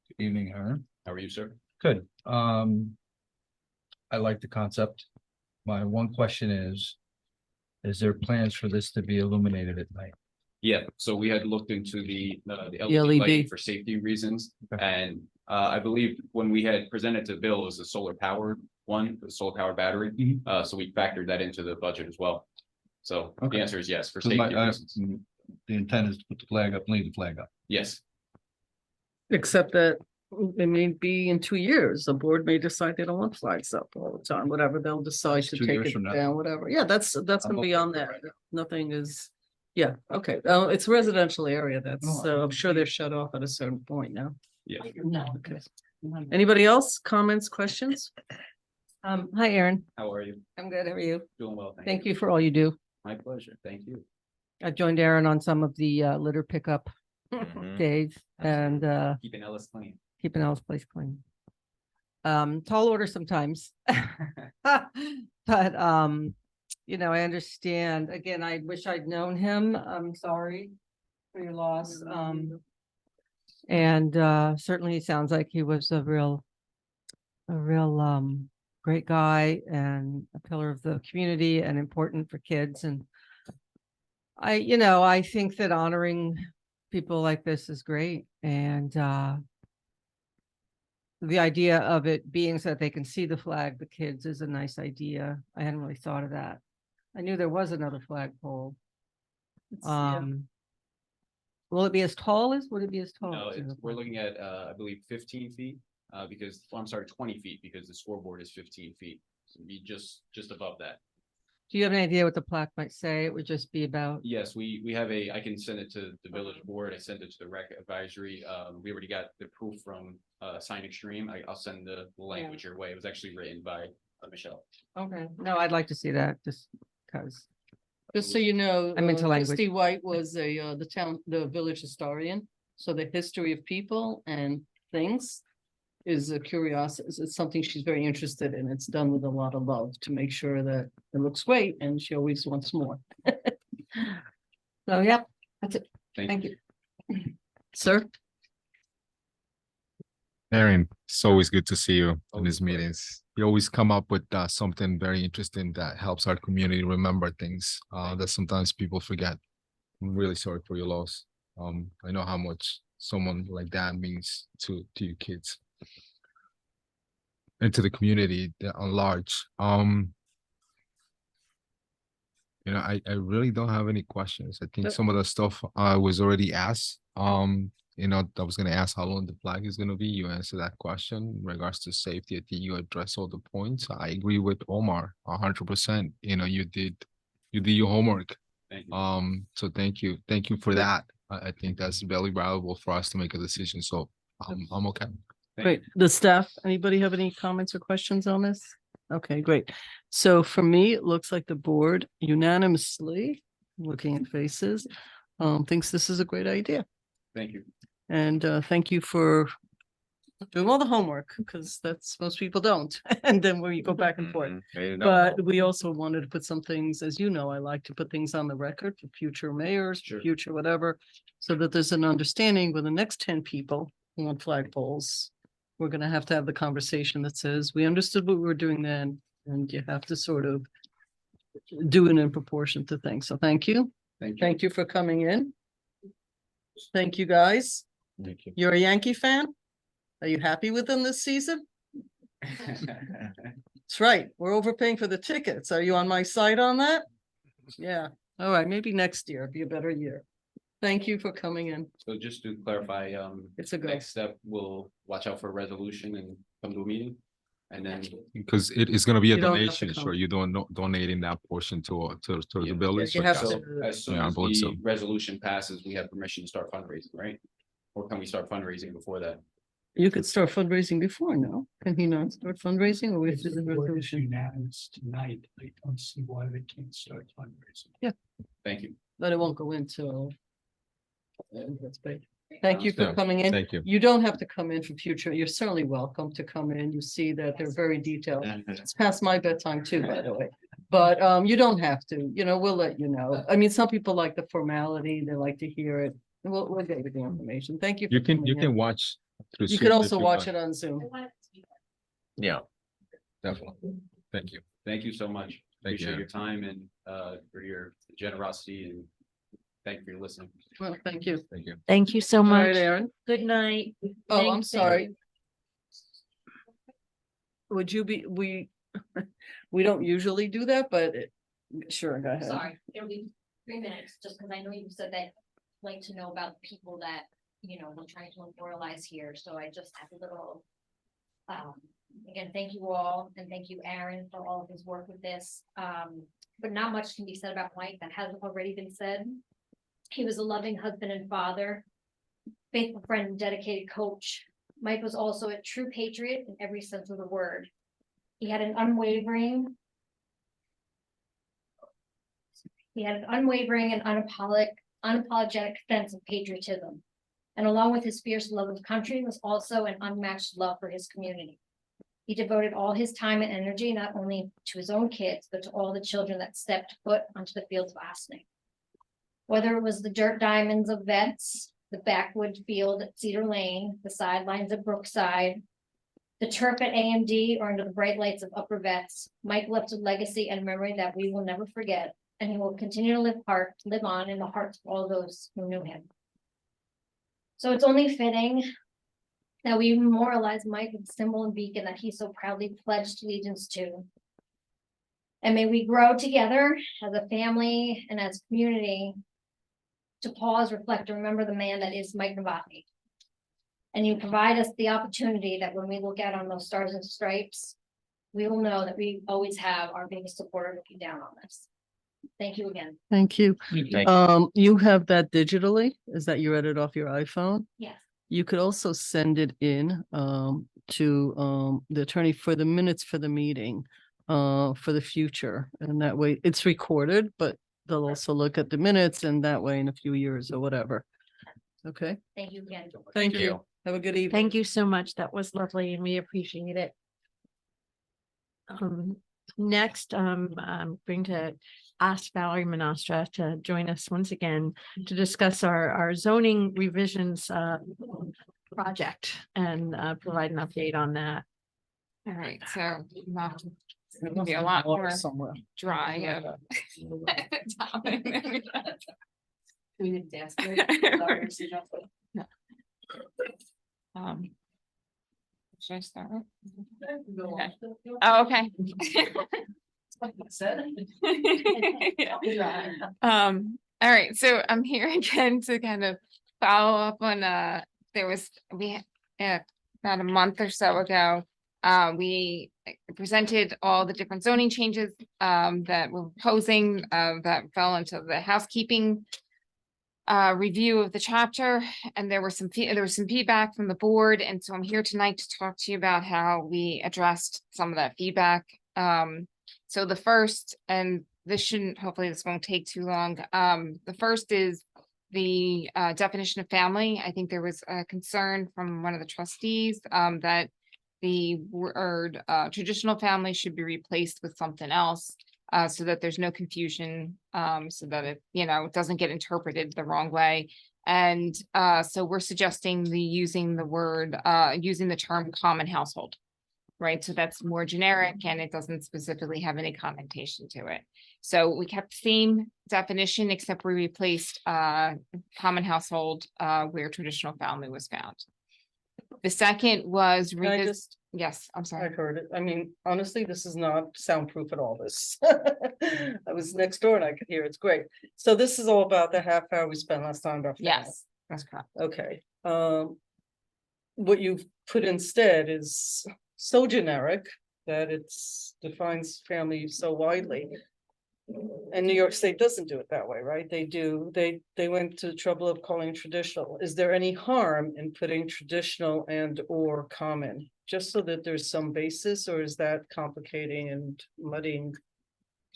Speaker 6: Good evening, Aaron.
Speaker 16: How are you, sir?
Speaker 6: Good. I like the concept. My one question is there plans for this to be illuminated at night?
Speaker 16: Yeah, so we had looked into the
Speaker 5: LED
Speaker 16: LED lighting for safety reasons. And I believe when we had presented to Bill, it was a solar powered one, the solar powered battery. So we factored that into the budget as well. So the answer is yes, for safety reasons.
Speaker 6: The intent is to put the flag up, leave the flag up.
Speaker 16: Yes.
Speaker 5: Except that it may be in 2 years, the board may decide they don't want flags up all the time, whatever, they'll decide to
Speaker 7: 2
Speaker 5: take
Speaker 7: years
Speaker 5: it
Speaker 7: from now.
Speaker 5: down, whatever. Yeah, that's
Speaker 7: I'm
Speaker 5: gonna be
Speaker 7: okay
Speaker 5: on
Speaker 7: with it
Speaker 5: there.
Speaker 7: right now.
Speaker 5: Nothing is, yeah, okay. It's residential area. That's, I'm sure they're shut off at a certain point now.
Speaker 16: Yeah.
Speaker 5: Okay. Anybody else? Comments, questions?
Speaker 11: Hi, Aaron.
Speaker 16: How are you?
Speaker 11: I'm good. How are you?
Speaker 16: Doing well,
Speaker 11: Thank you for all you do.
Speaker 16: My pleasure. Thank you.
Speaker 11: I joined Aaron on some of the litter pickup
Speaker 1: Mhm.
Speaker 11: days and
Speaker 16: Keeping Ellis clean.
Speaker 11: keeping Ellis Place clean. Tall order sometimes. But I understand. Again, I wish I'd known him. I'm sorry for your loss. And certainly he sounds like he was a real great guy and a pillar of the community and important for kids. And I think that honoring people like this is great. And the idea of it being so that they can see the flag, the kids, is a nice idea. I hadn't really thought of that. I knew there was another flagpole. Will it be as tall as, would it be as tall?
Speaker 16: No,
Speaker 11: as the
Speaker 16: we're
Speaker 11: flag?
Speaker 16: looking at, I believe 15 feet, because, I'm sorry, 20 feet, because the scoreboard is 15 feet. So it'd be just above that.
Speaker 11: Do you have any idea what the plaque might say? It would just be about,
Speaker 16: Yes, we have I can send it to the village board. I sent it to the rec advisory. We already got the proof from Sign Extreme. I'll send the language your way. It was actually written by Michelle.
Speaker 11: okay, no, I'd like to see that just because.
Speaker 5: Just so you know,
Speaker 11: I'm into language.
Speaker 5: Christy White was the village historian. So the history of people and things is a curiosity. It's something she's very interested in. It's done with a lot of love to make sure that it looks great, and she always wants more.
Speaker 11: So, yeah, that's it.
Speaker 16: Thank
Speaker 11: Thank you.
Speaker 5: Sir?
Speaker 7: Aaron, it's always good to see you in
Speaker 16: Always
Speaker 7: these
Speaker 16: a pleasure.
Speaker 7: meetings. You always come up with something very interesting that helps our community remember things that sometimes people forget. I'm really sorry for your loss. I know how much someone like that means to your kids and to the community at large. I really don't have any questions. I think
Speaker 5: Yep.
Speaker 7: some of the stuff was already asked. I was gonna ask how long the flag is gonna be. You answered that question in regards to safety. I think you addressed all the points. I agree with Omar 100%. You did your homework.
Speaker 16: Thank you.
Speaker 7: So thank you for that. I think that's very valuable for us to make a decision. So I'm okay.
Speaker 16: Thank
Speaker 5: Great. The staff, anybody have any comments or questions on this? Okay, great. So for me, it looks like the board unanimously, looking at faces, thinks this is a great idea.
Speaker 16: Thank you.
Speaker 5: And thank you for doing all the homework, because that's, most people don't. And then when you go back and forth.
Speaker 1: Mhm. Made it up.
Speaker 5: But we also wanted to put some things, as you know, I like to put things on the record for future mayors, for
Speaker 16: Sure.
Speaker 5: future whatever, so that there's an understanding with the next 10 people who want flagpoles. We're gonna have to have the conversation that says, we understood what we were doing then, and you have to sort of do it in proportion to things. So thank you.
Speaker 16: Thank you.
Speaker 5: Thank you for coming in. Thank you, guys.
Speaker 1: Thank you.
Speaker 5: You're a Yankee fan? Are you happy with them this season? That's right. We're overpaying for the tickets. Are you on my side on that? Yeah. All right. Maybe next year be a better year. Thank you for coming in.
Speaker 16: So just to clarify,
Speaker 5: It's a go.
Speaker 16: next step, we'll watch out for a resolution and come to a meeting. And then,
Speaker 7: Because it is gonna be a
Speaker 5: You don't have to
Speaker 7: donation.
Speaker 5: come.
Speaker 7: Sure, you donating that portion to
Speaker 16: Yeah.
Speaker 7: the village.
Speaker 5: you
Speaker 7: so
Speaker 5: have
Speaker 7: yes.
Speaker 16: so
Speaker 5: to-
Speaker 16: as soon
Speaker 7: Yeah, I
Speaker 16: as
Speaker 7: believe so.
Speaker 16: the resolution passes, we have permission to start fundraising, right? Or can we start fundraising before that?
Speaker 5: You could start fundraising before, no? Can he not start fundraising or we have
Speaker 14: If
Speaker 5: to do
Speaker 14: the
Speaker 5: the
Speaker 14: board is
Speaker 5: resolution?
Speaker 14: unanimous tonight, I don't see why they can't start fundraising.
Speaker 16: Thank you.
Speaker 5: But it won't go into. That's big. Thank you for
Speaker 7: Yeah,
Speaker 5: coming in.
Speaker 7: thank you.
Speaker 5: You don't have to come in for future. You're certainly welcome to come in. You see that they're very detailed. It's past my bedtime too, by the way. But you don't have to, we'll let you know. I mean, some people like the formality, they like to hear it. We'll get you the information. Thank you.
Speaker 7: You
Speaker 5: for
Speaker 7: can
Speaker 5: coming in.
Speaker 7: watch. through
Speaker 5: You
Speaker 7: Zoom
Speaker 5: can
Speaker 7: if
Speaker 5: also
Speaker 7: you
Speaker 5: watch
Speaker 7: want.
Speaker 5: it on Zoom.
Speaker 1: Yeah.
Speaker 7: Definitely. Thank you.
Speaker 16: Thank you so much.
Speaker 7: Thank you.
Speaker 16: Appreciate your time and for your generosity, and thank you for your listening.
Speaker 5: Well, thank you.
Speaker 7: Thank you.
Speaker 3: Thank you so
Speaker 5: All right,
Speaker 3: much.
Speaker 5: Aaron.
Speaker 3: Good night.
Speaker 5: Oh, I'm
Speaker 3: Thanks,
Speaker 5: sorry. Would you we don't usually do that, but sure, go ahead.
Speaker 2: Sorry, it'll be 3 minutes, just because I know you said that, like to know about people that
Speaker 17: we're trying to memorialize here, so I just have a little. Again, thank you all, and thank you, Aaron, for all of his work with this. But not much can be said about Mike that hasn't already been said. He was a loving husband and father, faithful friend and dedicated coach. Mike was also a true patriot in every sense of the word. He had an unwavering and unapologetic sense of patriotism. And along with his fierce love of country was also an unmatched love for his community. He devoted all his time and energy, not only to his own kids, but to all the children that stepped foot onto the fields of Ossining. Whether it was the dirt diamonds of Vets, the backwood field at Cedar Lane, the sidelines of Brookside, the turf at AMD, or under the bright lights of Upper Vets, Mike left a legacy and memory that we will never forget, and he will continue to live on in the hearts of all those who knew him. So it's only fitting that we memorialize Mike with the symbol and beacon that he so proudly pledged allegiance to. And may we grow together as a family and as a community to pause, reflect, and remember the man that is Mike Novotny. And you provide us the opportunity that when we look out on those stars and stripes, we will know that we always have our biggest supporter looking down on us. Thank you again.
Speaker 5: Thank you.
Speaker 1: Thank you.
Speaker 5: You have that digitally? Is that you read it off your iPhone?
Speaker 17: Yes.
Speaker 5: You could also send it in to the attorney for the minutes for the meeting for the future. And that way it's recorded, but they'll also look at the minutes, and that way in a few years or whatever. Okay,
Speaker 17: Thank you again.
Speaker 5: thank you. Have a good evening.
Speaker 3: Thank you so much. That was lovely and we appreciate it. Next, I'm going to ask Valerie Monastra to join us once again to discuss our zoning revisions project and provide an update on that.
Speaker 9: All right, so it's gonna be a lot more dry of topic than we had.
Speaker 2: We didn't ask.
Speaker 9: Should I start? Okay. Oh, okay. All right, so I'm here again to kind of follow up on about a month or so ago. We presented all the different zoning changes that we're proposing that fell into the housekeeping review of the chapter, and there was some feedback from the board, and so I'm here tonight to talk to you about how we addressed some of that feedback. So the first, and hopefully this won't take too long. The first is the definition of family. I think there was a concern from one of the trustees that the word traditional family should be replaced with something else. So that there's no confusion, so that it doesn't get interpreted the wrong way. And so we're suggesting using the term common household, right? So that's more generic and it doesn't specifically have any connotation to it. So we kept the same definition, except we replaced common household where traditional family was found. The second was yes, I'm sorry.
Speaker 5: I heard it. I mean, honestly, this is not soundproof at all, this. I was next door and I could hear it's great. So this is all about the half hour we spent last time about family.
Speaker 9: Yes, that's correct.
Speaker 5: Okay. What you've put instead is so generic that it's defines family so widely. And New York State doesn't do it that way, right? They went to the trouble of calling it traditional. Is there any harm in putting traditional and or common, just so that there's some basis, or is that complicating and muddying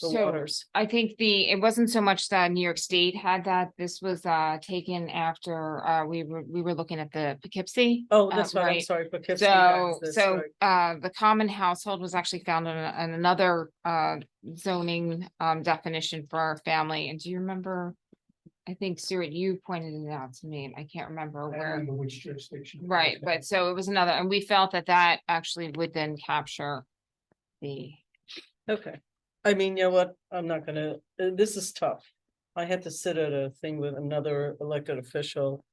Speaker 5: the waters?
Speaker 9: I think it wasn't so much that New York State had that. This was taken after we were looking at the Poughkeepsie.
Speaker 5: Oh, that's right. I'm sorry, Poughkeepsie has this, right.
Speaker 9: The common household was actually found in another zoning definition for our family. And do you remember? I think Stuart, you pointed it out to me, and I can't remember
Speaker 14: I don't
Speaker 9: where.
Speaker 14: remember which jurisdiction.
Speaker 9: Right, but so it was another, and we felt that actually would then capture the.
Speaker 5: Okay. I mean, you know what? I'm not gonna, this is tough. I had to sit at a thing with another elected official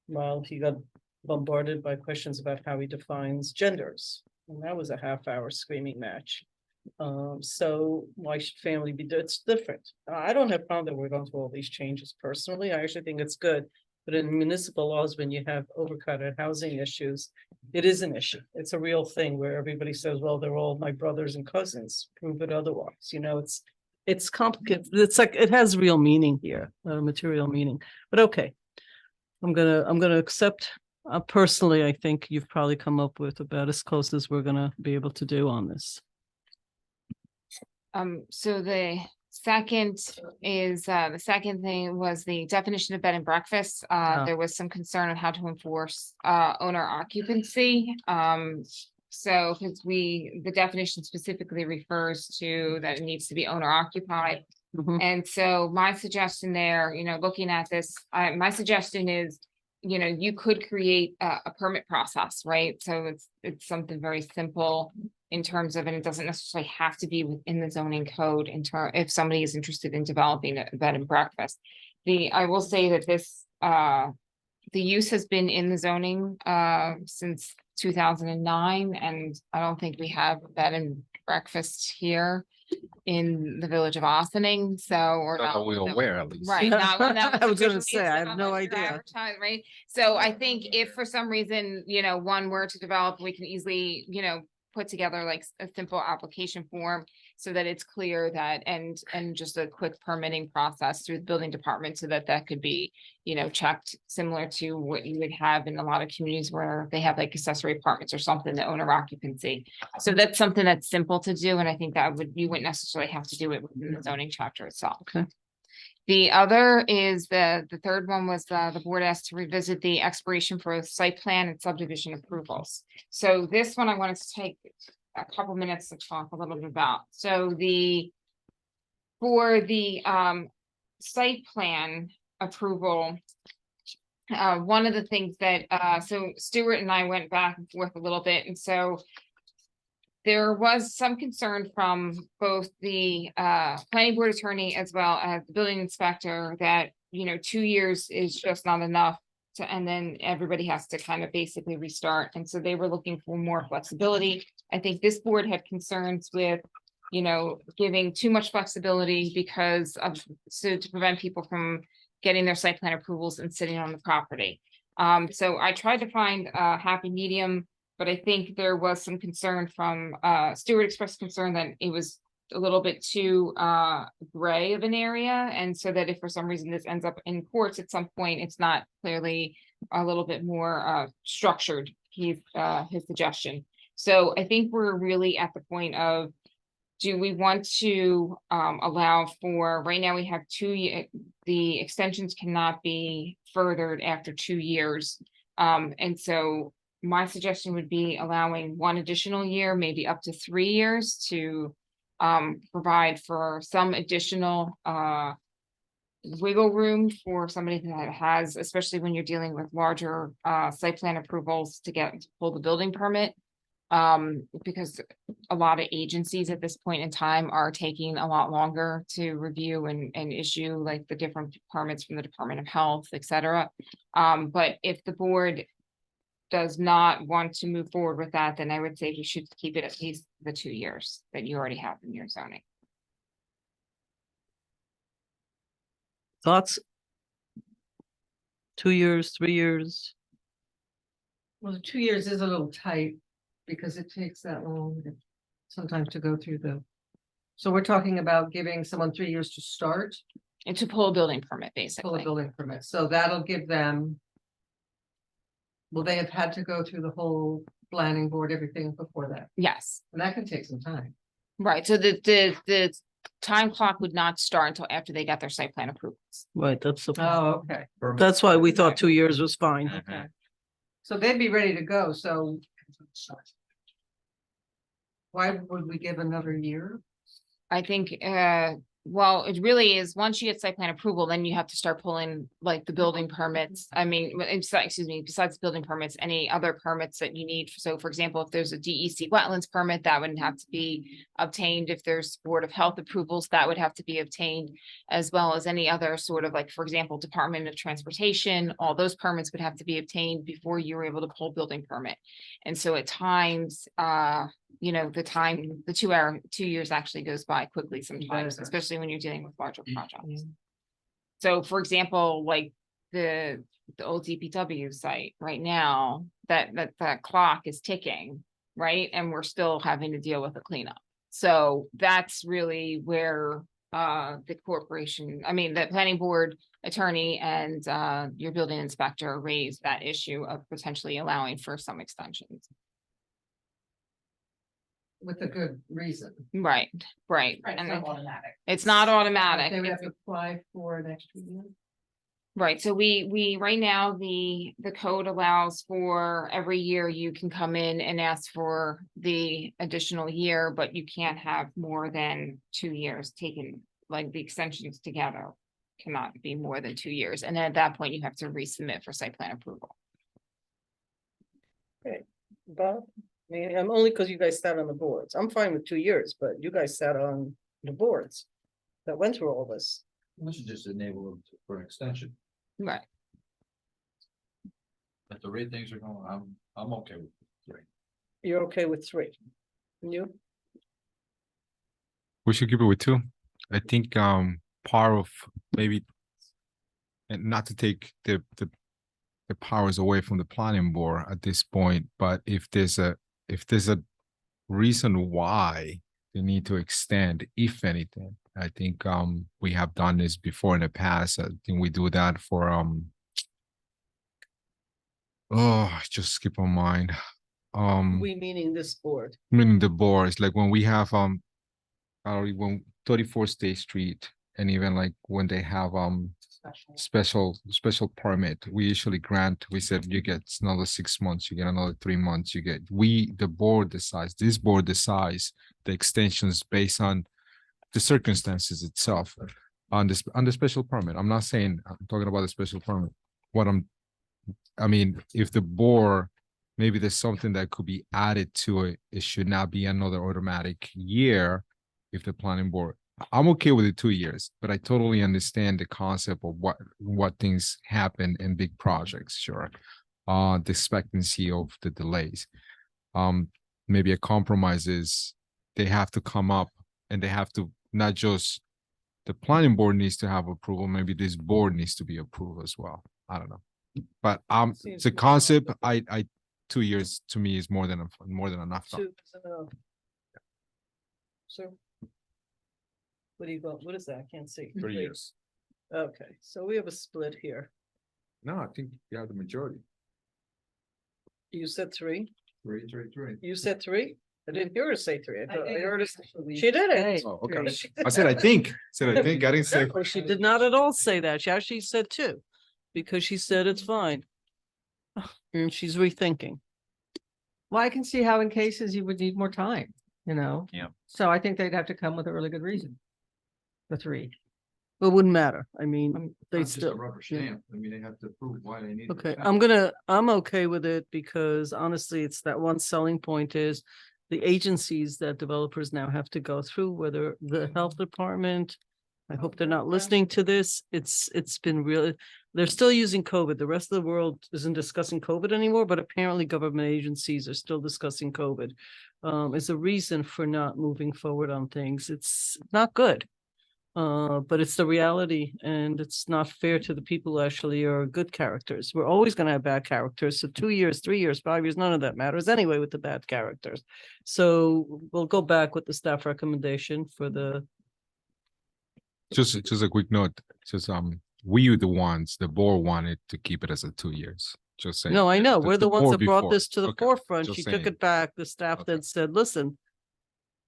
Speaker 5: while he got bombarded by questions about how he defines genders. And that was a half-hour screaming match. So why should family be, it's different. I don't have a problem that we're going through all these changes personally. I actually think it's good. But in municipal laws, when you have overcrowded housing issues, it is an issue. It's a real thing where everybody says, well, they're all my brothers and cousins, prove it otherwise, you know, it's complicated. It's like, it has real meaning here, material meaning, but okay. I'm gonna accept, personally, I think you've probably come up with about as close as we're gonna be able to do on this.
Speaker 9: So the second is, the second thing was the definition of bed and breakfast. There was some concern on how to enforce, owner occupancy. So, because the definition specifically refers to that it needs to be owner occupied. And so my suggestion there, you know, looking at this, my suggestion is, you know, you could create a permit process, right? So it's something very simple in terms of, and it doesn't necessarily have to be within the zoning code if somebody is interested in developing a bed and breakfast. I will say that this, the use has been in the zoning since 2009, and I don't think we have a bed and breakfast here in the village of Austining, so or
Speaker 7: Not that
Speaker 9: not.
Speaker 7: we're aware, at least.
Speaker 9: Right.
Speaker 5: I was gonna say, I have no idea.
Speaker 9: Advertised, right? So I think if for some reason, you know, one were to develop, we can easily, you know, put together like a simple application form so that it's clear that, and just a quick permitting process through the building department so that that could be, you know, checked similar to what you would have in a lot of communities where they have like accessory apartments or something, the owner occupancy. So that's something that's simple to do. And I think that you wouldn't necessarily have to do it within the zoning chapter itself.
Speaker 5: Okay.
Speaker 9: The other is the third one was the board asked to revisit the expiration for site plan and subdivision approvals. So this one I wanted to take a couple minutes to talk a little bit about. So for the site plan approval, one of the things that so Stuart and I went back and forth a little bit, and so there was some concern from both the planning board attorney as well as the building inspector that, you know, 2 years is just not enough and then everybody has to kind of basically restart. And so they were looking for more flexibility. I think this board had concerns with, you know, giving too much flexibility because of, so to prevent people from getting their site plan approvals and sitting on the property. So I tried to find a happy medium. But I think there was some concern from, Stuart expressed concern that it was a little bit too gray of an area. And so that if for some reason this ends up in courts at some point, it's not clearly a little bit more structured, his suggestion. So I think we're really at the point of, do we want to allow for, right now we have 2 years, the extensions cannot be furthered after 2 years. And so my suggestion would be allowing 1 additional year, maybe up to 3 years to provide for some additional wiggle room for somebody that has, especially when you're dealing with larger site plan approvals to pull the building permit. Because a lot of agencies at this point in time are taking a lot longer to review and issue like the different permits from the Department of Health, et cetera. But if the board does not want to move forward with that, then I would say we should keep it at least the 2 years that you already have in your zoning.
Speaker 5: Thoughts? 2 years, 3 years?
Speaker 11: Well, 2 years is a little tight because it takes that long sometimes to go through so we're talking about giving someone 3 years to start?
Speaker 9: And to pull a building permit,
Speaker 11: Pull
Speaker 9: basically.
Speaker 11: a building permit. So that'll give them. Will they have had to go through the whole planning board, everything before that?
Speaker 9: Yes.
Speaker 11: And that can take some time.
Speaker 9: Right, so the time clock would not start until after they got their site plan approvals.
Speaker 5: Right, that's the.
Speaker 11: Oh, okay.
Speaker 5: That's why we thought 2 years was fine.
Speaker 11: Okay. So they'd be ready to go, so. Why would we give another year?
Speaker 9: I think, well, it really is, once you get site plan approval, then you have to start pulling like the building permits. I mean, excuse me, besides building permits, any other permits that you need. So for example, if there's a DEC wetlands permit, that would have to be obtained. If there's Board of Health approvals, that would have to be obtained, as well as any other sort of like, for example, Department of Transportation, all those permits would have to be obtained before you were able to pull building permit. And so at times, you know, the 2 years actually goes by quickly sometimes, especially when you're dealing with larger projects. So for example, like the old DPW site right now, that clock is ticking, right? And we're still having to deal with the cleanup. So that's really where the the planning board attorney and your building inspector raised that issue of potentially allowing for some extensions.
Speaker 11: With a good reason.
Speaker 9: Right.
Speaker 11: Right,
Speaker 9: And
Speaker 11: it's not automatic.
Speaker 9: it's not automatic.
Speaker 11: They would have to apply for an extra year.
Speaker 9: Right, so we right now, the code allows for every year you can come in and ask for the additional year, but you can't have more than 2 years taken, like the extensions together cannot be more than 2 years, and then at that point you have to resubmit for site plan approval.
Speaker 5: Bob, I mean, I'm only because you guys sat on the boards. I'm fine with 2 years, but you guys sat on the boards that went through all this.
Speaker 6: We should just enable them for an extension.
Speaker 9: Right.
Speaker 6: At the rate things are going, I'm okay with 3.
Speaker 5: You're okay with 3? And you?
Speaker 7: We should keep it with 2. I think part of maybe, and not to take the powers away from the planning board at this point, but if there's a reason why they need to extend, if anything, I think we have done this before in the past. I think we do that for just skip on mind.
Speaker 5: We meaning this board.
Speaker 7: Meaning the boards, like when we have when 34 State Street, and even like when they have special permit, we usually grant, we said you get another 6 months, you get another 3 months, you get, the board decides, this board decides the extensions based on the circumstances itself on the special permit. I'm not saying, I'm talking about the special permit. I mean, if the board, maybe there's something that could be added to it, it should not be another automatic year. If the planning board, I'm okay with the 2 years, but I totally understand the concept of what things happen in big projects. Sure. The expectancy of the delays. Maybe a compromise is they have to come up and they have to, not just the planning board needs to have approval, maybe this board needs to be approved as well. I don't know. But it's a concept. I 2 years to me is more than enough.
Speaker 5: 2 is enough. So. What do you got? What is that? I can't see.
Speaker 7: 3 years.
Speaker 5: Okay, so we have a split here.
Speaker 7: No, I think you have the majority.
Speaker 5: You said 3?
Speaker 6: 3.
Speaker 5: You said 3? I didn't hear her say 3. I
Speaker 11: think
Speaker 5: heard her.
Speaker 11: actually
Speaker 5: She did it.
Speaker 7: Oh, okay. I said, I think. I didn't say.
Speaker 5: No, she did not at all say that. She actually said 2, because she said it's fine. And she's rethinking.
Speaker 11: Well, I can see how in cases you would need more time,
Speaker 1: Yeah.
Speaker 11: So I think they'd have to come with a really good reason. The 3.
Speaker 5: It wouldn't matter. I mean, they
Speaker 6: Not just a
Speaker 5: still.
Speaker 6: rubber stamp. I mean, they have to prove why they need. the
Speaker 5: Okay,
Speaker 6: extension.
Speaker 5: I'm okay with it because honestly, it's that one selling point is the agencies that developers now have to go through, whether the health department. I hope they're not listening to this. It's been really, they're still using COVID. The rest of the world isn't discussing COVID anymore, but apparently government agencies are still discussing COVID. Is a reason for not moving forward on things. It's not good. But it's the reality, and it's not fair to the people who actually are good characters. We're always going to have bad characters. So 2 years, 3 years, 5 years, none of that matters anyway with the bad characters. So we'll go back with the staff recommendation for the.
Speaker 7: Just a quick note. Just we were the ones, the board wanted to keep it as a 2 years. Just saying.
Speaker 5: No, I know. We're the ones
Speaker 7: board
Speaker 5: that brought
Speaker 7: before.
Speaker 5: this to the
Speaker 7: Okay,
Speaker 5: forefront.
Speaker 7: just
Speaker 5: She took
Speaker 7: saying.
Speaker 5: it back. The staff then said, listen,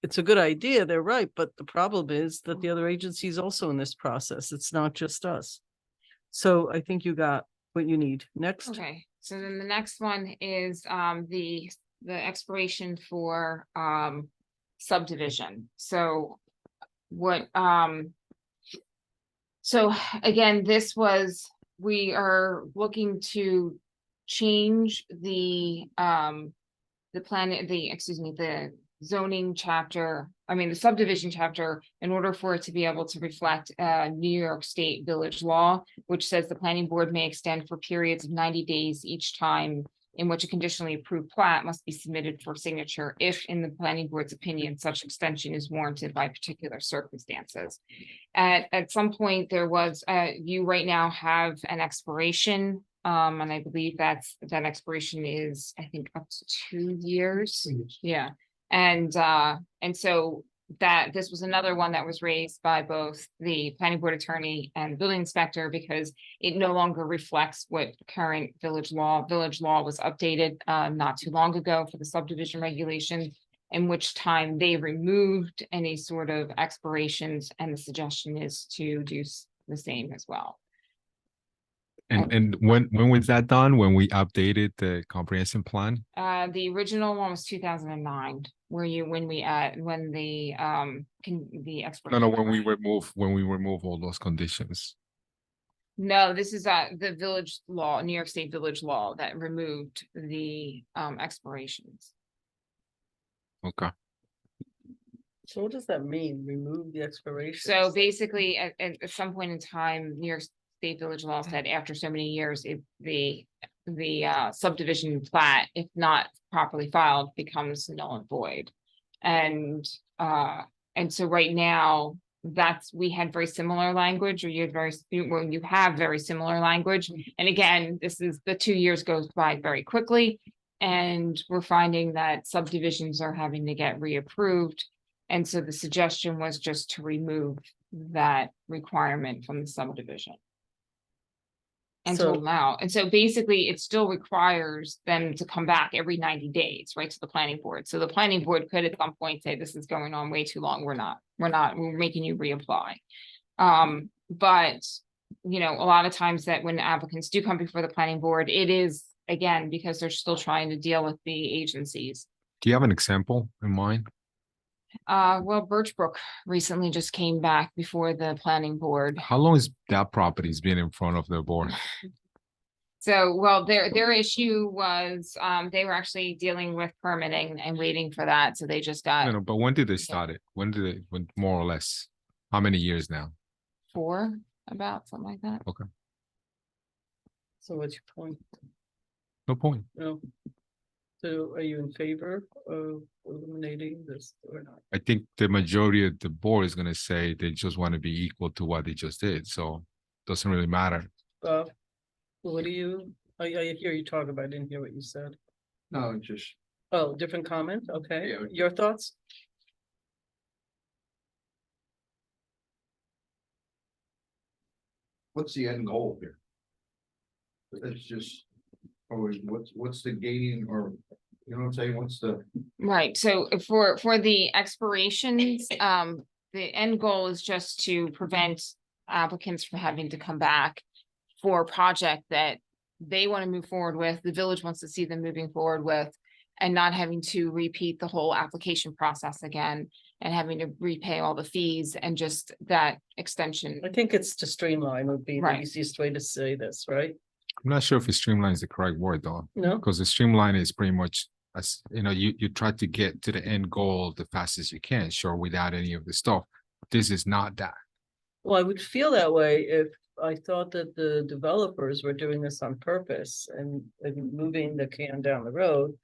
Speaker 5: it's a good idea. They're right. But the problem is that the other agencies also in this process. It's not just us. So I think you got what you need. Next.
Speaker 9: Okay, so then the next one is the expiration for subdivision. So what so again, we are looking to change the zoning chapter, the subdivision chapter, in order for it to be able to reflect New York State village law, which says the planning board may extend for periods of 90 days each time in which a conditionally approved plat must be submitted for signature if, in the planning board's opinion, such extension is warranted by particular circumstances. At some point, there was, you right now have an expiration, and I believe that expiration is, I think, up to 2 years. Yeah, and so that this was another one that was raised by both the planning board attorney and building inspector, because it no longer reflects what current village law was updated not too long ago for the subdivision regulation, in which time they removed any sort of expirations, and the suggestion is to do the same as well.
Speaker 7: And when was that done? When we updated the comprehensive plan?
Speaker 9: The original one was 2009, when the
Speaker 7: No,
Speaker 9: expiration.
Speaker 7: when we remove all those conditions.
Speaker 9: No, this is the village law, New York State village law, that removed the expirations.
Speaker 7: Okay.
Speaker 5: So what does that mean? Remove the expiration?
Speaker 9: So basically, at some point in time, New York State village law said after so many years, the subdivision plat, if not properly filed, becomes null and void. And so right now, we had very similar language, or you have very similar language. And again, the 2 years goes by very quickly, and we're finding that subdivisions are having to get reapproved. And so the suggestion was just to remove that requirement from the subdivision. And to allow, and so basically it still requires them to come back every 90 days, right, to the planning board. So the planning board could at some point say, this is going on way too long. We're making you reapply. But, you know, a lot of times that when applicants do come before the planning board, it is, again, because they're still trying to deal with the agencies.
Speaker 7: Do you have an example in mind?
Speaker 9: Well, Birchbrook recently just came back before the planning board.
Speaker 7: How long has that property's been in front of the board?
Speaker 9: So, well, their issue was, they were actually dealing with permitting and waiting for that, so they just got.
Speaker 7: No, but when did they start it? When more or less? How many years now?
Speaker 9: 4, about something like that.
Speaker 7: Okay.
Speaker 5: So what's your point?
Speaker 7: No point.
Speaker 5: No. So are you in favor of eliminating this or not?
Speaker 7: I think the majority of the board is gonna say they just want to be equal to what they just did, so doesn't really matter.
Speaker 5: What do you, I hear you talk about, I didn't hear what you said.
Speaker 6: No, just.
Speaker 5: Oh, different comment, okay,
Speaker 6: Yeah.
Speaker 5: your thoughts?
Speaker 6: What's the end goal here? It's just, always, what's the gain, or, you know what I'm saying, what's the?
Speaker 9: Right, so for the expirations, the end goal is just to prevent applicants from having to come back for a project that they want to move forward with, the village wants to see them moving forward with, and not having to repeat the whole application process again, and having to repay all the fees and just that extension.
Speaker 5: I think it's to streamline would be the
Speaker 9: Right.
Speaker 5: easiest way to say this, right?
Speaker 7: I'm not sure if it streamline is the correct word though.
Speaker 5: No?
Speaker 7: Because the streamline is pretty much, as you know, you try to get to the end goal the fastest you can, sure, without any of the stuff. This is not that.
Speaker 5: Well, I would feel that way if I thought that the developers were doing this on purpose and moving the can down the road.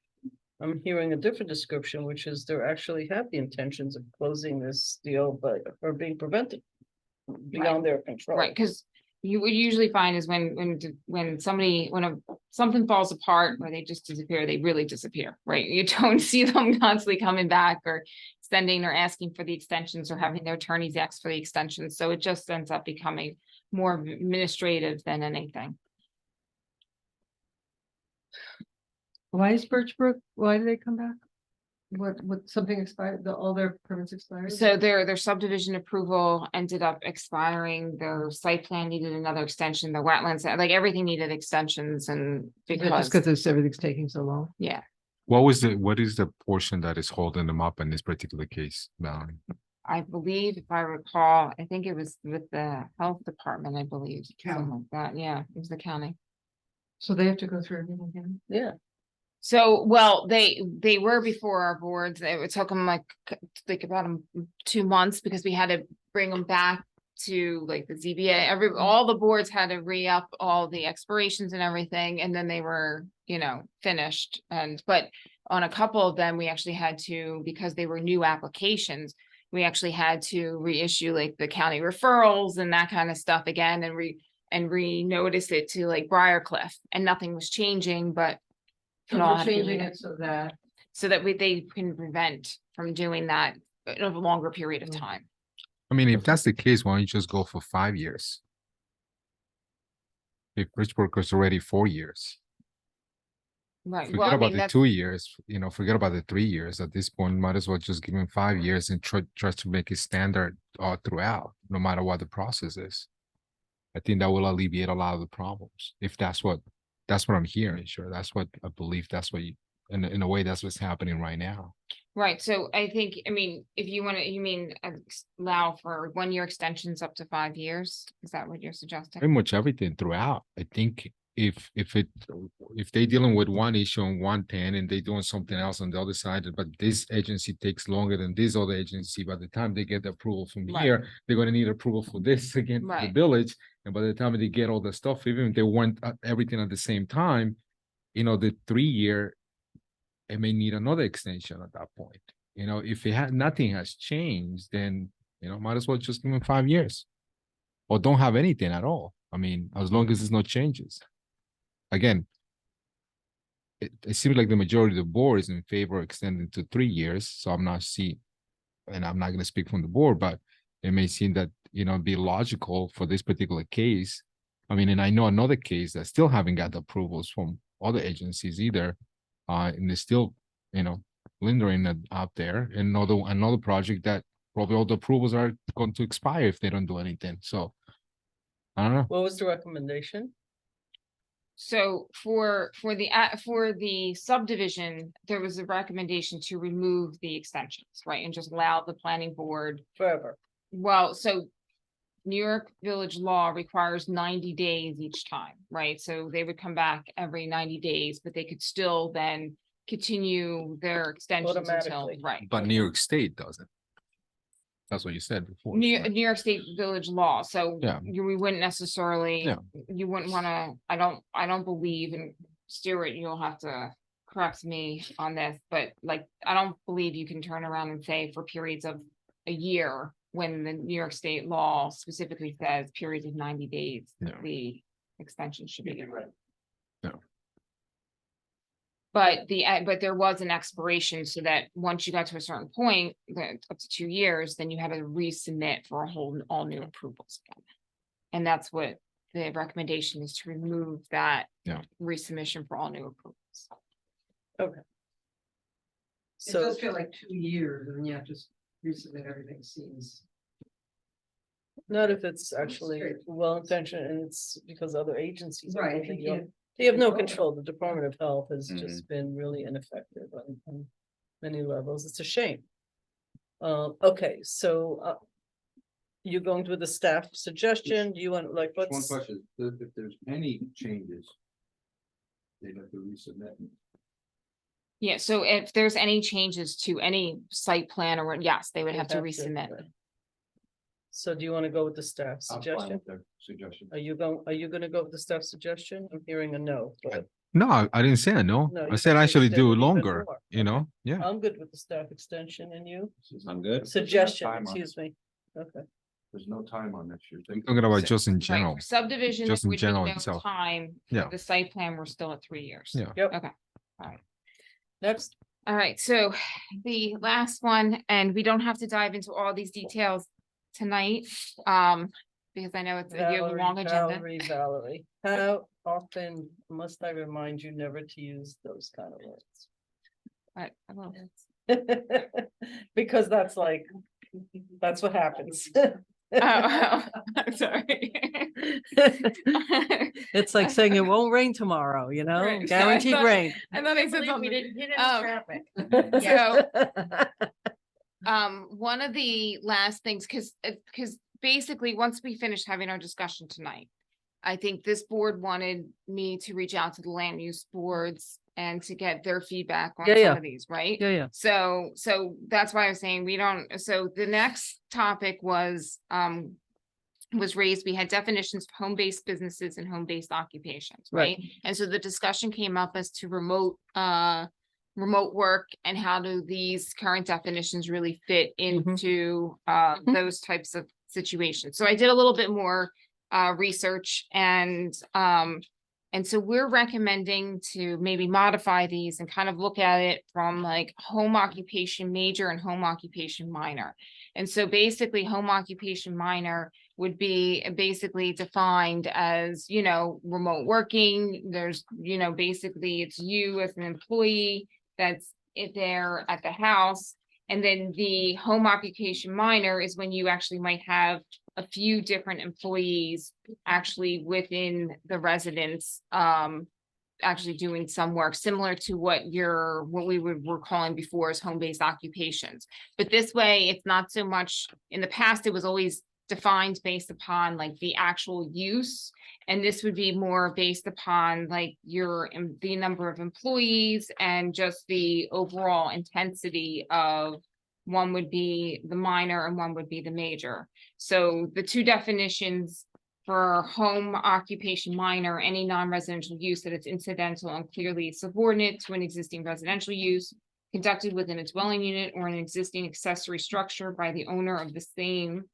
Speaker 5: I'm hearing a different description, which is they actually have the intentions of closing this deal, but are being prevented beyond their control.
Speaker 9: Right, because you would usually find is when something falls apart or they just disappear, they really disappear, right? You don't see them constantly coming back or extending or asking for the extensions or having their attorneys ask for the extensions. So it just ends up becoming more administrative than anything.
Speaker 11: Why is Birchbrook, why do they come back? What, something expired, all their permits expired?
Speaker 9: So their subdivision approval ended up expiring, their site plan needed another extension, the wetlands, like everything needed extensions, and
Speaker 11: Just
Speaker 9: because,
Speaker 11: because everything's taking so long?
Speaker 9: yeah.
Speaker 7: What is the portion that is holding them up in this particular case, Melanie?
Speaker 9: I believe, if I recall, I think it was with the health department, I believe, something like that, yeah, it was the county.
Speaker 11: So they have to go through everything again?
Speaker 5: Yeah.
Speaker 9: So, well, they were before our boards, it took them like about 2 months because we had to bring them back to like the ZBA, all the boards had to re-up all the expirations and everything, and then they were, finished. But on a couple of them, we actually had to, because they were new applications, we actually had to reissue like the county referrals and that kind of stuff again, and re-notice it to like Briarcliff, and nothing was changing, but it all
Speaker 11: We're
Speaker 9: had to be
Speaker 11: changing
Speaker 9: redone.
Speaker 11: it so that
Speaker 9: They can prevent from doing that in a longer period of time.
Speaker 7: I mean, if that's the case, why don't you just go for 5 years? If Bridgebrook is already 4 years,
Speaker 9: Right.
Speaker 7: forget
Speaker 9: Well, I
Speaker 7: about
Speaker 9: mean,
Speaker 7: the
Speaker 9: that's,
Speaker 7: 2 years, forget about the 3 years. At this point, might as well just give him 5 years and try to make it standard throughout, no matter what the process is. I think that will alleviate a lot of the problems. If that's what I'm hearing, sure. That's what I believe. That's what in a way, that's what's happening right now.
Speaker 9: right. So I think, if you want to, you mean allow for 1-year extensions up to 5 years? Is that what you're suggesting?
Speaker 7: Pretty much everything throughout. I think if they dealing with one issue on 110 and they doing something else on the other side, but this agency takes longer than this other agency, by the time they get the approval from
Speaker 9: Right.
Speaker 7: here, they're going to need approval for this again, for the
Speaker 9: Right.
Speaker 7: village. And by the time they get all the stuff, even if they want everything at the same time, the 3 year, it may need another extension at that point. If nothing has changed, then, might as well just give them 5 years. Or don't have anything at all. I mean, as long as there's no changes. Again, it seems like the majority of the board is in favor of extending to 3 years. So I'm not going to speak from the board, but it may seem that, be logical for this particular case. I mean, and I know another case that still haven't got the approvals from other agencies either. And they're still, lingering out there. And another project that probably all the approvals are going to expire if they don't do anything. So I don't know.
Speaker 5: What was the recommendation?
Speaker 9: So for the subdivision, there was a recommendation to remove the extensions, right? And just allow the planning board.
Speaker 5: Forever.
Speaker 9: Well, so New York Village law requires 90 days each time, right? So they would come back every 90 days, but they could still then continue their extensions until,
Speaker 5: Automatically.
Speaker 9: right?
Speaker 7: But New York State doesn't. That's what you said before.
Speaker 9: New
Speaker 7: right?
Speaker 9: York State Village law, so
Speaker 7: Yeah.
Speaker 9: we wouldn't necessarily,
Speaker 7: Yeah.
Speaker 9: you wouldn't wanna, I don't believe, and Stuart, you'll have to correct me on this, but like, I don't believe you can turn around and say for periods of a year, when the New York State law specifically says periods of 90 days,
Speaker 7: No.
Speaker 9: the extension should be given.
Speaker 7: No.
Speaker 9: But there was an expiration, so that once you got to a certain point, that up to 2 years, then you had to resubmit for all new approvals again. And that's what the recommendation is, to remove that
Speaker 7: Yeah.
Speaker 9: resubmission for all new approvals.
Speaker 11: it
Speaker 5: So,
Speaker 11: does feel like 2 years and you have to resubmit everything seems.
Speaker 5: not if it's actually well intentioned and it's because other agencies. are
Speaker 11: Right,
Speaker 5: moving
Speaker 11: you
Speaker 5: on.
Speaker 11: can't
Speaker 5: They have no
Speaker 11: control.
Speaker 5: control. The Department of Health has
Speaker 16: Mhm.
Speaker 5: just been really ineffective on many levels. It's a shame. Okay, so you're going with the staff suggestion? Do you want, like,
Speaker 6: Just one
Speaker 5: what's?
Speaker 6: question, if there's any changes, they have to resubmit.
Speaker 9: Yeah, so if there's any changes to any site plan or, yes, they would have to resubmit.
Speaker 5: So do you want to go with the staff
Speaker 6: I'm fine
Speaker 5: suggestion?
Speaker 6: with their suggestion.
Speaker 5: Are you gonna go with the staff suggestion? I'm hearing a no, but
Speaker 7: No, I didn't say no.
Speaker 5: No,
Speaker 7: I
Speaker 5: you
Speaker 7: said
Speaker 5: said
Speaker 7: actually do
Speaker 5: extend it even
Speaker 7: longer,
Speaker 5: more.
Speaker 7: Yeah.
Speaker 5: I'm good with the staff extension, and you?
Speaker 16: I'm good.
Speaker 5: Suggestion,
Speaker 6: time on it.
Speaker 5: excuse me. Okay.
Speaker 6: There's no time on this. You're
Speaker 7: I'm
Speaker 6: thinking.
Speaker 7: talking about just in
Speaker 9: Right,
Speaker 7: general.
Speaker 9: for subdivision, there
Speaker 7: just in
Speaker 9: would be
Speaker 7: general
Speaker 9: no
Speaker 7: itself.
Speaker 9: time.
Speaker 7: Yeah.
Speaker 9: The site plan, we're still at 3 years.
Speaker 7: Yeah.
Speaker 5: Yep.
Speaker 9: Okay, all right.
Speaker 5: Next,
Speaker 9: All right, so the last one, and we don't have to dive into all these details tonight, because I know you have a long agenda.
Speaker 5: Valerie, how often must I remind you never to use those kind of words?
Speaker 9: But I will.
Speaker 5: Because that's what happens.
Speaker 9: Oh, I'm sorry.
Speaker 5: It's like saying it won't rain tomorrow,
Speaker 9: Right, so I
Speaker 5: guaranteed
Speaker 9: thought-
Speaker 5: rain.
Speaker 9: I thought I said
Speaker 11: Believe we
Speaker 9: something.
Speaker 11: didn't get
Speaker 9: Um,
Speaker 11: any traffic.
Speaker 9: One of the last things, because basically, once we finish having our discussion tonight, I think this board wanted me to reach out to the land use boards and to get their feedback on
Speaker 5: Yeah,
Speaker 9: some
Speaker 5: yeah.
Speaker 9: of these, right?
Speaker 5: Yeah, yeah.
Speaker 9: So that's why I was saying so the next topic was, was raised, we had definitions of home-based businesses and home-based occupations, right? And so the discussion came up as to remote work and how do these current definitions really fit into those types of situations. So I did a little bit more research and so we're recommending to maybe modify these and kind of look at it from like home occupation major and home occupation minor. And so basically home occupation minor would be basically defined as, you know, remote working. There's, you know, basically it's you as an employee that's there at the house. And then the home occupation minor is when you actually might have a few different employees actually within the residence, actually doing some work similar to what we were calling before as home-based occupations. But this way, it's not so much, in the past, it was always defined based upon like the actual use. And this would be more based upon like the number of employees and just the overall intensity of one would be the minor and one would be the major. So the two definitions for home occupation minor, any non-residential use that it's incidental and clearly subordinate to an existing residential use conducted within a dwelling unit or an existing accessory structure by the owner of the same,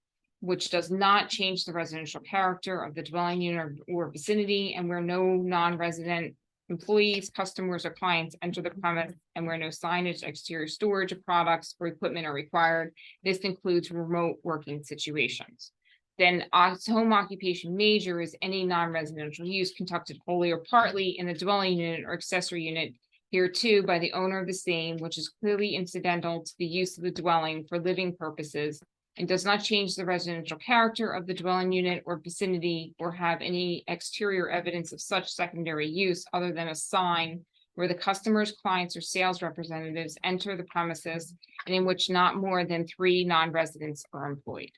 Speaker 9: which does not change the residential character of the dwelling unit or vicinity, and where no non-resident employees, customers, or clients enter the premise, and where no signage, exterior storage of products or equipment are required. This includes remote working situations. Then home occupation major is any non-residential use conducted wholly or partly in a dwelling unit or accessory unit hereto by the owner of the same, which is clearly incidental to the use of the dwelling for living purposes and does not change the residential character of the dwelling unit or vicinity or have any exterior evidence of such secondary use other than a sign where the customers, clients, or sales representatives enter the premises and in which not more than 3 non-residents are employed.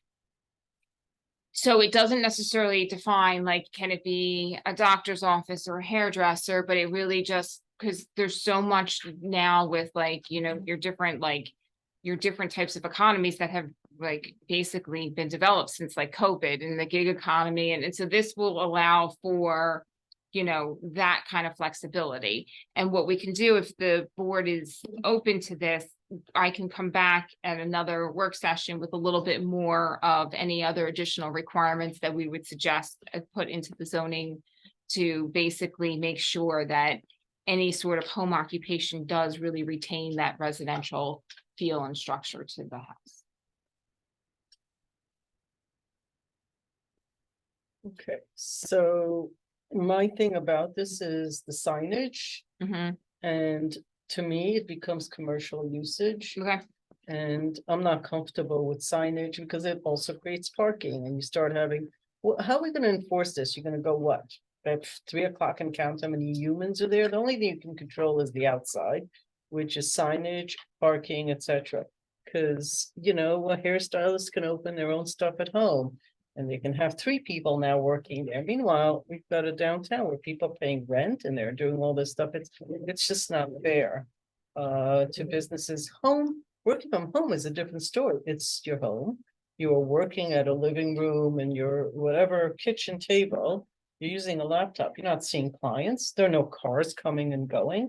Speaker 9: So it doesn't necessarily define like, can it be a doctor's office or a hairdresser, but it really just, because there's so much now with like, you know, your different types of economies that have like basically been developed since like COVID and the gig economy. And so this will allow for, you know, that kind of flexibility. And what we can do if the board is open to this, I can come back at another work session with a little bit more of any other additional requirements that we would suggest put into the zoning to basically make sure that any sort of home occupation does really retain that residential feel and structure to the house.
Speaker 5: Okay, so my thing about this is the signage. And to me, it becomes commercial usage.
Speaker 9: Okay.
Speaker 5: And I'm not comfortable with signage because it also creates parking and you start having, how are we gonna enforce this? You're gonna go what? At 3 o'clock and count how many humans are there? The only thing you can control is the outside, which is signage, parking, etc. Because, you know, a hairstylist can open their own stuff at home. And they can have 3 people now working there. Meanwhile, we've got a downtown where people are paying rent and they're doing all this stuff. It's just not fair to businesses. Working from home is a different story. It's your home. You are working at a living room and your whatever kitchen table. You're using a laptop. You're not seeing clients. There are no cars coming and going.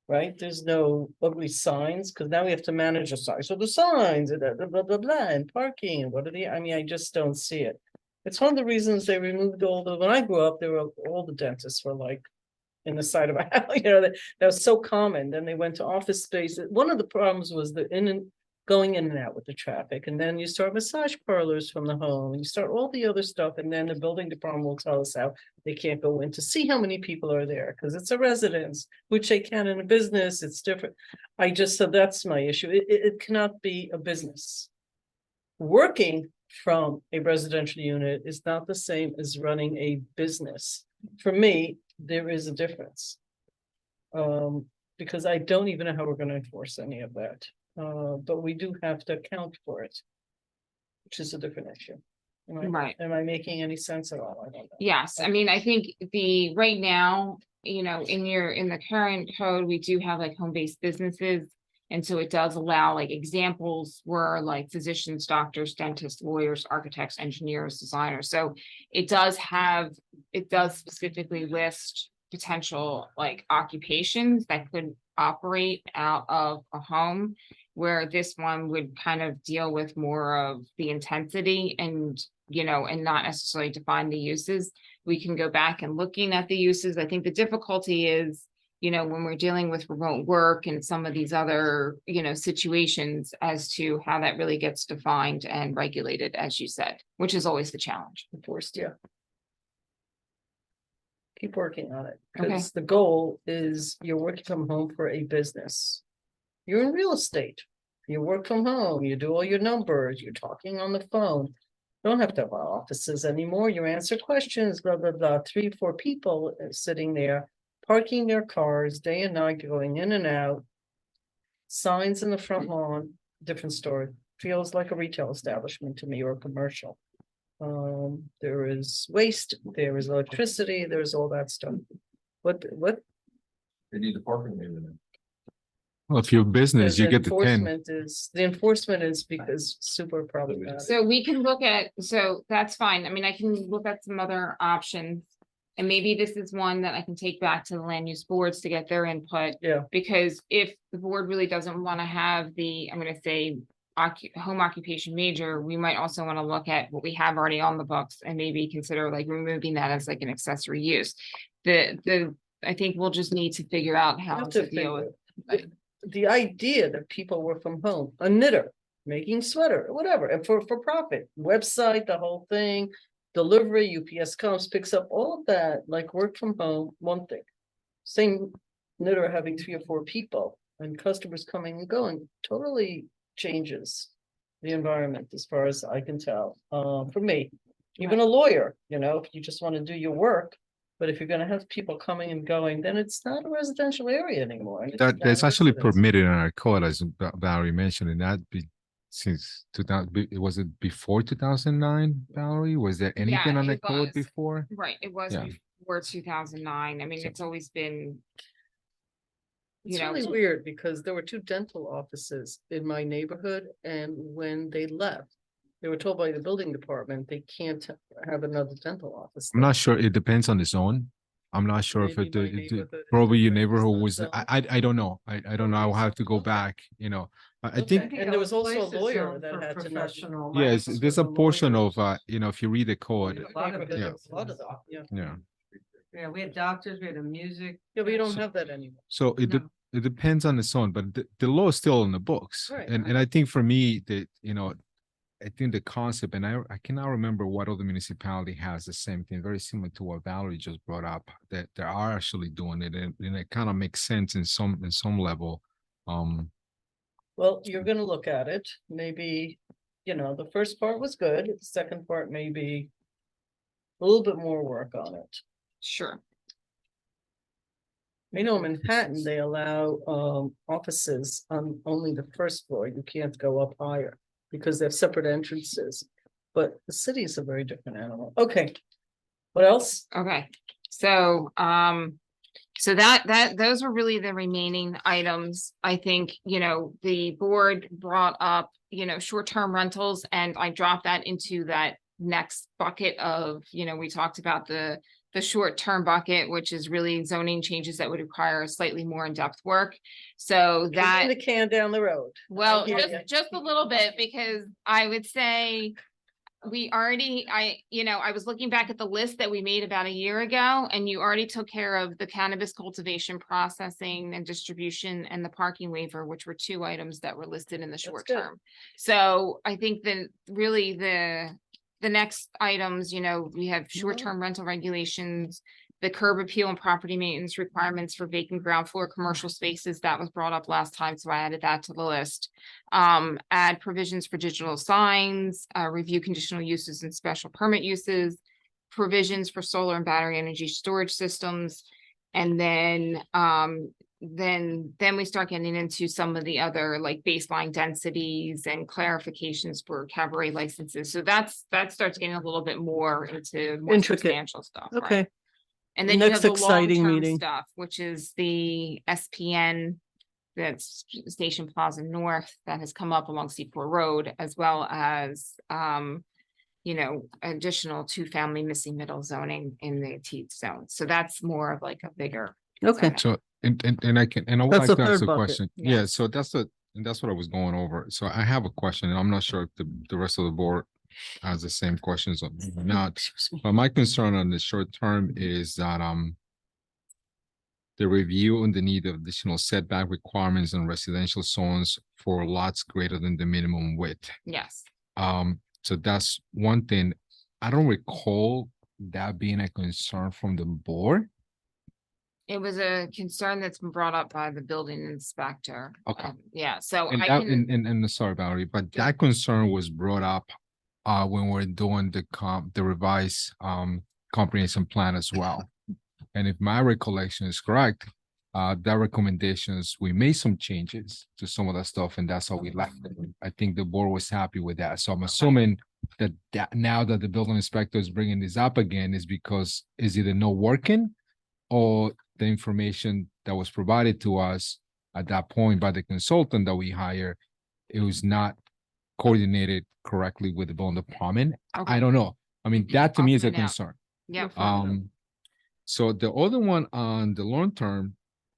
Speaker 5: Right? There's no ugly signs because now we have to manage the size. So the signs and blah, blah, blah, blah, and parking and I just don't see it. It's one of the reasons they removed when I grew up, all the dentists were like in the side of a house, you know, that was so common. Then they went to office space. One of the problems was going in and out with the traffic. And then you start massage parlors from the home and you start all the other stuff. And then the building department will tell us how they can't go in to see how many people are there because it's a residence, which they can in a business. It's different. So that's my issue. It cannot be a business. Working from a residential unit is not the same as running a business. For me, there is a difference. Because I don't even know how we're going to enforce any of that. But we do have to account for it, which is a different issue. Am I making any sense at all? I don't know.
Speaker 9: Yes, I mean, I think right now, you know, in the current code, we do have like home-based businesses. And so it does allow, like, examples were like physicians, doctors, dentists, lawyers, architects, engineers, designers. So it does specifically list potential like occupations that could operate out of a home, where this one would kind of deal with more of the intensity and, and not necessarily define the uses. We can go back and looking at the uses. I think the difficulty is, when we're dealing with remote work and some of these other, situations as to how that really gets defined and regulated, as you said, which is always the challenge.
Speaker 5: Enforced, yeah. Keep working on it,
Speaker 9: Okay.
Speaker 5: because the goal is you're working from home for a business. You're in real estate. You work from home, you do all your numbers, you're talking on the phone. You don't have to have offices anymore. You answer questions, blah, blah, blah. 3, 4 people sitting there, parking their cars day and night, going in and out. Signs in the front lawn, different story. Feels like a retail establishment to me, or commercial. There is waste, there is electricity, there's all that stuff. What?
Speaker 6: They need the parking meter.
Speaker 7: Well, if you're a business, you get the 10.
Speaker 5: The enforcement is because super problematic.
Speaker 9: So we can look at, so that's fine. I mean, I can look at some other options. And maybe this is one that I can take back to the land use boards to get their input.
Speaker 5: Yeah.
Speaker 9: Because if the board really doesn't want to have the, I'm gonna say, home occupation major, we might also want to look at what we have already on the books and maybe consider like removing that as like an accessory use. I think we'll just need to figure out how to deal with.
Speaker 5: The idea that people work from home, a knitter, making sweater, whatever, and for profit, website, the whole thing, delivery, UPS comes, picks up all of that, like work from home, one thing. Same knitter having 3 or 4 people and customers coming and going, totally changes the environment as far as I can tell. For me, even a lawyer, if you just want to do your work. But if you're gonna have people coming and going, then it's not a residential area anymore.
Speaker 7: That's actually permitted in our code, as Valerie mentioned, and that be since 2000. Was it before 2009, Valerie? Was there anything on the code before?
Speaker 9: Right, it was before 2009. I mean, it's always been.
Speaker 5: It's really weird because there were 2 dental offices in my neighborhood, and when they left, they were told by the building department they can't have another dental office.
Speaker 7: I'm not sure. It depends on the zone. I'm not sure if probably your neighborhood was. I don't know. I don't know. I'll have to go back. I think.
Speaker 5: And there was also a lawyer that had to
Speaker 11: professional.
Speaker 7: Yes, there's a portion of if you read the code.
Speaker 11: Yeah, we had doctors, we had a music.
Speaker 5: Yeah, we don't have that anymore.
Speaker 7: So it depends on the zone, but the law is still in the books.
Speaker 5: Right.
Speaker 7: And I think for me that I think the concept, and I cannot remember what other municipality has the same thing, very similar to what Valerie just brought up, that they are actually doing it, and it kind of makes sense in some level.
Speaker 5: Well, you're gonna look at it, maybe, the first part was good, the second part maybe a little bit more work on it.
Speaker 9: Sure.
Speaker 5: I know in Manhattan, they allow offices on only the first floor, you can't go up higher. Because they have separate entrances, but the city is a very different animal. Okay. What else?
Speaker 9: Okay, so, those were really the remaining items. I think, the board brought up, short-term rentals, and I dropped that into that next bucket of, we talked about the short-term bucket, which is really zoning changes that would require slightly more in-depth work. So that.
Speaker 5: Kicking the can down the road.
Speaker 9: Well,
Speaker 5: I hear ya.
Speaker 9: just a little bit, because I would say I was looking back at the list that we made about a year ago, and you already took care of the cannabis cultivation, processing and distribution and the parking waiver, which were 2 items that were listed in the short
Speaker 5: good.
Speaker 9: term. So I think that really the next items, we have short-term rental regulations, the curb appeal and property maintenance requirements for vacant ground floor commercial spaces. That was brought up last time, so I added that to the list. Add provisions for digital signs, review conditional uses and special permit uses, provisions for solar and battery energy storage systems. And then we start getting into some of the other like baseline densities and clarifications for cabaret licenses. So that starts getting a little bit more into more
Speaker 5: Intricate.
Speaker 9: substantial stuff. right?
Speaker 5: Okay.
Speaker 9: And then you have
Speaker 5: Next
Speaker 9: the
Speaker 5: exciting
Speaker 9: long-term
Speaker 5: meeting.
Speaker 9: stuff, which is the SPN, that's Station Plaza North that has come up along Seaport Road, as well as, you know, additional two-family missing middle zoning in the T zone. So that's more of like a bigger.
Speaker 5: Okay.
Speaker 7: So, and I can, and I would
Speaker 5: That's
Speaker 7: like
Speaker 5: the
Speaker 7: to ask
Speaker 5: third
Speaker 7: a
Speaker 5: bucket.
Speaker 7: question.
Speaker 9: Yeah.
Speaker 7: Yeah, so that's what I was going over. So I have a question, and I'm not sure if the rest of the board has the same questions or not.
Speaker 5: Excuse me.
Speaker 7: But my concern on the short term is that, the review and the need of additional setback requirements in residential zones for lots greater than the minimum width.
Speaker 9: Yes.
Speaker 7: So that's one thing. I don't recall that being a concern from the board.
Speaker 9: It was a concern that's been brought up by the building inspector.
Speaker 7: Okay.
Speaker 9: Yeah, so
Speaker 7: And
Speaker 9: I
Speaker 7: that,
Speaker 9: can,
Speaker 7: and sorry, Valerie, but that concern was brought up when we're doing the revised comprehensive plan as well. And if my recollection is correct, that recommendations, we made some changes to some of that stuff, and that's how we left it. I think the board was happy with that. So I'm assuming that now that the building inspector is bringing this up again is because is either not working or the information that was provided to us at that point by the consultant that we hire, it was not coordinated correctly with the building department.
Speaker 9: Okay.
Speaker 7: I don't know. I mean, that to me
Speaker 9: I'll
Speaker 7: is a
Speaker 9: find out.
Speaker 7: concern.
Speaker 9: yeah,
Speaker 7: So the other one on the long term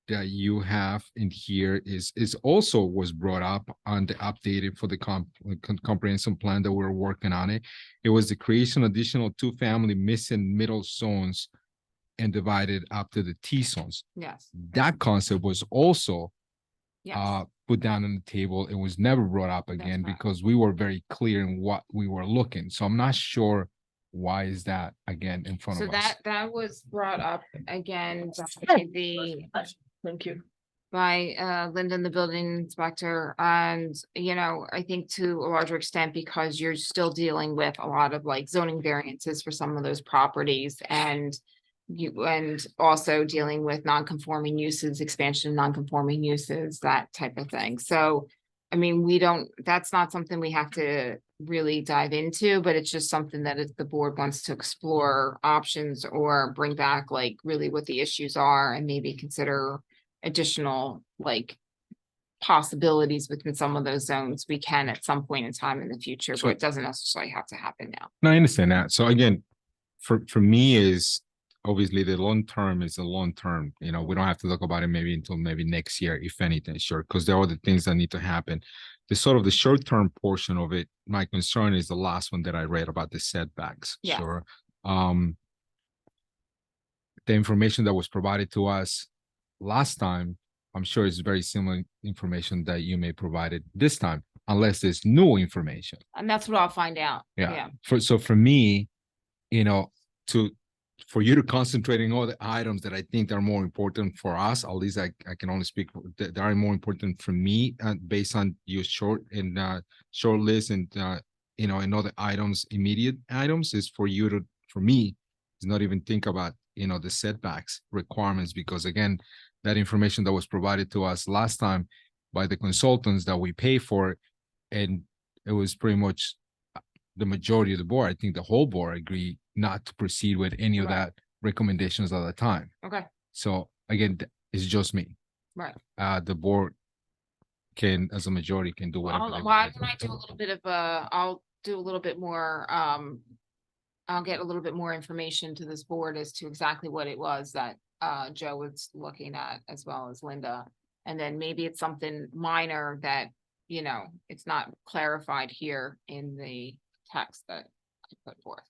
Speaker 7: that you have in here is also was brought up on the updated for the comprehensive plan that we're working on it. It was the creation of additional two-family missing middle zones and divided up to the T zones.
Speaker 9: yes,
Speaker 7: That concept was also
Speaker 9: yes.
Speaker 7: put down on the table. It was never brought up again
Speaker 9: right.
Speaker 7: because we were very clear in what we were looking. So I'm not sure why is that again in front
Speaker 9: So
Speaker 7: of us.
Speaker 9: that was brought up again by
Speaker 5: Thank you.
Speaker 9: Linda, the building inspector, and, you know, I think to a larger extent, because you're still dealing with a lot of like zoning variances for some of those properties, and also dealing with non-conforming uses, expansion of non-conforming uses, that type of thing. So, I mean, that's not something we have to really dive into, but it's just something that if the board wants to explore options or bring back like really what the issues are and maybe consider additional like possibilities within some of those zones, we can at some point in time in the future,
Speaker 7: So-
Speaker 9: but it doesn't necessarily have to happen now.
Speaker 7: No, I understand that. So again, for me is obviously the long term is a long term. You know, we don't have to talk about it maybe until maybe next year, if anything, sure, because there are other things that need to happen. The sort of the short term portion of it, my concern is the last one that I read about the setbacks.
Speaker 9: Yeah.
Speaker 7: Sure. The information that was provided to us last time, I'm sure it's very similar information that you may provided this time, unless there's new information.
Speaker 9: And that's what I'll find out.
Speaker 7: Yeah. So for me, you know, for you to concentrate on all the items that I think are more important for us, at least I can only speak that are more important for me, based on your short list and you know, and other items, immediate items, is for me to not even think about, you know, the setbacks requirements, because again, that information that was provided to us last time by the consultants that we pay for, and it was pretty much the majority of the board, I think the whole board agreed not to proceed with any of that recommendations at the time.
Speaker 9: Okay,
Speaker 7: So again, it's just me.
Speaker 9: right.
Speaker 7: The board can, as a majority, can do whatever. they
Speaker 9: Why
Speaker 7: want.
Speaker 9: don't I do a little bit of I'll do a little bit more, I'll get a little bit more information to this board as to exactly what it was that Joe was looking at, as well as Linda. And then maybe it's something minor that, you know, it's not clarified here in the text that I put forth.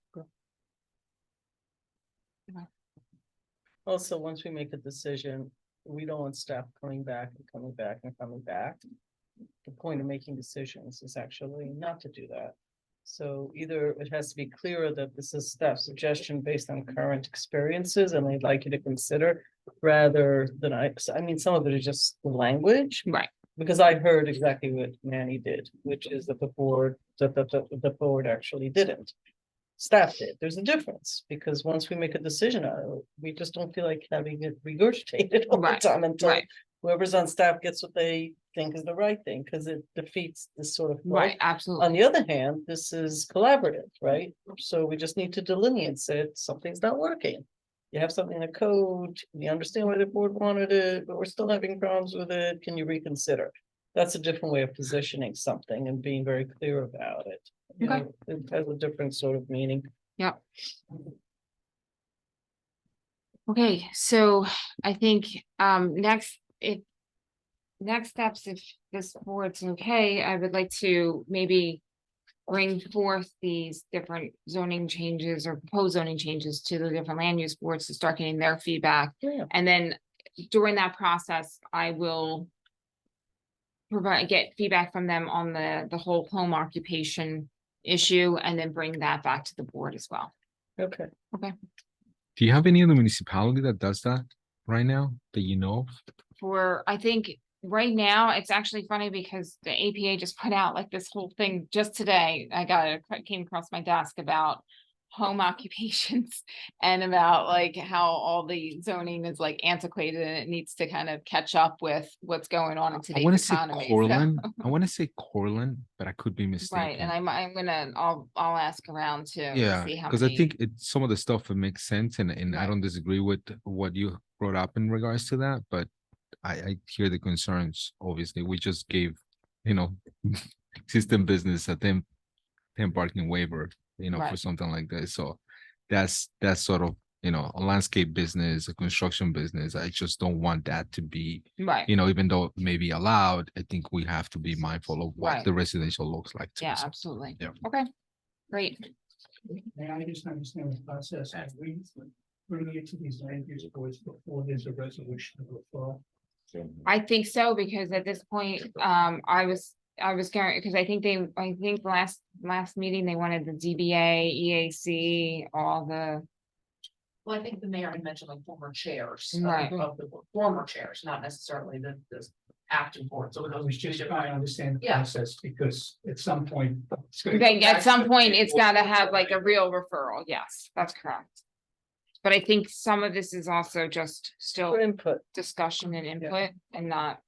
Speaker 5: Also, once we make a decision, we don't want staff coming back and coming back and coming back. The point of making decisions is actually not to do that. So either it has to be clearer that this is staff suggestion based on current experiences and they'd like you to consider, rather than I mean, some of it is just the language.
Speaker 9: Right.
Speaker 5: Because I heard exactly what Manny did, which is that the board actually didn't. Staff did. There's a difference, because once we make a decision on it, we just don't feel like having it regurgitated all the
Speaker 9: Right,
Speaker 5: time until
Speaker 9: right.
Speaker 5: whoever's on staff gets what they think is the right thing, because it defeats this sort of.
Speaker 9: Right, absolutely.
Speaker 5: On the other hand, this is collaborative, right? So we just need to delineate, say something's not working. You have something in the code, you understand why the board wanted it, but we're still having problems with it, can you reconsider? That's a different way of positioning something and being very clear about it. You
Speaker 9: Okay.
Speaker 5: know, it has a different sort of meaning.
Speaker 9: Yep. Okay, so I think next steps, if this board's okay, I would like to maybe bring forth these different zoning changes or proposed zoning changes to the different land use boards to start getting their feedback.
Speaker 5: Yeah.
Speaker 9: And then during that process, I will get feedback from them on the whole home occupation issue and then bring that back to the board as well.
Speaker 5: Okay.
Speaker 7: Do you have any other municipality that does that right now that you know of?
Speaker 9: I think right now, it's actually funny because the APA just put out like this whole thing just today. Came across my desk about home occupations and about like how all the zoning is like antiquated and it needs to kind of catch up with what's going on in
Speaker 7: I
Speaker 9: today's
Speaker 7: want to say
Speaker 9: economy.
Speaker 7: Cortland. I want to say Cortland, but I could be mistaken.
Speaker 9: Right, and I'll ask around too. to
Speaker 7: Yeah,
Speaker 9: see how
Speaker 7: because I
Speaker 9: many-
Speaker 7: think some of the stuff that makes sense, and I
Speaker 9: Right.
Speaker 7: don't disagree with what you brought up in regards to that, but I hear the concerns. Obviously, we just gave, existing business a 10 parking waiver, for
Speaker 9: Right.
Speaker 7: something like this. So that's sort of, a landscape business, a construction business. I just don't want that to be,
Speaker 9: Right.
Speaker 7: even though it may be allowed, I think we have to be mindful of what
Speaker 9: Right.
Speaker 7: the residential looks like. too.
Speaker 9: Yeah,
Speaker 7: So,
Speaker 9: absolutely.
Speaker 7: yeah.
Speaker 9: Okay, great.
Speaker 14: May I just understand the process, as we bring it to these land use boards before there's a resolution of referral?
Speaker 9: I think so, because at this point, I was going, because I think last meeting, they wanted the DBA, EAC, all the.
Speaker 2: Well, I think the mayor had mentioned like former chairs.
Speaker 9: Right.
Speaker 2: Of the former chairs, not necessarily the acting board, so
Speaker 14: I
Speaker 2: those
Speaker 14: was
Speaker 2: two
Speaker 14: just
Speaker 2: different.
Speaker 14: trying to understand the
Speaker 2: Yeah.
Speaker 14: process, because at some point. it's gonna go
Speaker 9: At
Speaker 14: back
Speaker 9: some
Speaker 14: to the
Speaker 9: point, it's
Speaker 14: table.
Speaker 9: gotta have like a real referral, yes, that's correct. But I think some of this is also just still
Speaker 5: For input.
Speaker 9: discussion and input and not,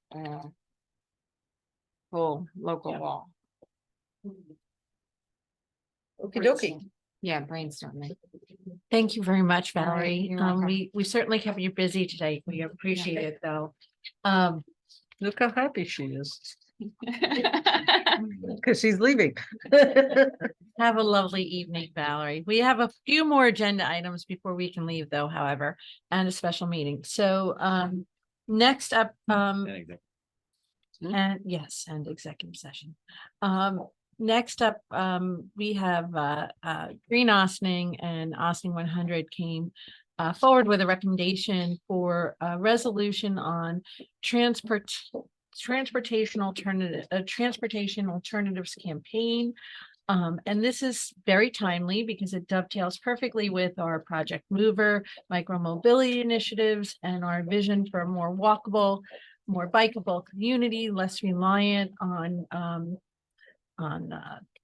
Speaker 9: full local
Speaker 2: Yeah.
Speaker 9: law.
Speaker 5: Okey dokey.
Speaker 9: Yeah, brainstorming.
Speaker 3: Thank you very much,
Speaker 9: All right,
Speaker 3: Valerie.
Speaker 9: you're welcome.
Speaker 3: We certainly kept you busy today. We appreciate it, though.
Speaker 5: Look how happy she is, because she's leaving.
Speaker 3: Have a lovely evening, Valerie. We have a few more agenda items before we can leave, though, however, and a special meeting. So, next up, and yes, and executive session. Next up, we have, Green Ossining and Ossining 100 came forward with a recommendation for a resolution on transportation alternatives campaign. And this is very timely because it dovetails perfectly with our Project Mover, micromobility initiatives, and our vision for a more walkable, more bikeable community, less reliant on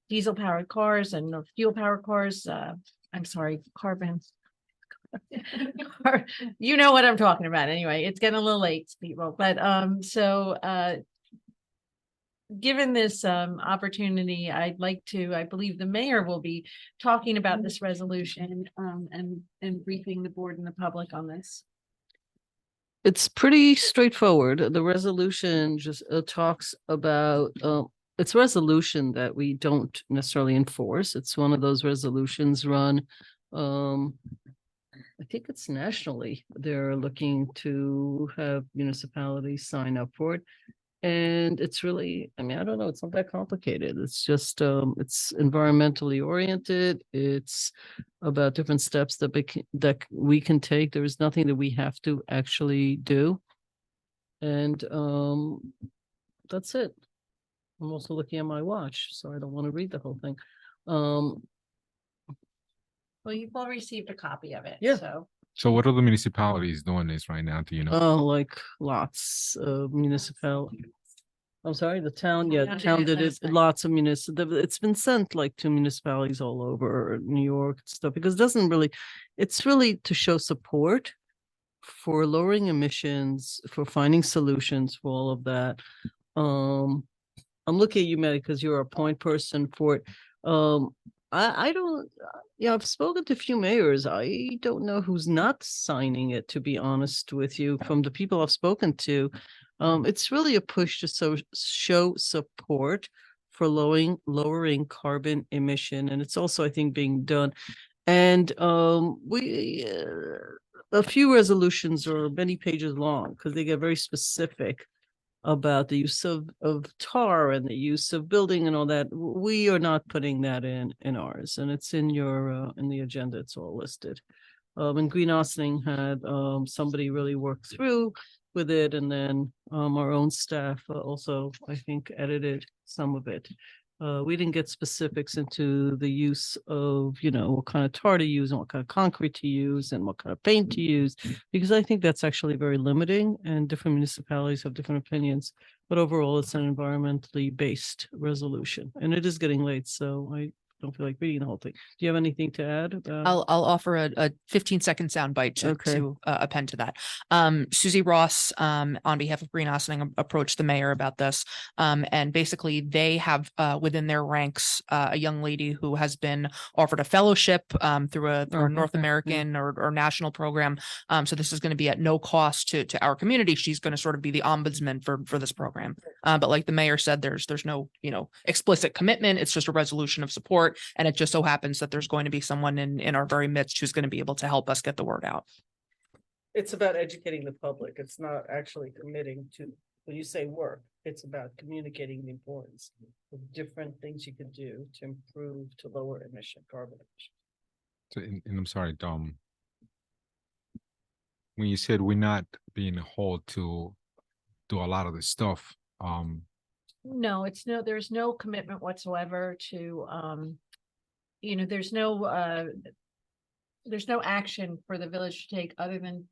Speaker 3: diesel powered cars and fuel powered cars. I'm sorry, carbon. You know what I'm talking about. Anyway, it's getting a little late, people, but given this opportunity, I believe the mayor will be talking about this resolution and briefing the board and the public on this.
Speaker 5: It's pretty straightforward. The resolution just talks about, it's a resolution that we don't necessarily enforce. It's one of those resolutions run, I think it's nationally. They're looking to have municipalities sign up for it. And it's really, I don't know, it's not that complicated. It's just, it's environmentally oriented. It's about different steps that we can take. There is nothing that we have to actually do. And that's it. I'm also looking at my watch, so I don't want to read the whole thing.
Speaker 3: Well, you've all received a copy of it.
Speaker 5: Yeah.
Speaker 7: So what are the municipalities doing this right now? Do you know?
Speaker 5: Oh, like lots of I'm sorry, the town, yeah, the
Speaker 3: Town did
Speaker 5: town
Speaker 3: it
Speaker 5: did it,
Speaker 3: last night.
Speaker 5: lots of it's been sent like to municipalities all over New York and stuff, because it's really to show support for lowering emissions, for finding solutions for all of that. I'm looking at you, Maddie, because you're a point person for it. I don't, yeah, I've spoken to a few mayors. I don't know who's not signing it, to be honest with you, from the people I've spoken to. It's really a push to show support for lowering carbon emission, and it's also, I think, being done. And a few resolutions are many pages long because they get very specific about the use of tar and the use of building and all that. We are not putting that in ours, and it's in your in the agenda. It's all listed. And Green Ossining had somebody really work through with it, and then our own staff also, I think, edited some of it. We didn't get specifics into the use of, what kind of tar to use and what kind of concrete to use and what kind of paint to use, because I think that's actually very limiting and different municipalities have different opinions. But overall, it's an environmentally based resolution, and it is getting late, so I don't feel like reading the whole thing. Do you have anything to add about?
Speaker 10: I'll offer a 15-second soundbite to
Speaker 5: Okay.
Speaker 10: append to that. Susie Ross, on behalf of Green Ossining, approached the mayor about this. And basically they have within their ranks a young lady who has been offered a fellowship through a North American or national program. So this is going to be at no cost to our community. She's going to sort of be the ombudsman for this program. But like the mayor said, there's no, explicit commitment. It's just a resolution of support. And it just so happens that there's going to be someone in our very midst who's going to be able to help us get the word out.
Speaker 5: It's about educating the public. It's not actually committing to, when you say work, it's about communicating the importance of different things you can do to improve, to lower carbon emission.
Speaker 7: So, and I'm sorry, Dom. When you said we're not being hauled to do a lot of this stuff,
Speaker 3: No, there's no commitment whatsoever to, there's no action for the village to take other than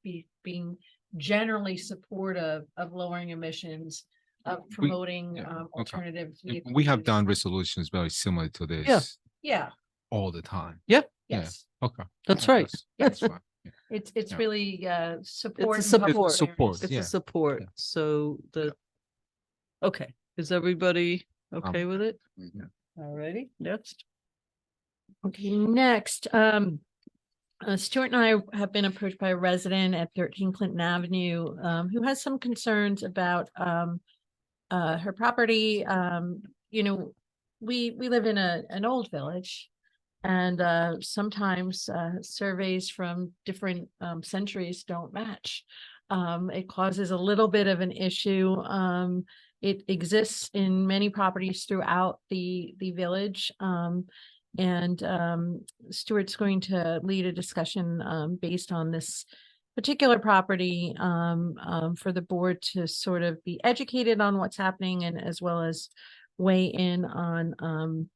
Speaker 3: being generally supportive of lowering emissions, of promoting alternative.
Speaker 7: we have done resolutions very similar to this.
Speaker 3: Yeah,
Speaker 7: All the time.
Speaker 5: Yeah.
Speaker 3: yes.
Speaker 7: Okay.
Speaker 5: That's right.
Speaker 7: That's fine. Yeah.
Speaker 3: It's
Speaker 7: Yeah.
Speaker 3: really support.
Speaker 5: It's a
Speaker 3: and public
Speaker 5: support.
Speaker 3: awareness.
Speaker 5: It's
Speaker 7: yeah.
Speaker 5: a support. So okay. Is everybody okay with it?
Speaker 7: Yeah.
Speaker 5: Alrighty, next.
Speaker 3: Okay, next, Stuart and I have been approached by a resident at 13 Clinton Avenue, who has some concerns about, her property. We live in an old village, and sometimes surveys from different centuries don't match. It causes a little bit of an issue. It exists in many properties throughout the village. And Stuart's going to lead a discussion based on this particular property for the board to sort of be educated on what's happening, and as well as weigh in on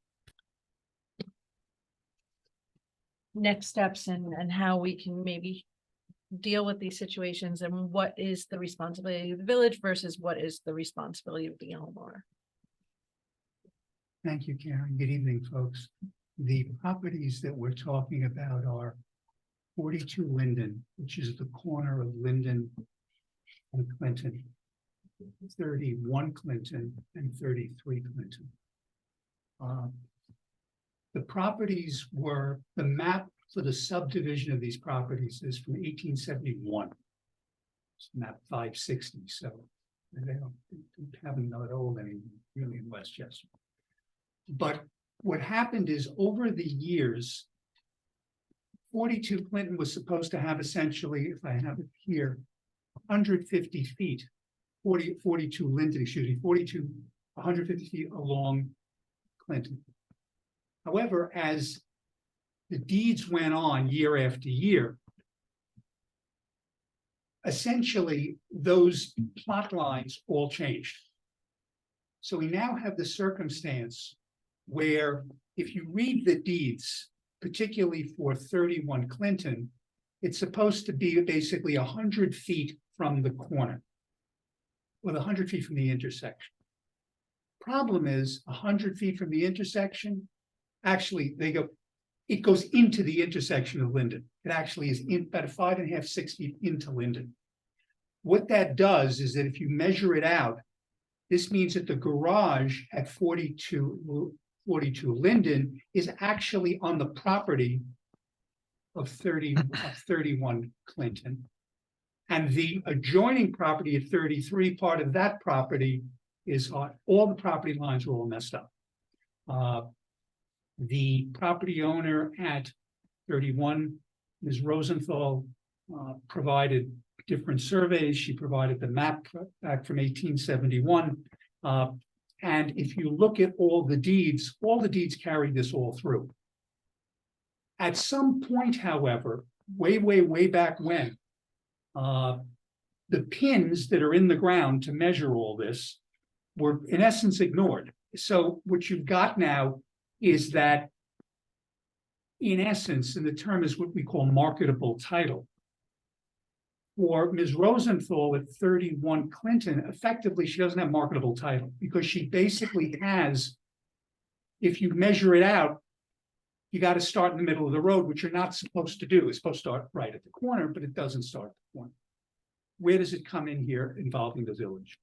Speaker 3: next steps and how we can maybe deal with these situations, and what is the responsibility of the village versus what is the responsibility of the homeowner.
Speaker 14: Thank you, Karen. Good evening, folks. The properties that we're talking about are 42 Linden, which is the corner of Linden and Clinton, 31 Clinton, and 33 Clinton. The properties were, the map for the subdivision of these properties is from 1871. It's map 560, so they don't haven't that old anymore, really, in Westchester. But what happened is, over the years, 42 Clinton was supposed to have essentially, if I have it here, 150 feet, 42 Linden, excuse me, 150 feet along Clinton. However, as the deeds went on year after year, essentially those plot lines all changed. So we now have the circumstance where, if you read the deeds, particularly for 31 Clinton, it's supposed to be basically 100 feet from the corner, with 100 feet from the intersection. Problem is, 100 feet from the intersection, actually, it goes into the intersection of Linden. It actually is in about 5.5, 6 feet into Linden. What that does is that if you measure it out, this means that the garage at 42 42 Linden is actually on the property of 31 Clinton. And the adjoining property at 33, part of that property is on, all the property lines are all messed up. The property owner at 31, Ms. Rosenthal, provided different surveys. She provided the map back from 1871. And if you look at all the deeds carried this all through. At some point, however, way back when, the pins that are in the ground to measure all this were in essence ignored. So what you've got now is that, in essence, and the term is what we call marketable title. For Ms. Rosenthal at 31 Clinton, effectively, she doesn't have marketable title because she basically has, if you measure it out, you got to start in the middle of the road, which you're not supposed to do. It's supposed to start right at the corner, but it doesn't start at the corner. Where does it come in here involving the village?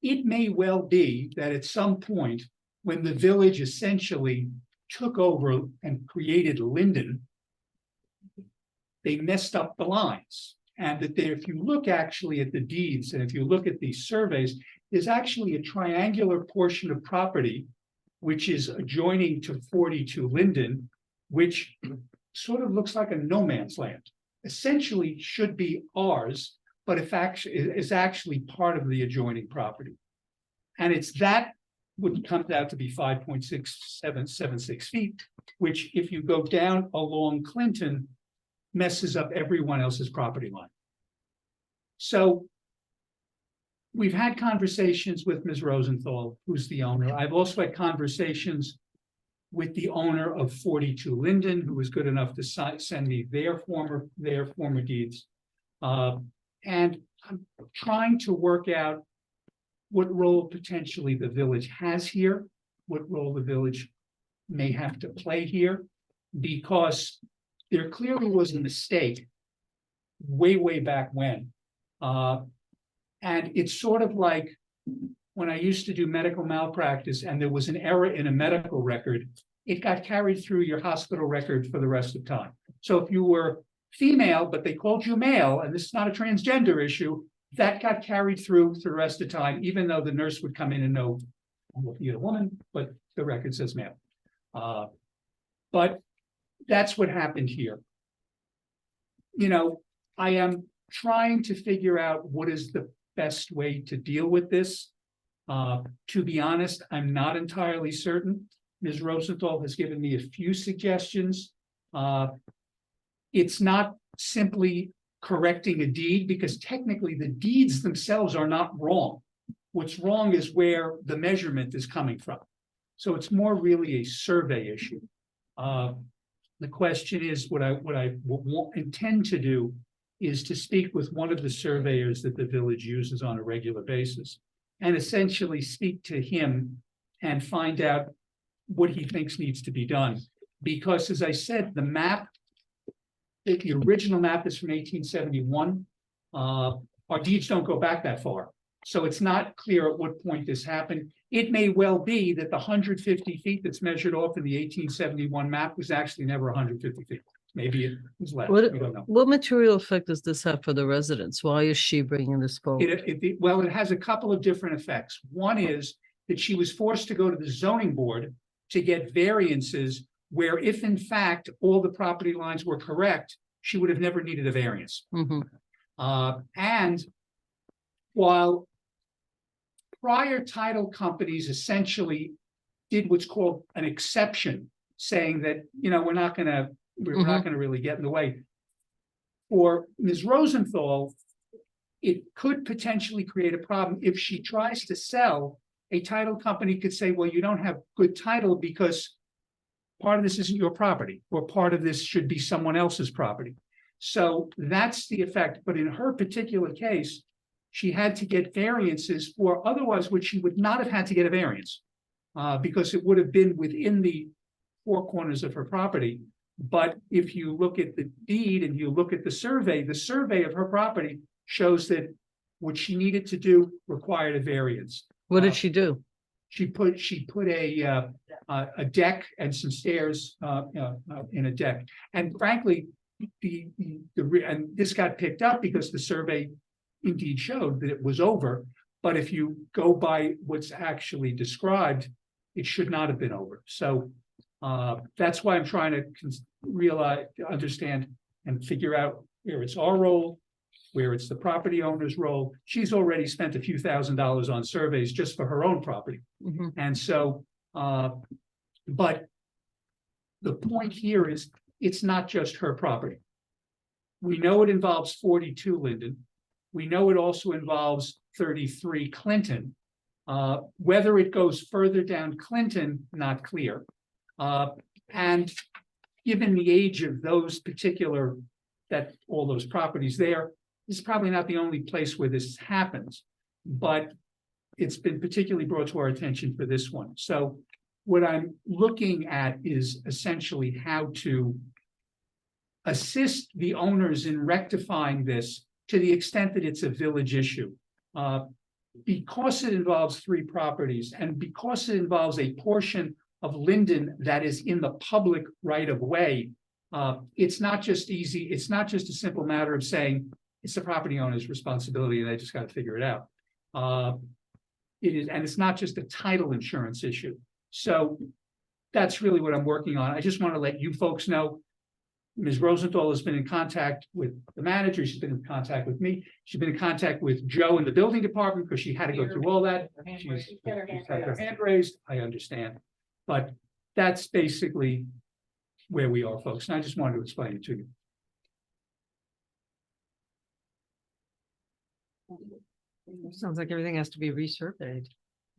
Speaker 14: It may well be that at some point, when the village essentially took over and created Linden, they messed up the lines. And that there, if you look actually at the deeds and if you look at these surveys, there's actually a triangular portion of property which is adjoining to 42 Linden, which sort of looks like a no man's land. Essentially should be ours, but if actually is actually part of the adjoining property. And it's that would come out to be 5.6776 feet, which if you go down along Clinton, messes up everyone else's property line. So we've had conversations with Ms. Rosenthal, who's the owner. I've also had conversations with the owner of 42 Linden, who was good enough to send me their former deeds. And I'm trying to work out what role potentially the village has here, what role the village may have to play here, because there clearly was a mistake way back when. And it's sort of like when I used to do medical malpractice and there was an error in a medical record, it got carried through your hospital record for the rest of time. So if you were female, but they called you male, and this is not a transgender issue, that got carried through the rest of time, even though the nurse would come in and know you're a woman, but the record says male. But that's what happened here. You know, I am trying to figure out what is the best way to deal with this. To be honest, I'm not entirely certain. Ms. Rosenthal has given me a few suggestions. It's not simply correcting a deed because technically the deeds themselves are not wrong. What's wrong is where the measurement is coming from. So it's more really a survey issue. The question is, what I intend to do is to speak with one of the surveyors that the village uses on a regular basis and essentially speak to him and find out what he thinks needs to be done. Because as I said, the map, the original map is from 1871. Our deeds don't go back that far. So it's not clear at what point this happened. It may well be that the 150 feet that's measured off in the 1871 map was actually never 150 feet. Maybe it was less. We don't know.
Speaker 5: What material effect does this have for the residents? Why is she bringing this forward?
Speaker 14: Well, it has a couple of different effects. One is that she was forced to go to the zoning board to get variances where if in fact all the property lines were correct, she would have never needed a variance. And while prior title companies essentially did what's called an exception, saying that, you know, we're not going to really get in the way. For Ms. Rosenthal, it could potentially create a problem if she tries to sell. A title company could say, well, you don't have good title because part of this isn't your property, or part of this should be someone else's property. So that's the effect. But in her particular case, she had to get variances for otherwise which she would not have had to get a variance because it would have been within the four corners of her property. But if you look at the deed and you look at the survey of her property shows that what she needed to do required a variance.
Speaker 5: What did she do?
Speaker 14: She put a a deck and some stairs, in a deck. And frankly, and this got picked up because the survey indeed showed that it was over. But if you go by what's actually described, it should not have been over. So that's why I'm trying to realize, understand and figure out where it's our role, where it's the property owner's role. She's already spent a few $1,000s on surveys just for her own property.
Speaker 5: Mhm.
Speaker 14: And so, but the point here is, it's not just her property. We know it involves 42 Linden. We know it also involves 33 Clinton. Whether it goes further down Clinton, not clear. And given the age of those particular, all those properties there, this is probably not the only place where this happens, but it's been particularly brought to our attention for this one. So what I'm looking at is essentially how to assist the owners in rectifying this to the extent that it's a village issue. Because it involves 3 properties and because it involves a portion of Linden that is in the public right of way, it's not just easy. It's not just a simple matter of saying it's the property owner's responsibility and they just got to figure it out. It is, and it's not just a title insurance issue. So that's really what I'm working on. I just want to let you folks know, Ms. Rosenthal has been in contact with the manager. She's been in contact with me. She's been in contact with Joe in the building department because she had to go through all that. She's had her hand raised. I understand. But that's basically where we are, folks. And I just wanted to explain it to you.
Speaker 11: Sounds like everything has to be resurveyed.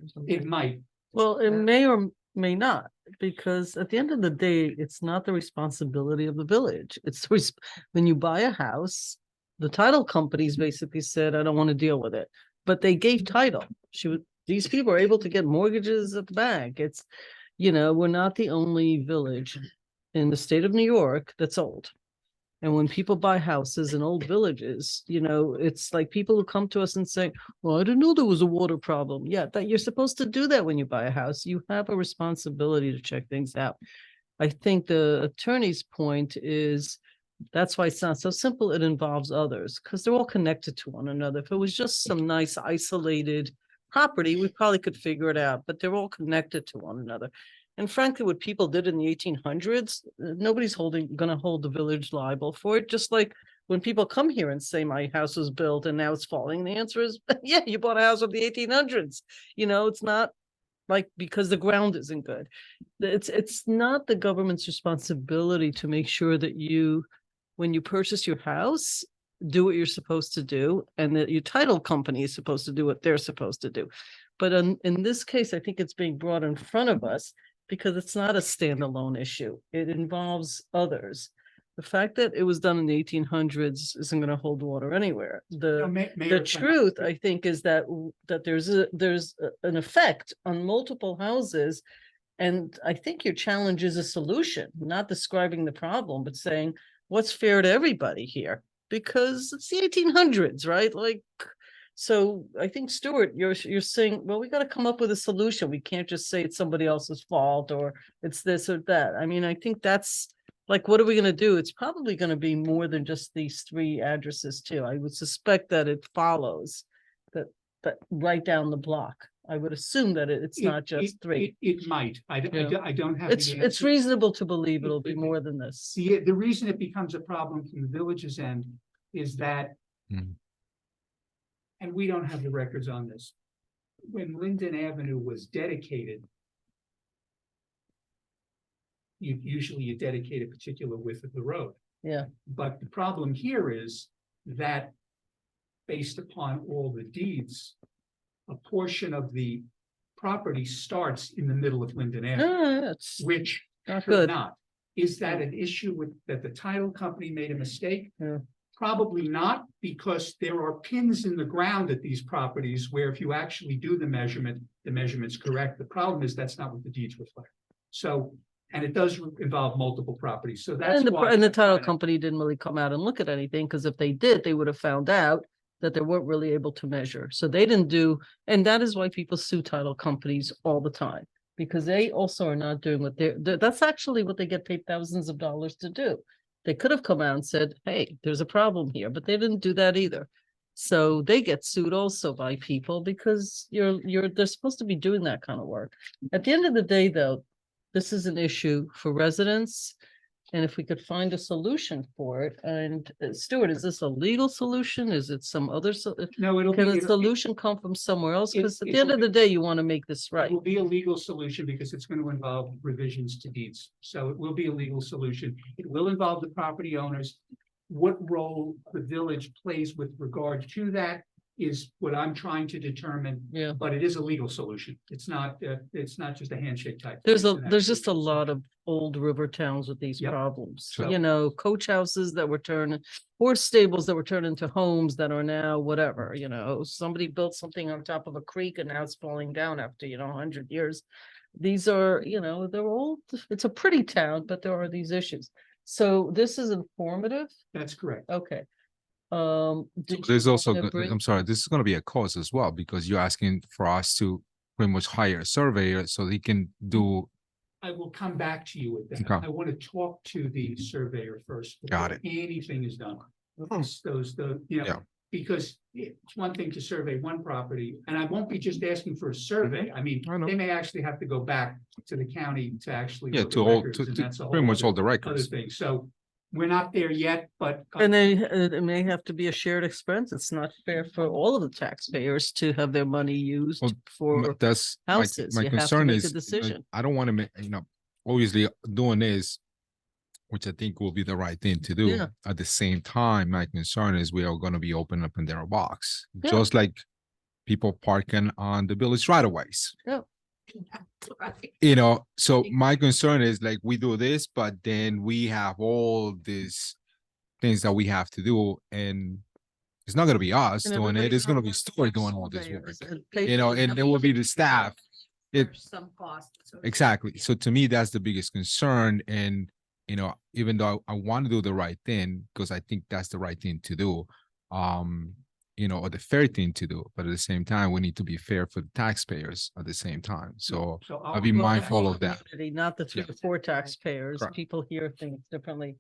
Speaker 11: or something.
Speaker 14: It might.
Speaker 5: Well, it may or may not, because at the end of the day, it's not the responsibility of the village. It's when you buy a house, the title companies basically said, I don't want to deal with it, but they gave title. These people are able to get mortgages at the bank. It's, we're not the only village in the state of New York that's old. And when people buy houses in old villages, it's like people who come to us and say, well, I didn't know there was a water problem. Yeah, that you're supposed to do that when you buy a house. You have a responsibility to check things out. I think the attorney's point is that's why it's not so simple. It involves others because they're all connected to one another. If it was just some nice isolated property, we probably could figure it out, but they're all connected to one another. And frankly, what people did in the 1800s, nobody's going to hold the village liable for it. Just like when people come here and say my house was built and now it's falling, the answer is, yeah, you bought a house of the 1800s. It's not like because the ground isn't good. It's not the government's responsibility to make sure that when you purchase your house, do what you're supposed to do, and that your title company is supposed to do what they're supposed to do. But in this case, I think it's being brought in front of us because it's not a standalone issue. It involves others. The fact that it was done in the 1800s isn't going to hold water anywhere. The truth, I think, is that there's an effect on multiple houses. And I think your challenge is a solution, not describing the problem, but saying what's fair to everybody here, because it's the 1800s, right? So I think, Stuart, you're saying, well, we got to come up with a solution. We can't just say it's somebody else's fault or it's this or that. I mean, I think that's what are we going to do? It's probably going to be more than just these 3 addresses too. I would suspect that it follows that right down the block. I would assume that it's not just 3.
Speaker 14: It might. I don't have.
Speaker 5: It's reasonable to believe it'll be more than this.
Speaker 14: The reason it becomes a problem from the village's end is that. And we don't have the records on this. When Linden Avenue was dedicated, you dedicate a particular width of the road.
Speaker 5: Yeah.
Speaker 14: But the problem here is that based upon all the deeds, a portion of the property starts in the middle of Linden Avenue, which should not. Is that an issue that the title company made a mistake?
Speaker 5: Yeah.
Speaker 14: Probably not, because there are pins in the ground at these properties where if you actually do the measurement's correct. The problem is that's not what the deeds reflect. So, and it does involve multiple properties. So that's why.
Speaker 5: And the title company didn't really come out and look at anything, because if they did, they would have found out that they weren't really able to measure. So they didn't do, and that is why people sue title companies all the time. Because they also are not doing what that's actually what they get paid thousands of dollars to do. They could have come out and said, hey, there's a problem here, but they didn't do that either. So they get sued also by people because they're supposed to be doing that kind of work. At the end of the day, though, this is an issue for residents. And if we could find a solution for it, and Stuart, is this a legal solution? Is it some other?
Speaker 14: No,
Speaker 5: Can the solution come from somewhere else? Because at the end
Speaker 14: it'll
Speaker 5: of the day, you want to make this right.
Speaker 14: It will be a legal solution because it's going to involve revisions to deeds. So it will be a legal solution. It will involve the property owners. What role the village plays with regard to that is what I'm trying to determine.
Speaker 5: Yeah.
Speaker 14: But it is a legal solution. It's not just a handshake type.
Speaker 5: There's
Speaker 14: It's an
Speaker 5: just a
Speaker 14: actual
Speaker 5: lot of old river towns with these
Speaker 14: Yep.
Speaker 5: problems.
Speaker 14: So-
Speaker 5: You know, coach houses that were turned, horse stables that were turned into homes that are now whatever, you know, somebody built something on top of a creek and now it's falling down after, 100 years. These are, they're old. It's a pretty town, but there are these issues. So this is informative.
Speaker 14: That's correct.
Speaker 5: Okay.
Speaker 7: There's also, I'm sorry, this is gonna be a cost as well, because you're asking for us to pretty much hire a surveyor so he can do.
Speaker 14: I will come back to you with that.
Speaker 7: Okay.
Speaker 14: I want to talk to the surveyor first.
Speaker 7: Got
Speaker 14: before
Speaker 7: it.
Speaker 14: Anything is done.
Speaker 7: Yeah.
Speaker 14: Because it's one thing to survey one property, and I won't be just asking for a survey. I mean,
Speaker 7: I know.
Speaker 14: they may actually have to go back to the county to actually.
Speaker 7: Yeah,
Speaker 14: look
Speaker 7: to
Speaker 14: at
Speaker 7: all,
Speaker 14: records,
Speaker 7: to
Speaker 14: and that's a
Speaker 7: pretty
Speaker 14: whole
Speaker 7: much all the
Speaker 14: other
Speaker 7: records.
Speaker 14: thing. So we're not there yet, but.
Speaker 5: And it may have to be a shared expense. It's not fair for all of the taxpayers to have their money used
Speaker 7: Well,
Speaker 5: for
Speaker 7: That's
Speaker 5: houses.
Speaker 7: my
Speaker 5: You have to
Speaker 7: concern
Speaker 5: make a
Speaker 7: is,
Speaker 5: decision.
Speaker 7: I don't want to make, obviously doing this, which I think will be the right thing to do.
Speaker 5: Yeah.
Speaker 7: At the same time, my concern is we are going to be opening up in their box,
Speaker 5: Yeah.
Speaker 7: just like people parking on the village right of ways.
Speaker 5: Yeah.
Speaker 7: So my concern is like we do this, but then we have all these things that we have to do, and it's not going to be us
Speaker 5: And
Speaker 7: doing it.
Speaker 5: everybody's
Speaker 7: It's going to
Speaker 5: not
Speaker 7: be
Speaker 5: working
Speaker 7: Stuart
Speaker 5: with
Speaker 7: doing all this
Speaker 5: surveyors
Speaker 7: work.
Speaker 5: and people
Speaker 7: And
Speaker 5: have
Speaker 7: there will be the staff. It
Speaker 11: Some cost.
Speaker 7: exactly. So to me, that's the biggest concern. And even though I want to do the right thing, because I think that's the right thing to do, or the fair thing to do, but at the same time, we need to be fair for the taxpayers at the same time. So I'll be
Speaker 5: Well, the
Speaker 7: mindful
Speaker 5: whole
Speaker 7: of that.
Speaker 5: community, Not the 3
Speaker 7: Yeah.
Speaker 5: or 4 taxpayers.
Speaker 7: Correct.
Speaker 5: People hear things differently.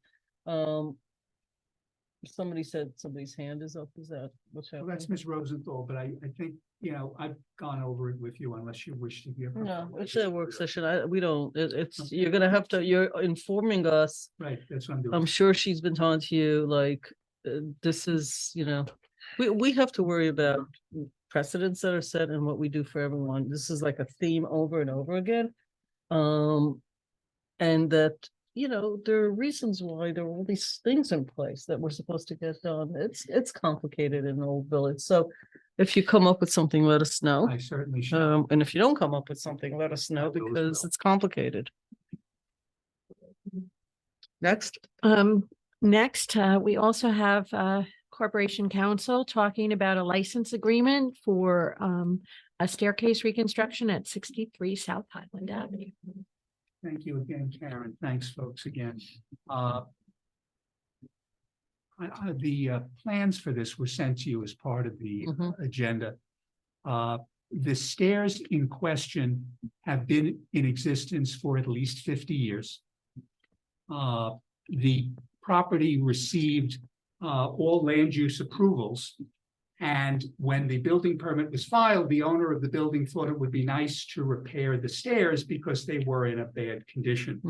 Speaker 5: Somebody said somebody's hand is up. Is that what's
Speaker 14: Well,
Speaker 5: happening?
Speaker 14: that's Ms. Rosenthal, but I think, I've gone over it with you unless you wish to hear. from
Speaker 5: No,
Speaker 14: her.
Speaker 5: it's a work session. We don't, you're gonna have to, you're informing us.
Speaker 14: Right, that's what I'm doing.
Speaker 5: I'm sure she's been talking to you, like, this is, we have to worry about precedents that are set and what we do for everyone. This is like a theme over and over again. And that, there are reasons why there are all these things in place that we're supposed to get done. It's complicated in Old Village. So if you come up with something, let us know.
Speaker 14: I certainly should.
Speaker 5: And if you don't come up with something, let us know
Speaker 14: I will as
Speaker 5: because
Speaker 14: well.
Speaker 5: it's complicated. Next.
Speaker 3: Next, we also have Corporation Council talking about a license agreement for a staircase reconstruction at 63 South Highland Avenue.
Speaker 14: Thank you again, Karen. Thanks, folks, again. The plans for this were sent to you as part of the agenda. The stairs in question have been in existence for at least 50 years. The property received all land use approvals. And when the building permit was filed, the owner of the building thought it would be nice to repair the stairs because they were in a bad condition.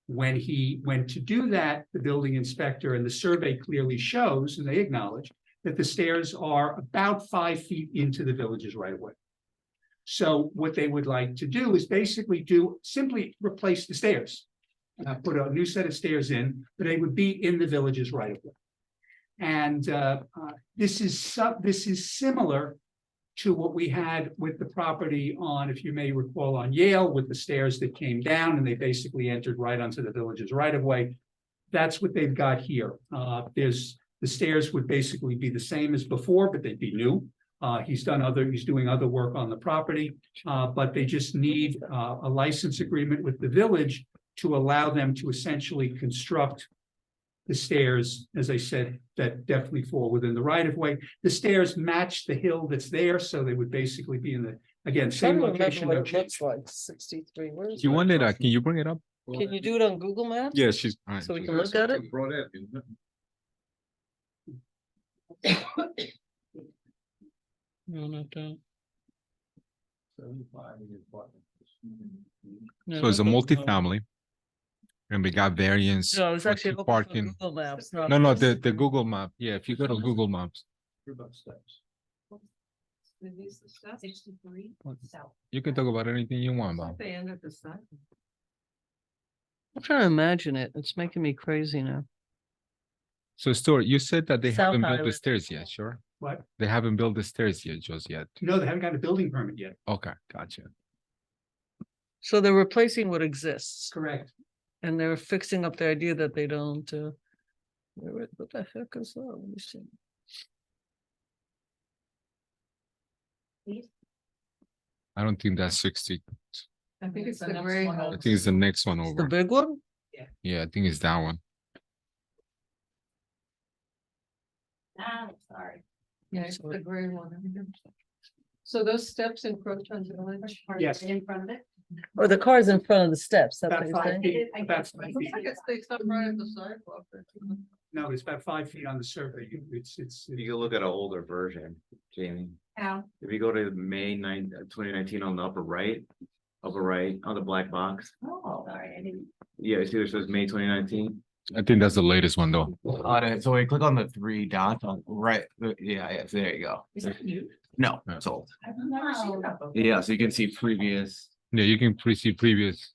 Speaker 14: When he went to do that, the building inspector and the survey clearly shows, and they acknowledge, that the stairs are about 5 feet into the village's right of way. So what they would like to do is basically simply replace the stairs. Put a new set of stairs in, but they would be in the village's right of way. And this is similar to what we had with the property on, if you may recall, on Yale with the stairs that came down and they basically entered right onto the village's right of way. That's what they've got here. The stairs would basically be the same as before, but they'd be new. He's doing other work on the property, but they just need a license agreement with the village to allow them to essentially construct the stairs, as I said, that definitely fall within the right of way. The stairs match the hill that's there, so they would basically be in Again,
Speaker 5: I
Speaker 14: same
Speaker 5: don't remember
Speaker 14: location,
Speaker 5: what
Speaker 14: no
Speaker 5: it
Speaker 14: change.
Speaker 5: looks like, 63, where is
Speaker 7: You
Speaker 5: it?
Speaker 7: wanted, can you bring it up?
Speaker 5: Can you do it on Google Maps?
Speaker 7: Yeah, she's. all right,
Speaker 5: So we
Speaker 7: she's-
Speaker 5: can look at it? No, not that. No,
Speaker 7: So it's a
Speaker 5: not that.
Speaker 7: multifamily. And we got variance.
Speaker 5: No, it's
Speaker 7: for
Speaker 5: actually
Speaker 7: two
Speaker 5: open from
Speaker 7: parking.
Speaker 5: Google Maps, not.
Speaker 7: No,
Speaker 5: this.
Speaker 7: the Google map. Yeah, if you go to Google Maps, you can talk about anything you want, Bob.
Speaker 11: They ended the site.
Speaker 5: I'm trying to imagine it. It's making me crazy now.
Speaker 7: So Stuart, you said that they
Speaker 5: South
Speaker 7: haven't built the
Speaker 5: Island.
Speaker 7: stairs yet, sure?
Speaker 14: What?
Speaker 7: They haven't built the stairs yet, just yet.
Speaker 14: No, they haven't got a building permit yet.
Speaker 7: Okay, gotcha.
Speaker 5: So they're replacing what exists.
Speaker 14: Correct.
Speaker 5: And they're fixing up the idea that they don't, what the heck is that? Let me see.
Speaker 7: I don't think that's 60.
Speaker 11: I think it's the gray
Speaker 7: I
Speaker 11: house.
Speaker 7: think it's the next one
Speaker 5: The
Speaker 7: over.
Speaker 5: big one?
Speaker 7: Yeah, I think it's that one.
Speaker 17: Ah, sorry.
Speaker 11: Yeah, it's the gray one. So those steps encroach on the village?
Speaker 14: Yes.
Speaker 17: In front of it.
Speaker 5: Or the car's in front of the steps, that's
Speaker 14: About
Speaker 5: what you're
Speaker 14: 5
Speaker 5: saying?
Speaker 14: feet, about 5
Speaker 11: Looks
Speaker 14: feet.
Speaker 11: like it's staked up right at the sidewalk.
Speaker 14: No, it's about 5 feet on the survey. It's.
Speaker 1: You can look at an older version, Jamie.
Speaker 17: How?
Speaker 1: If you go to May 9, 2019 on the upper right, on the black box.
Speaker 17: Oh, sorry, I didn't.
Speaker 1: Yeah, see, it says May 2019.
Speaker 7: I think that's the latest one though.
Speaker 1: So we click on the 3 dots on, right, so there you go.
Speaker 17: Is that new?
Speaker 1: No, it's old.
Speaker 17: I've never seen that before.
Speaker 1: Yeah, so you can see previous.
Speaker 7: Yeah, you can see previous.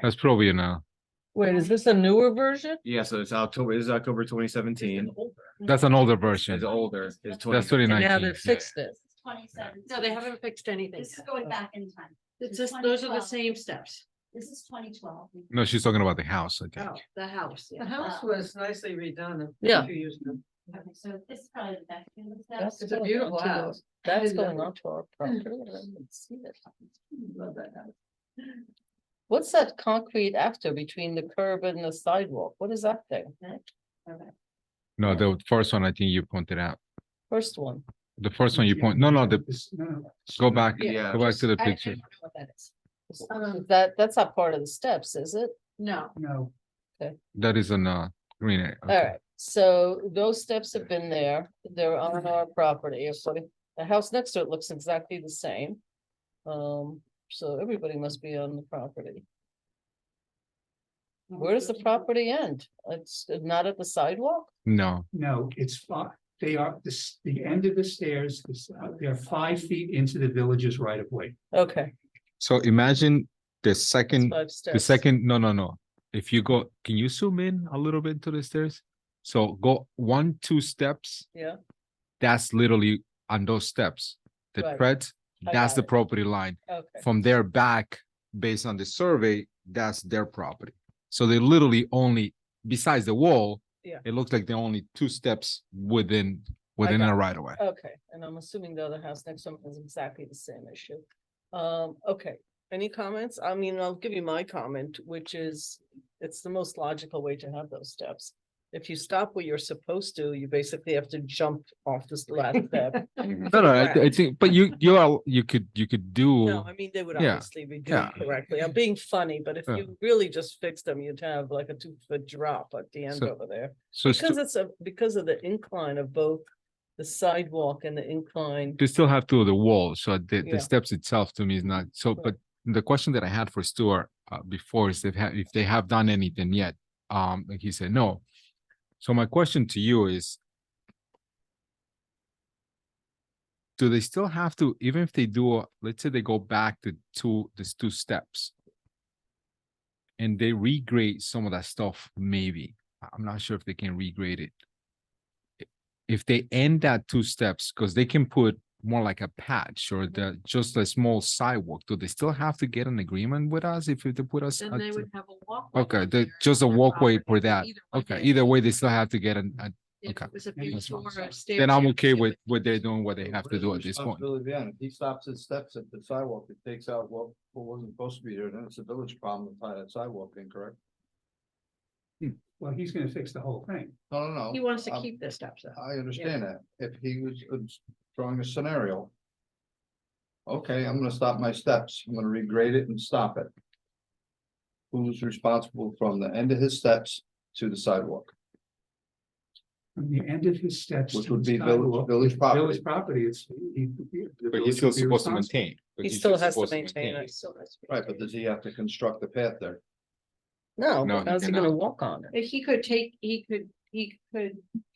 Speaker 7: That's probably
Speaker 5: Wait, is this a newer version?
Speaker 1: Yeah, so it's October, this is October 2017.
Speaker 7: that's an older version.
Speaker 1: It's older, it's
Speaker 7: That's
Speaker 1: 20.
Speaker 7: 2019.
Speaker 5: Yeah, they
Speaker 7: yeah.
Speaker 5: fixed it.
Speaker 17: 27.
Speaker 3: No, they haven't fixed anything.
Speaker 17: This is
Speaker 3: yet.
Speaker 17: going back in time.
Speaker 3: It's
Speaker 17: This is
Speaker 3: just, those are the
Speaker 17: 2012.
Speaker 3: same steps.
Speaker 17: This is 2012.
Speaker 7: No, she's talking about the house, I think.
Speaker 3: Oh, the house,
Speaker 11: The
Speaker 3: yeah.
Speaker 11: house was nicely redone.
Speaker 5: Yeah.
Speaker 11: A few years ago.
Speaker 17: Okay, so this is probably the back end of the
Speaker 5: That's
Speaker 17: steps.
Speaker 11: It's a beautiful
Speaker 5: going onto the-
Speaker 11: house.
Speaker 5: That's
Speaker 11: I
Speaker 5: going
Speaker 11: love
Speaker 5: on to our property. I didn't see it.
Speaker 11: Love that house.
Speaker 5: What's that concrete after between the curb and the sidewalk? What is that thing?
Speaker 17: Okay.
Speaker 7: No, the first one I think you pointed out.
Speaker 5: First one.
Speaker 7: The first one you point, no,
Speaker 14: No,
Speaker 7: go back,
Speaker 1: Yeah.
Speaker 7: go back to the
Speaker 3: I don't
Speaker 7: picture.
Speaker 3: know what that is.
Speaker 5: That's not part of the steps, is it?
Speaker 3: No,
Speaker 14: No,
Speaker 7: That is on green area.
Speaker 5: All right, so those steps have been there. They're on our property. So the house next to it looks exactly the same. So everybody must be on the property. Where does the property end? It's not at the sidewalk?
Speaker 7: No,
Speaker 14: no, it's they are, the end of the stairs, they are 5 feet into the village's right of way.
Speaker 5: Okay.
Speaker 7: so imagine the
Speaker 5: it's
Speaker 7: second,
Speaker 5: 5
Speaker 7: the
Speaker 5: steps.
Speaker 7: second, no. If you go, can you zoom in a little bit to the stairs? So go 1, 2 steps,
Speaker 5: Yeah,
Speaker 7: that's literally on those steps. The
Speaker 5: Right.
Speaker 7: treads,
Speaker 5: I
Speaker 7: that's
Speaker 5: got
Speaker 7: the
Speaker 5: it.
Speaker 7: property line.
Speaker 5: okay.
Speaker 7: From their back, based on the survey, that's their property. So they literally only, besides the wall.
Speaker 5: Yeah.
Speaker 7: It looks like they're only 2 steps within
Speaker 5: got
Speaker 7: a
Speaker 5: it.
Speaker 7: right of way.
Speaker 5: Okay, and I'm assuming the other house next one is exactly the same issue. Okay, any comments? I mean, I'll give you my comment, which is, it's the most logical way to have those steps. If you stop where you're supposed to, you basically have to jump off this last step.
Speaker 7: No, I think, but you could do.
Speaker 5: No, I mean, they would
Speaker 7: Yeah,
Speaker 5: obviously be doing
Speaker 7: yeah.
Speaker 5: correctly. I'm being funny, but if
Speaker 7: Yeah.
Speaker 5: you really just fixed them, you'd have like a 2-foot drop at the end
Speaker 7: So-
Speaker 5: over there.
Speaker 7: So
Speaker 5: Because because of the incline of both the sidewalk and the incline.
Speaker 7: you still have to do the wall, so
Speaker 5: Yeah.
Speaker 7: the steps itself to me is not, so, but the question that I had for Stuart before is if they have done anything yet, and he said no. So my question to you is, do they still have to, even if they do, let's say they go back to these 2 steps and they regrade some of that stuff, maybe, I'm not sure if they can regrade it. If they end at 2 steps, because they can put more like a patch or just a small sidewalk, do they still have to get an agreement with us if they put us?
Speaker 3: then
Speaker 7: at
Speaker 3: they
Speaker 7: the-
Speaker 3: would have a walkway.
Speaker 7: Okay,
Speaker 3: from there
Speaker 7: just a
Speaker 3: on their
Speaker 7: walkway
Speaker 3: property,
Speaker 7: for
Speaker 3: but
Speaker 7: that.
Speaker 3: either way,
Speaker 7: Okay,
Speaker 3: they-
Speaker 7: either way, they still have to get
Speaker 3: If
Speaker 7: okay.
Speaker 3: it was a
Speaker 7: That's
Speaker 3: basement
Speaker 7: fine.
Speaker 3: or a stair.
Speaker 7: Then I'm
Speaker 3: step,
Speaker 7: okay
Speaker 3: it
Speaker 7: with
Speaker 3: would-
Speaker 7: what they're doing, what they have to do at this point.
Speaker 6: If he stops his steps at the sidewalk, it takes out what wasn't supposed to be there, then it's a village problem to tie that sidewalk in, correct?
Speaker 14: Well, he's gonna fix the whole thing.
Speaker 6: No.
Speaker 3: He wants to
Speaker 6: I'm-
Speaker 3: keep the steps up.
Speaker 6: I understand that. If he was drawing a scenario. Okay, I'm gonna stop my steps. I'm gonna regrade it and stop it. Who's responsible from the end of his steps to the sidewalk?
Speaker 14: From the end of his steps.
Speaker 6: Which
Speaker 14: to
Speaker 6: would
Speaker 14: the
Speaker 6: be village
Speaker 14: sidewalk,
Speaker 6: property.
Speaker 14: Village property, it's. the
Speaker 7: But
Speaker 14: village
Speaker 7: he's still
Speaker 14: would be
Speaker 7: supposed to
Speaker 14: responsible.
Speaker 7: maintain. but
Speaker 5: He
Speaker 7: he's
Speaker 5: still
Speaker 7: just
Speaker 5: has to
Speaker 7: supposed
Speaker 5: maintain it.
Speaker 6: Right, but does he have to construct the path there?
Speaker 5: No,
Speaker 7: No,
Speaker 5: but
Speaker 7: he
Speaker 5: how's he
Speaker 7: cannot.
Speaker 5: gonna walk on it?
Speaker 3: If he could take, he could,
Speaker 7: He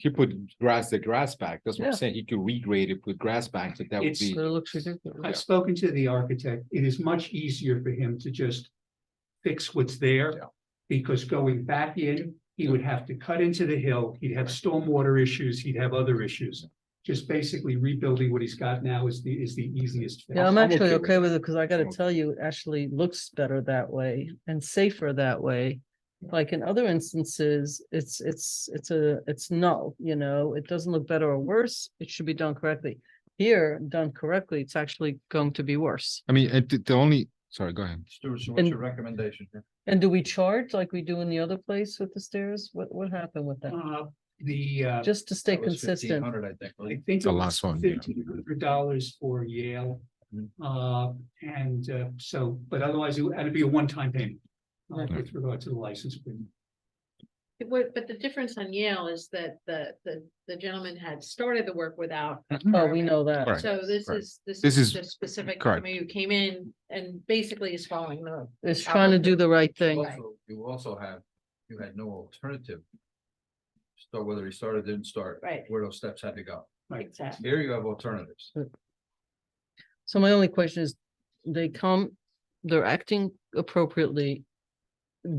Speaker 7: put the grass back. That's what
Speaker 5: Yeah.
Speaker 7: I'm saying. He could regrade it, put grass back, but that would
Speaker 14: It's-
Speaker 7: be.
Speaker 5: But it looks ridiculous.
Speaker 14: I've spoken to the architect. It is much easier for him to just fix what's there.
Speaker 7: Yeah.
Speaker 14: Because going back in, he would have to cut into the hill, he'd have stormwater issues, he'd have other issues. Just basically rebuilding what he's got now is the easiest. fix.
Speaker 5: Yeah, I'm actually
Speaker 7: okay with
Speaker 5: okay with it because I gotta
Speaker 7: I'm okay.
Speaker 5: tell you, it actually looks better that way and safer that way. Like in other instances, it's no, you know, it doesn't look better or worse. It should be done correctly. Here, done correctly, it's actually going to be worse.
Speaker 7: I mean, the only, sorry, go ahead.
Speaker 6: Stuart, so what's
Speaker 5: And-
Speaker 6: your recommendation here?
Speaker 5: And do we charge like we do in the other place with the stairs? What happened with that? Just to stay
Speaker 6: That was
Speaker 5: consistent.
Speaker 6: 1,500, I think.
Speaker 14: I
Speaker 6: right?
Speaker 14: think
Speaker 7: The
Speaker 14: it
Speaker 7: last
Speaker 14: was
Speaker 7: one, yeah.
Speaker 14: $1,500 for Yale. So, but otherwise it'd be a one-time payment. With regard to the license agreement.
Speaker 3: it would, but the difference on Yale is that the gentleman had started the work without. a
Speaker 5: Oh, we
Speaker 3: permit.
Speaker 5: know that.
Speaker 7: Right.
Speaker 3: So this
Speaker 7: Right.
Speaker 3: is, this
Speaker 7: This
Speaker 3: is
Speaker 7: is
Speaker 3: just specific,
Speaker 7: correct.
Speaker 3: somebody who came in and basically is following the.
Speaker 5: It's trying to do the right thing.
Speaker 6: You also have, you had no alternative. So whether he started, didn't start.
Speaker 3: Right.
Speaker 6: Where those steps had to go.
Speaker 3: Exactly.
Speaker 6: Here you have alternatives.
Speaker 5: So my only question is, they're acting appropriately.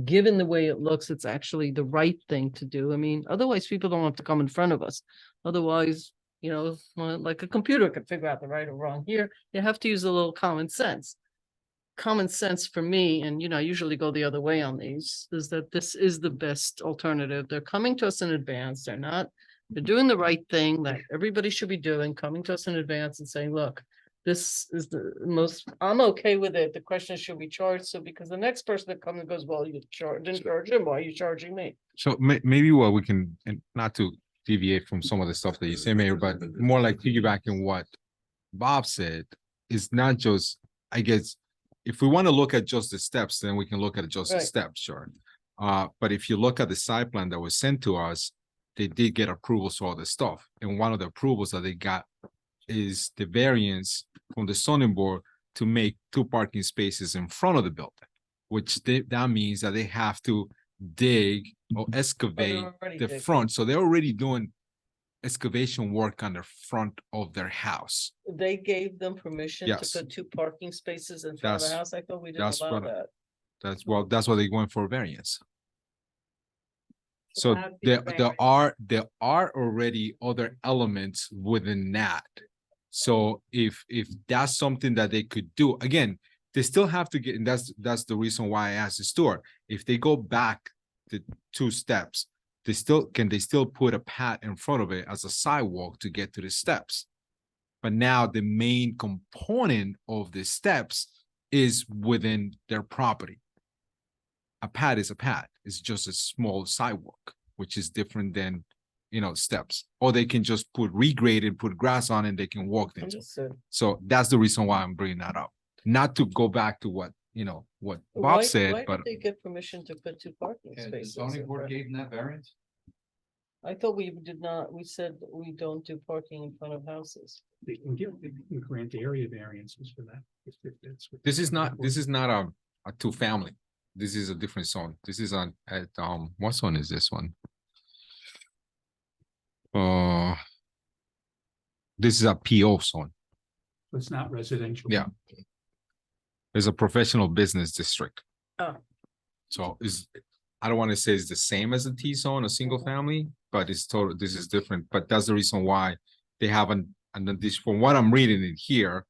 Speaker 5: Given the way it looks, it's actually the right thing to do. I mean, otherwise people don't have to come in front of us. Otherwise, you know, like a computer could figure out the right or wrong here. You have to use a little common sense. Common sense for me, and you know, I usually go the other way on these, is that this is the best alternative. They're coming to us in advance. They're doing the right thing that everybody should be doing, coming to us in advance and saying, look, this is the most, I'm okay with it. The question is, should we charge? So because the next person that comes and goes, well, you didn't charge him, why are you charging me?
Speaker 7: So maybe what we can, and not to deviate from some of the stuff that you say, Mayor, but more like piggybacking what Bob said, is not just, I guess, if we want to look at just the steps, then we can look at just the
Speaker 5: Right.
Speaker 7: steps, sure. But if you look at the site plan that was sent to us, they did get approvals for all the stuff. And one of the approvals that they got is the variance from the zoning board to make 2 parking spaces in front of the building, which that means that they have to dig or excavate
Speaker 5: already
Speaker 7: the
Speaker 5: digging.
Speaker 7: front. So they're already doing excavation work on the front of their house.
Speaker 5: They gave them permission to
Speaker 7: Yes.
Speaker 5: put 2 parking spaces in front of the
Speaker 7: That's-
Speaker 5: house. I thought we didn't
Speaker 7: that's
Speaker 5: allow
Speaker 7: what-
Speaker 5: that.
Speaker 7: That's why they're going for a variance. So
Speaker 3: Allowed to be
Speaker 7: there are already other elements within that. So if that's something that they could do, again, they still have to get, and that's the reason why I asked the store, if they go back the 2 steps, they still put a pad in front of it as a sidewalk to get to the steps. But now the main component of the steps is within their property. A pad is a pad. It's just a small sidewalk, which is different than, steps. Or they can just regrade and put grass on and they can walk into.
Speaker 5: Understood.
Speaker 7: So that's the reason why I'm bringing that up. Not to go back to what
Speaker 5: Why-
Speaker 7: Bob said,
Speaker 5: why
Speaker 7: but
Speaker 5: did they get permission to put 2 parking
Speaker 6: And the
Speaker 5: spaces?
Speaker 6: zoning
Speaker 5: in
Speaker 6: board
Speaker 5: front?
Speaker 6: gave them that variance?
Speaker 5: I thought we did not, we said that we don't do parking in front of houses.
Speaker 14: They can grant area variances for that. if that's what-
Speaker 7: this is not a 2-family. This is a different zone. This is what zone is this one? This is a PO zone.
Speaker 14: It's not residential.
Speaker 7: Yeah. It's a professional business district.
Speaker 5: Oh.
Speaker 7: So I don't want to say it's the same as a T zone, a single family, but this is different. But that's the reason why they have an addition, from what I'm reading in here,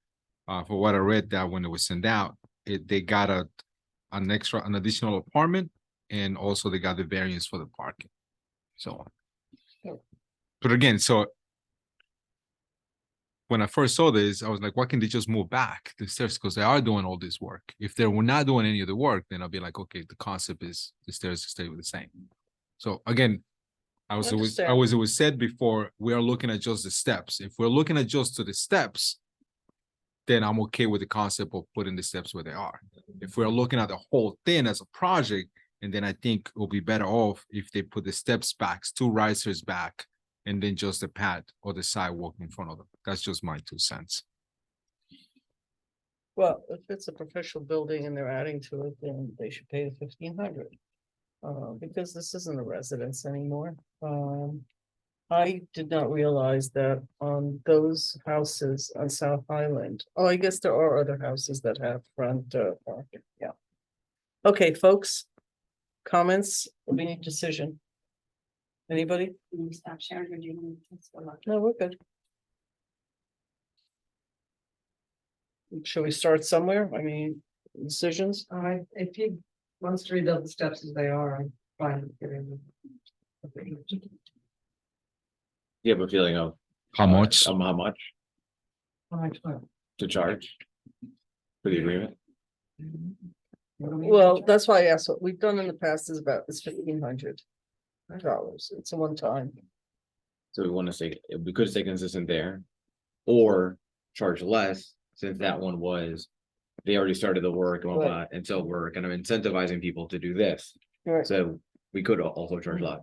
Speaker 7: for what I read that when it was sent out, they got an additional apartment, and also they got the variance for the parking. So. But again, so when I first saw this, I was like, why can't they just move back the stairs? Because they are doing all this work. If they were not doing any of the work, then I'll be like, okay, the concept is the stairs to stay with the same. So again,
Speaker 5: Understand.
Speaker 7: it was said before, we are looking at just the steps. If we're looking at just to the steps, then I'm okay with the concept of putting the steps where they are. If we're looking at the whole thing as a project, and then I think we'll be better off if they put the steps back, 2 risers back, and then just the pad or the sidewalk in front of them. That's just my 2 cents.
Speaker 5: Well, if it's a professional building and they're adding to it, then they should pay the 1,500. Because this isn't a residence anymore. I did not realize that on those houses on South Island. Oh, I guess there are other houses that have front parking, yeah. Okay, folks. Comments, we need decision. Anybody?
Speaker 2: Stop sharing or do you want to?
Speaker 5: No, we're good. Shall we start somewhere? I mean, decisions?
Speaker 11: If he wants to rebuild the steps as they are, I'm fine with giving them.
Speaker 1: You have a feeling of
Speaker 7: How much?
Speaker 1: how much
Speaker 11: How much more?
Speaker 1: to charge for the agreement?
Speaker 5: Well, that's why I asked, what we've done in the past is $1,500. It's a one time.
Speaker 1: So we want to say, we could stay consistent there. Or charge less, since that one was, they already started the work and whatnot, and so we're kind of incentivizing people to do this.
Speaker 5: Right.
Speaker 1: So we could also charge less.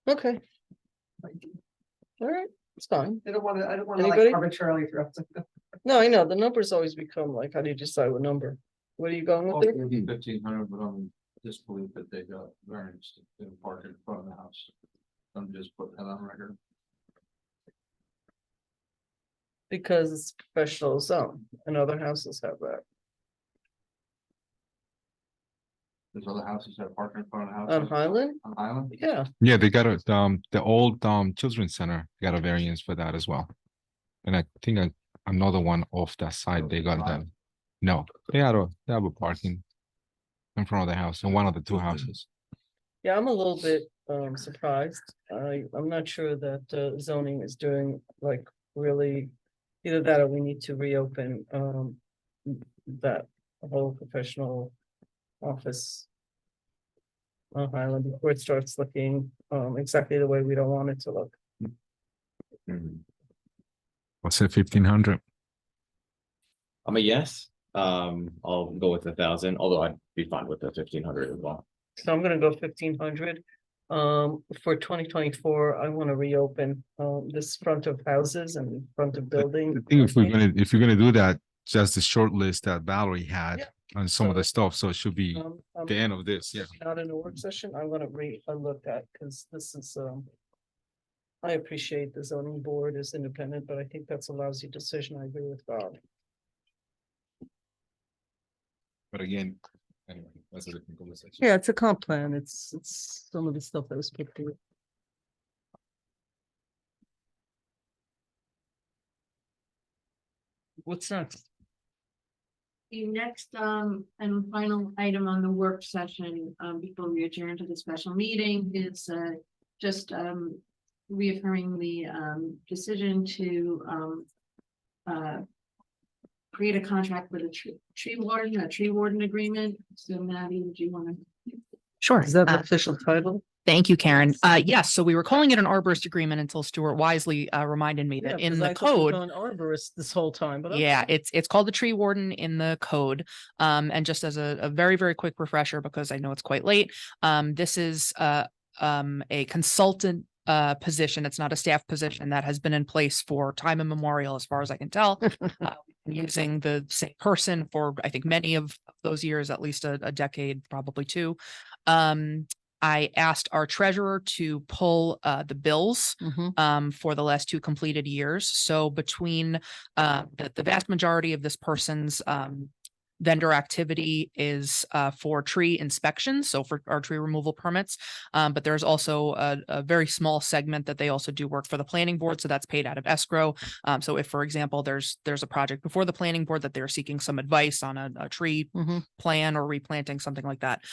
Speaker 5: Okay. All right, it's fine.
Speaker 11: I don't want to
Speaker 5: Anybody?
Speaker 11: like arbitrarily throw something.
Speaker 5: No, I know, the numbers always become like, how do you decide what number? What are you going with there?
Speaker 6: 1,500, but I'm disbelief that they got variance to park in front of the house. I'm just putting that on record.
Speaker 5: Because it's professional zone and other houses have that.
Speaker 6: There's other houses that park in front of the house.
Speaker 5: On Highland?
Speaker 6: On Highland?
Speaker 5: Yeah,
Speaker 7: Yeah, they got a, the old, children's center got a variance for that as well. And I think another one off that side, they got that. No, they have a parking in front of the house, in one of the 2 houses.
Speaker 5: yeah, I'm a little bit surprised. I'm not sure that zoning is doing like really. Either that or we need to reopen that whole professional office on Highland before it starts looking exactly the way we don't want it to look.
Speaker 7: What's it, 1,500?
Speaker 1: I'm a yes. I'll go with 1,000, although I'd be fine with the 1,500 as well.
Speaker 5: So I'm gonna go 1,500. For 2024, I want to reopen this front of houses and front of
Speaker 7: I
Speaker 5: building.
Speaker 7: think if you're gonna do that, just the short list that Valerie had on some of the stuff, so it should be the end of this, yeah.
Speaker 5: Not in a work session, I'm gonna look at, because this is I appreciate the zoning board is independent, but I think that's a lousy decision. I agree with Bob.
Speaker 7: But again, anyway, that's a different conversation.
Speaker 5: Yeah, it's a comp plan. It's some of the stuff that was put through. What's next?
Speaker 3: The next and final item on the work session before we adjourn to the special meeting is just reaffirming the decision to create a contract with a tree warden agreement. So Maddie, do you want to?
Speaker 10: Sure.
Speaker 5: Is that the official title?
Speaker 10: Thank you, Karen. Yes, so we were calling it an arborist agreement until Stuart wisely reminded me that in the code.
Speaker 5: An arborist this whole time, but
Speaker 10: Yeah,
Speaker 5: okay.
Speaker 10: it's called the tree warden in the code. And just as a very, very quick refresher, because I know it's quite late, this is a consultant position. It's not a staff position that has been in place for time immemorial, as far as I can tell. Using the same person for, I think, many of those years, at least a decade, probably 2. I asked our treasurer to pull the bills for the last 2 completed years. So between the vast majority of this person's vendor activity is for tree inspections, so for our tree removal permits. But there's also a very small segment that they also do work for the planning board, so that's paid out of escrow. So if, for example, there's a project before the planning board that they're seeking some advice on a tree plan or replanting, something like that.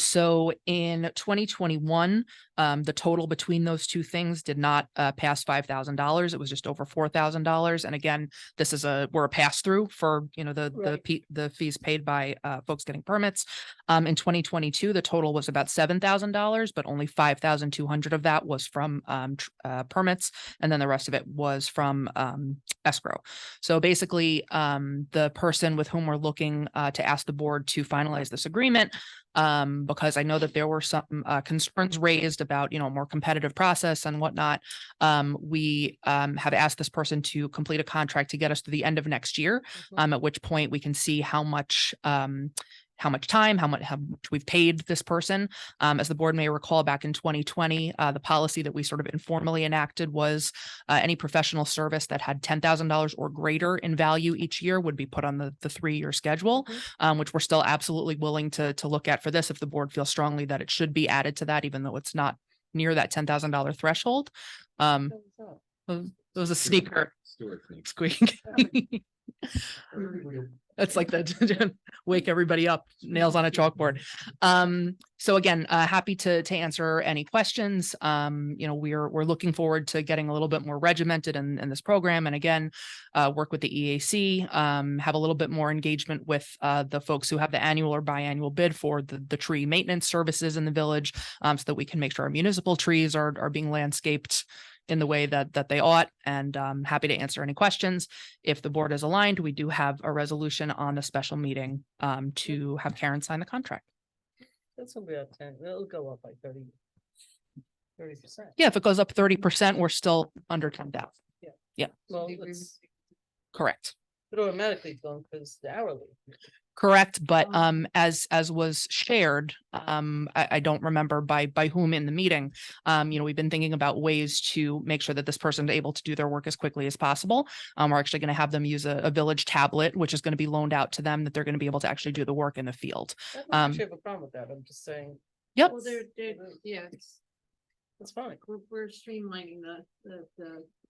Speaker 10: So in 2021, the total between those 2 things did not pass $5,000. It was just over $4,000. And again, this is we're a pass through for, the fees paid by folks getting permits. In 2022, the total was about $7,000, but only 5,200 of that was from permits, and then the rest of it was from escrow. So basically, the person with whom we're looking to ask the board to finalize this agreement, because I know that there were some concerns raised about, you know, more competitive process and whatnot. We have asked this person to complete a contract to get us to the end of next year, at which point we can see how much time, how much we've paid this person. As the board may recall, back in 2020, the policy that we sort of informally enacted was any professional service that had $10,000 or greater in value each year would be put on the 3-year schedule, which we're still absolutely willing to look at for this if the board feels strongly that it should be added to that, even though it's not near that $10,000 threshold. It was a sneaker squeak. That's like the wake everybody up, nails on a chalkboard. So again, happy to answer any questions. You know, we're looking forward to getting a little bit more regimented in this program, and again, work with the EAC, have a little bit more engagement with the folks who have the annual or biannual bid for the tree maintenance services in the village, so that we can make sure our municipal trees are being landscaped in the way that they ought, and happy to answer any questions. If the board is aligned, we do have a resolution on the special meeting to have Karen sign the contract.
Speaker 5: That's gonna be up 10, it'll go up by 30%.
Speaker 10: Yeah, if it goes up 30%, we're still under 10,000.
Speaker 5: Yeah.
Speaker 10: Yeah,
Speaker 5: Well, it's
Speaker 10: correct.
Speaker 5: it automatically going because the hourly.
Speaker 10: Correct, but as was shared, I don't remember by whom in the meeting. You know, we've been thinking about ways to make sure that this person is able to do their work as quickly as possible. We're actually going to have them use a village tablet, which is going to be loaned out to them, that they're going to be able to actually do the work in the field.
Speaker 5: I don't actually have a problem with that. I'm just saying.
Speaker 10: Yep.
Speaker 3: Well, yeah,
Speaker 5: It's fine.
Speaker 3: we're streamlining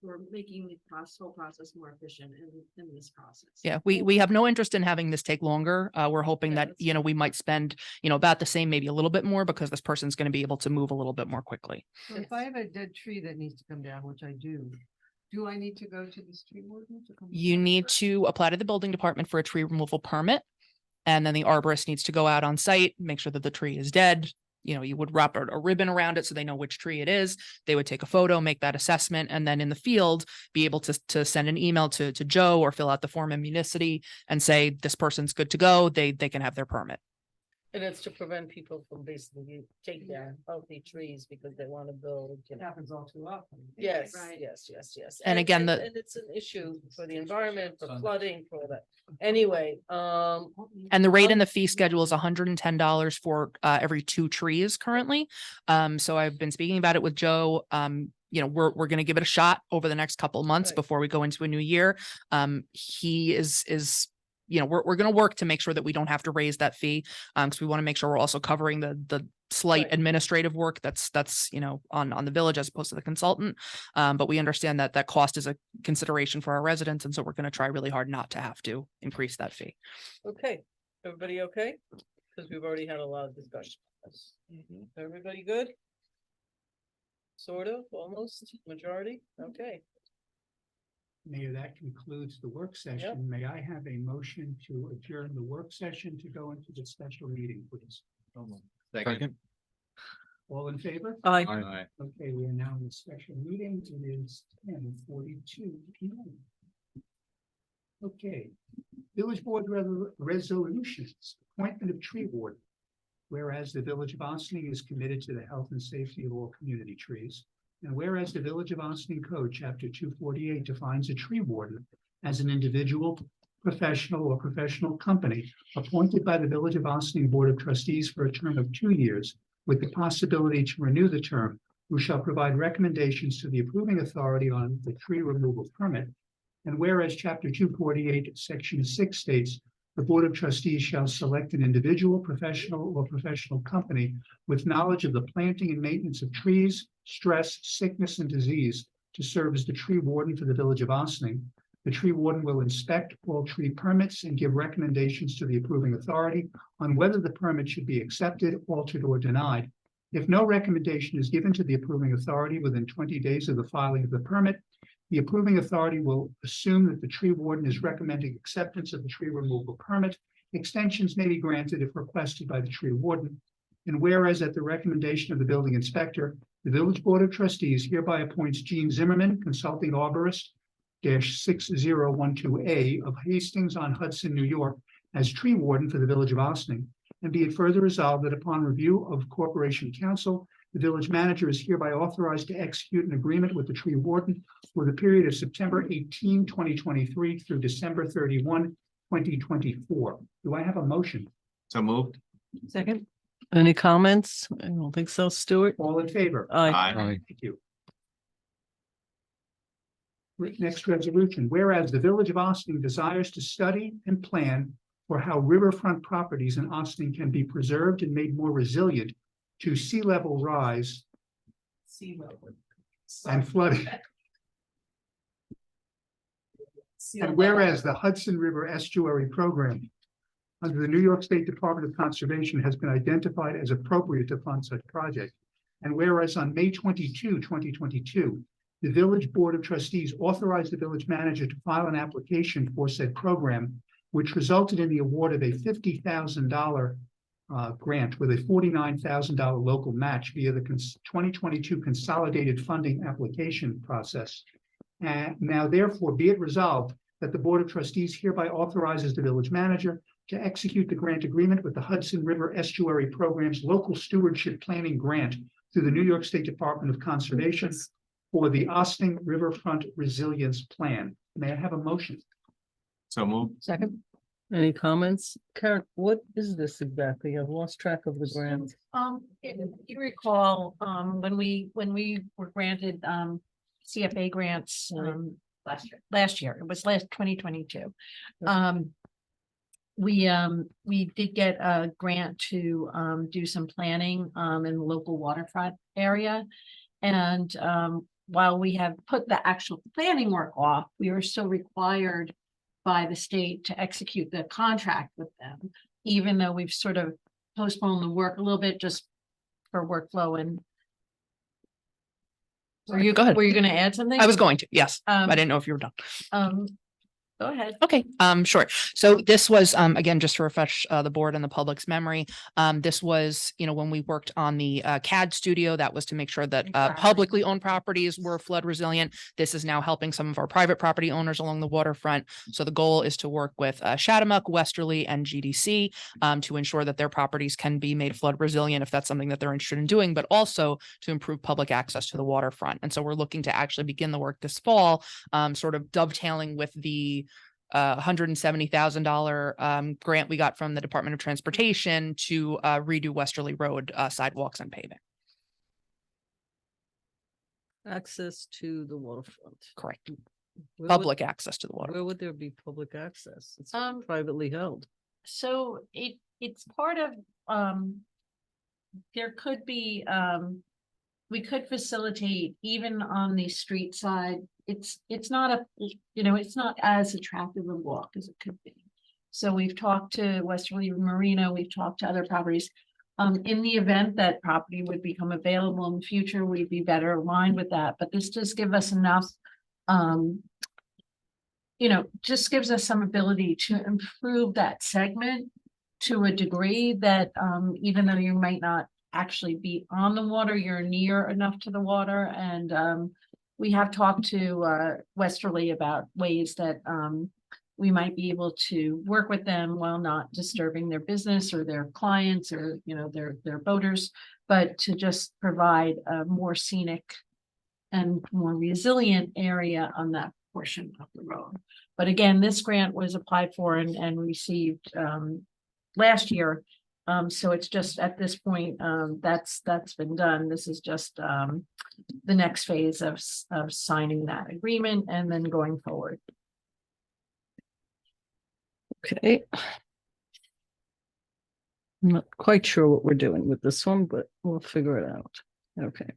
Speaker 3: we're making the whole process more efficient in this process.
Speaker 10: Yeah, we have no interest in having this take longer. We're hoping that, you know, we might spend, you know, about the same, maybe a little bit more, because this person's going to be able to move a little bit more quickly.
Speaker 11: So if I have a dead tree that needs to come down, which I do I need to go to the tree warden to come?
Speaker 10: You need to apply to the building department for a tree removal permit. And then the arborist needs to go out on site, make sure that the tree is dead. You know, you would wrap a ribbon around it so they know which tree it is. They would take a photo, make that assessment, and then in the field, be able to send an email to Joe or fill out the form in Municity and say, this person's good to go. They can have their permit.
Speaker 5: And it's to prevent people from basically taking down healthy trees because they want to build.
Speaker 11: It happens all too often.
Speaker 5: Yes,
Speaker 3: Right.
Speaker 5: yes.
Speaker 10: And again,
Speaker 5: and it's an issue for the environment, for flooding, for that. Anyway,
Speaker 10: And the rate in the fee schedule is $110 for every 2 trees currently. So I've been speaking about it with Joe. You know, we're going to give it a shot over the next couple of months
Speaker 5: Right.
Speaker 10: before we go into a new year. He is you know, we're going to work to make sure that we don't have to raise that fee, because we want to make sure we're also covering the slight
Speaker 5: Right.
Speaker 10: administrative work that's you know, on the village as opposed to the consultant. But we understand that cost is a consideration for our residents, and so we're going to try really hard not to have to increase that fee.
Speaker 5: okay, everybody okay? Because we've already had a lot of discussion. Everybody good? Sort of, almost, majority, okay.
Speaker 14: Mayor, that concludes the work session. May I have a motion to adjourn the work session to go into the special meeting, please?
Speaker 7: Second.
Speaker 14: All in favor?
Speaker 5: Aye.
Speaker 14: Okay, we are now in the special meeting. It is 10:42 PM. Okay, village board resolutions, appointment of tree warden. Whereas the village of Ossining is committed to the health and safety of all community trees. And whereas the Village of Ossining Code, Chapter 248, defines a tree warden as an individual, professional, or professional company appointed by the Village of Ossining Board of Trustees for a term of 2 years, with the possibility to renew the term, who shall provide recommendations to the approving authority on the tree removal permit. And whereas Chapter 248, Section 6 states, the Board of Trustees shall select an individual, professional, or professional company with knowledge of the planting and maintenance of trees, stress, sickness, and disease to serve as the tree warden for the Village of Ossining. The tree warden will inspect all tree permits and give recommendations to the approving authority on whether the permit should be accepted, altered, or denied. If no recommendation is given to the approving authority within 20 days of the filing of the permit, the approving authority will assume that the tree warden is recommending acceptance of the tree removal permit. extensions may be granted if requested by the tree warden. And whereas at the recommendation of the building inspector, the Village Board of Trustees hereby appoints Gene Zimmerman, consulting arborist -6012A of Hastings on Hudson, New York, as tree warden for the Village of Ossining. And be it further resolved that upon review of Corporation Council, the village manager is hereby authorized to execute an agreement with the tree warden for the period of September 18, 2023 through December 31, 2024. Do I have a motion?
Speaker 1: So moved.
Speaker 11: Second.
Speaker 5: Any comments? I don't think so, Stuart.
Speaker 14: All in favor?
Speaker 5: Aye.
Speaker 7: Aye.
Speaker 14: Thank you. Next resolution, whereas the Village of Austin desires to study and plan for how riverfront properties in Austin can be preserved and made more resilient to sea level rise and flooding. And whereas the Hudson River Estuary Program under the New York State Department of Conservation has been identified as appropriate to fund such project. And whereas on May 22, 2022, the Village Board of Trustees authorized the village manager to file an application for said program, which resulted in the award of a $50,000 grant with a $49,000 local match via the 2022 Consolidated Funding Application process. And now therefore be it resolved that the Board of Trustees hereby authorizes the village manager to execute the grant agreement with the Hudson River Estuary Program's Local Stewardship Planning Grant through the New York State Department of Conservation for the Austin Riverfront Resilience Plan. May I have a motion?
Speaker 1: So moved.
Speaker 11: Second.
Speaker 5: Any comments? Karen, what is this exactly? I've lost track of the grant.
Speaker 3: If you recall, when we were granted, CFA grants, last year, it was last 2022. We did get a grant to, do some planning, in the local waterfront area. And, while we have put the actual planning work off, we are still required by the state to execute the contract with them, even though we've sort of postponed the work a little bit just for workflow and.
Speaker 10: Go ahead.
Speaker 3: Were you gonna add something?
Speaker 10: I was going to, yes.
Speaker 3: Um,
Speaker 10: I didn't know if you were done.
Speaker 3: Go ahead.
Speaker 10: Okay, sure. So this was, again, just to refresh the board and the public's memory. This was, when we worked on the CAD studio, that was to make sure that publicly owned properties were flood resilient. This is now helping some of our private property owners along the waterfront. So the goal is to work with Chatham, Westerly, and GDC to ensure that their properties can be made flood resilient if that's something that they're interested in doing, but also to improve public access to the waterfront. And so we're looking to actually begin the work this fall, sort of dovetailing with the $170,000 grant we got from the Department of Transportation to redo Westerly Road sidewalks and paving.
Speaker 5: Access to the waterfront.
Speaker 10: Correct.
Speaker 5: Where would-
Speaker 10: Public access to the water.
Speaker 5: Where would there be public access? It's
Speaker 3: Um,
Speaker 5: privately held.
Speaker 3: So it's part of, there could be, we could facilitate even on the street side. It's not it's not as attractive a walk as it could be. So we've talked to Westerly Marina, we've talked to other properties. In the event that property would become available in the future, we'd be better aligned with that, but this does give us enough, just gives us some ability to improve that segment to a degree that, even though you might not actually be on the water, you're near enough to the water. And we have talked to Westerly about ways that we might be able to work with them while not disturbing their business or their clients or, their boaters, but to just provide a more scenic and more resilient area on that portion of the road. But again, this grant was applied for and received last year. So it's just at this point, that's been done. This is just the next phase of signing that agreement and then going forward.
Speaker 5: Okay. I'm not quite sure what we're doing with this one, but we'll figure it out. Okay.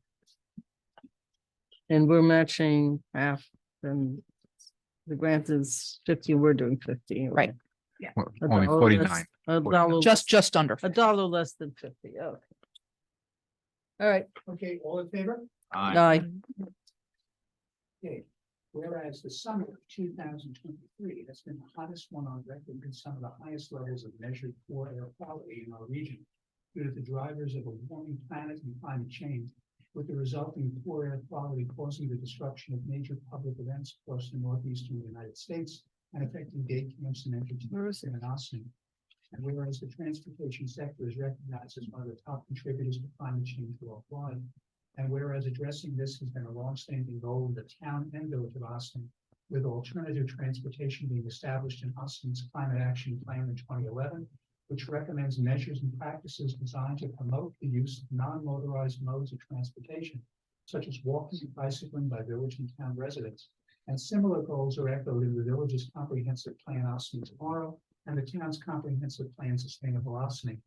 Speaker 5: And we're matching half, and the grant is 50, we're doing 50.
Speaker 10: Right.
Speaker 3: Yeah.
Speaker 7: Only 49.
Speaker 10: Just under.
Speaker 5: $1 less than 50. Okay. All right.
Speaker 14: Okay, all in favor?
Speaker 5: Aye.
Speaker 14: Okay, Whereas the summer of 2023 has been the hottest one on record with some of the highest levels of measured poor air quality in our region due to the drivers of a warming planet and climate change, with the resulting poor air quality causing the disruption of major public events across the northeastern United States and affecting day camps and entertainment in Austin. And whereas the transportation sector is recognized as one of the top contributors to climate change worldwide, and whereas addressing this has been a longstanding goal of the town and village of Austin, with alternative transportation being established in Austin's Climate Action Plan in 2011, which recommends measures and practices designed to promote the use of non-motorized modes of transportation, such as walking and bicycling by village and town residents. And similar goals are echoed in the village's comprehensive plan Austin Tomorrow and the town's comprehensive plan Sustainable Austin.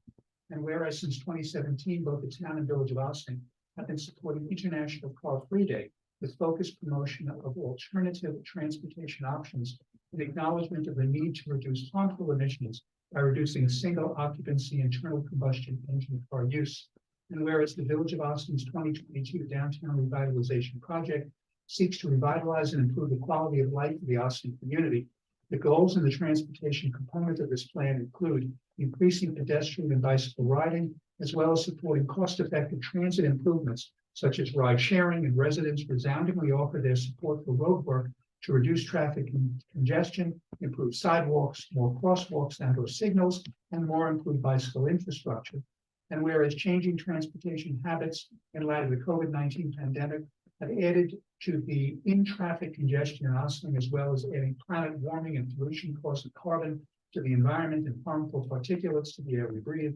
Speaker 14: And whereas since 2017, both the town and village of Austin have been supporting International Car-Free Day with focused promotion of alternative transportation options in acknowledgement of the need to reduce harmful emissions by reducing single occupancy internal combustion engine car use. And whereas the Village of Austin's 2022 Downtown Revitalization Project seeks to revitalize and improve the quality of life of the Austin community, the goals in the transportation component of this plan include increasing pedestrian and bicycle riding, as well as supporting cost-effective transit improvements such as ride sharing, and residents resoundingly offer their support for road work to reduce traffic congestion, improve sidewalks, more crosswalks and/or signals, and more improved bicycle infrastructure. And whereas changing transportation habits in light of the COVID-19 pandemic have added to the in-traffic congestion in Austin, as well as adding planet warming and pollution causing carbon to the environment and harmful particulates to the air we breathe.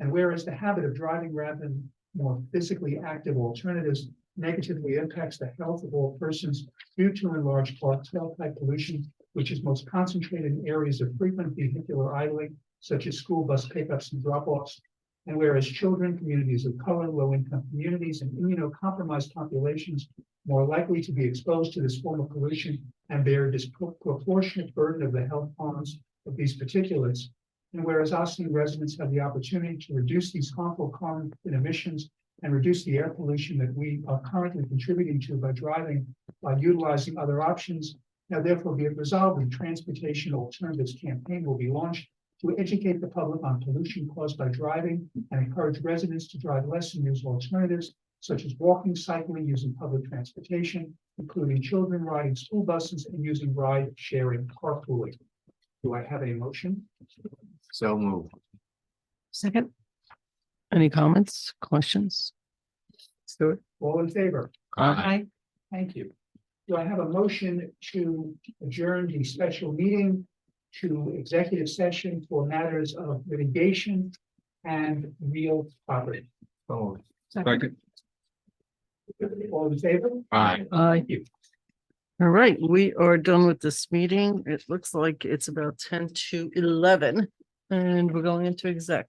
Speaker 14: And whereas the habit of driving rather than more physically active alternatives negatively impacts the health of all persons due to in large part tailpipe pollution, which is most concentrated in areas of frequent vehicular idling, such as school bus pickups and drop-offs. And whereas children, communities of color, low-income communities, and immunocompromised populations more likely to be exposed to this form of pollution and bear a disproportionate burden of the health harms of these particulates. And whereas Austin residents have the opportunity to reduce these harmful carbon emissions and reduce the air pollution that we are currently contributing to by driving, by utilizing other options. Now therefore be it resolved, the Transportation Alternatives Campaign will be launched to educate the public on pollution caused by driving and encourage residents to drive less and use alternatives such as walking, cycling, using public transportation, including children riding school buses and using ride sharing carpooling. Do I have a motion?
Speaker 6: So moved.
Speaker 5: Second. Any comments, questions?
Speaker 14: Stuart, all in favor?
Speaker 5: Aye.
Speaker 14: Thank you. Do I have a motion to adjourn the special meeting to executive session for matters of litigation and real property?
Speaker 6: Oh,
Speaker 14: Second. All in favor?
Speaker 6: aye.
Speaker 5: Aye.
Speaker 14: Thank you.
Speaker 5: All right, we are done with this meeting. It looks like it's about 10 to 11 and we're going into exec.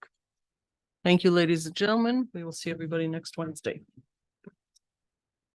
Speaker 5: Thank you, ladies and gentlemen. We will see everybody next Wednesday.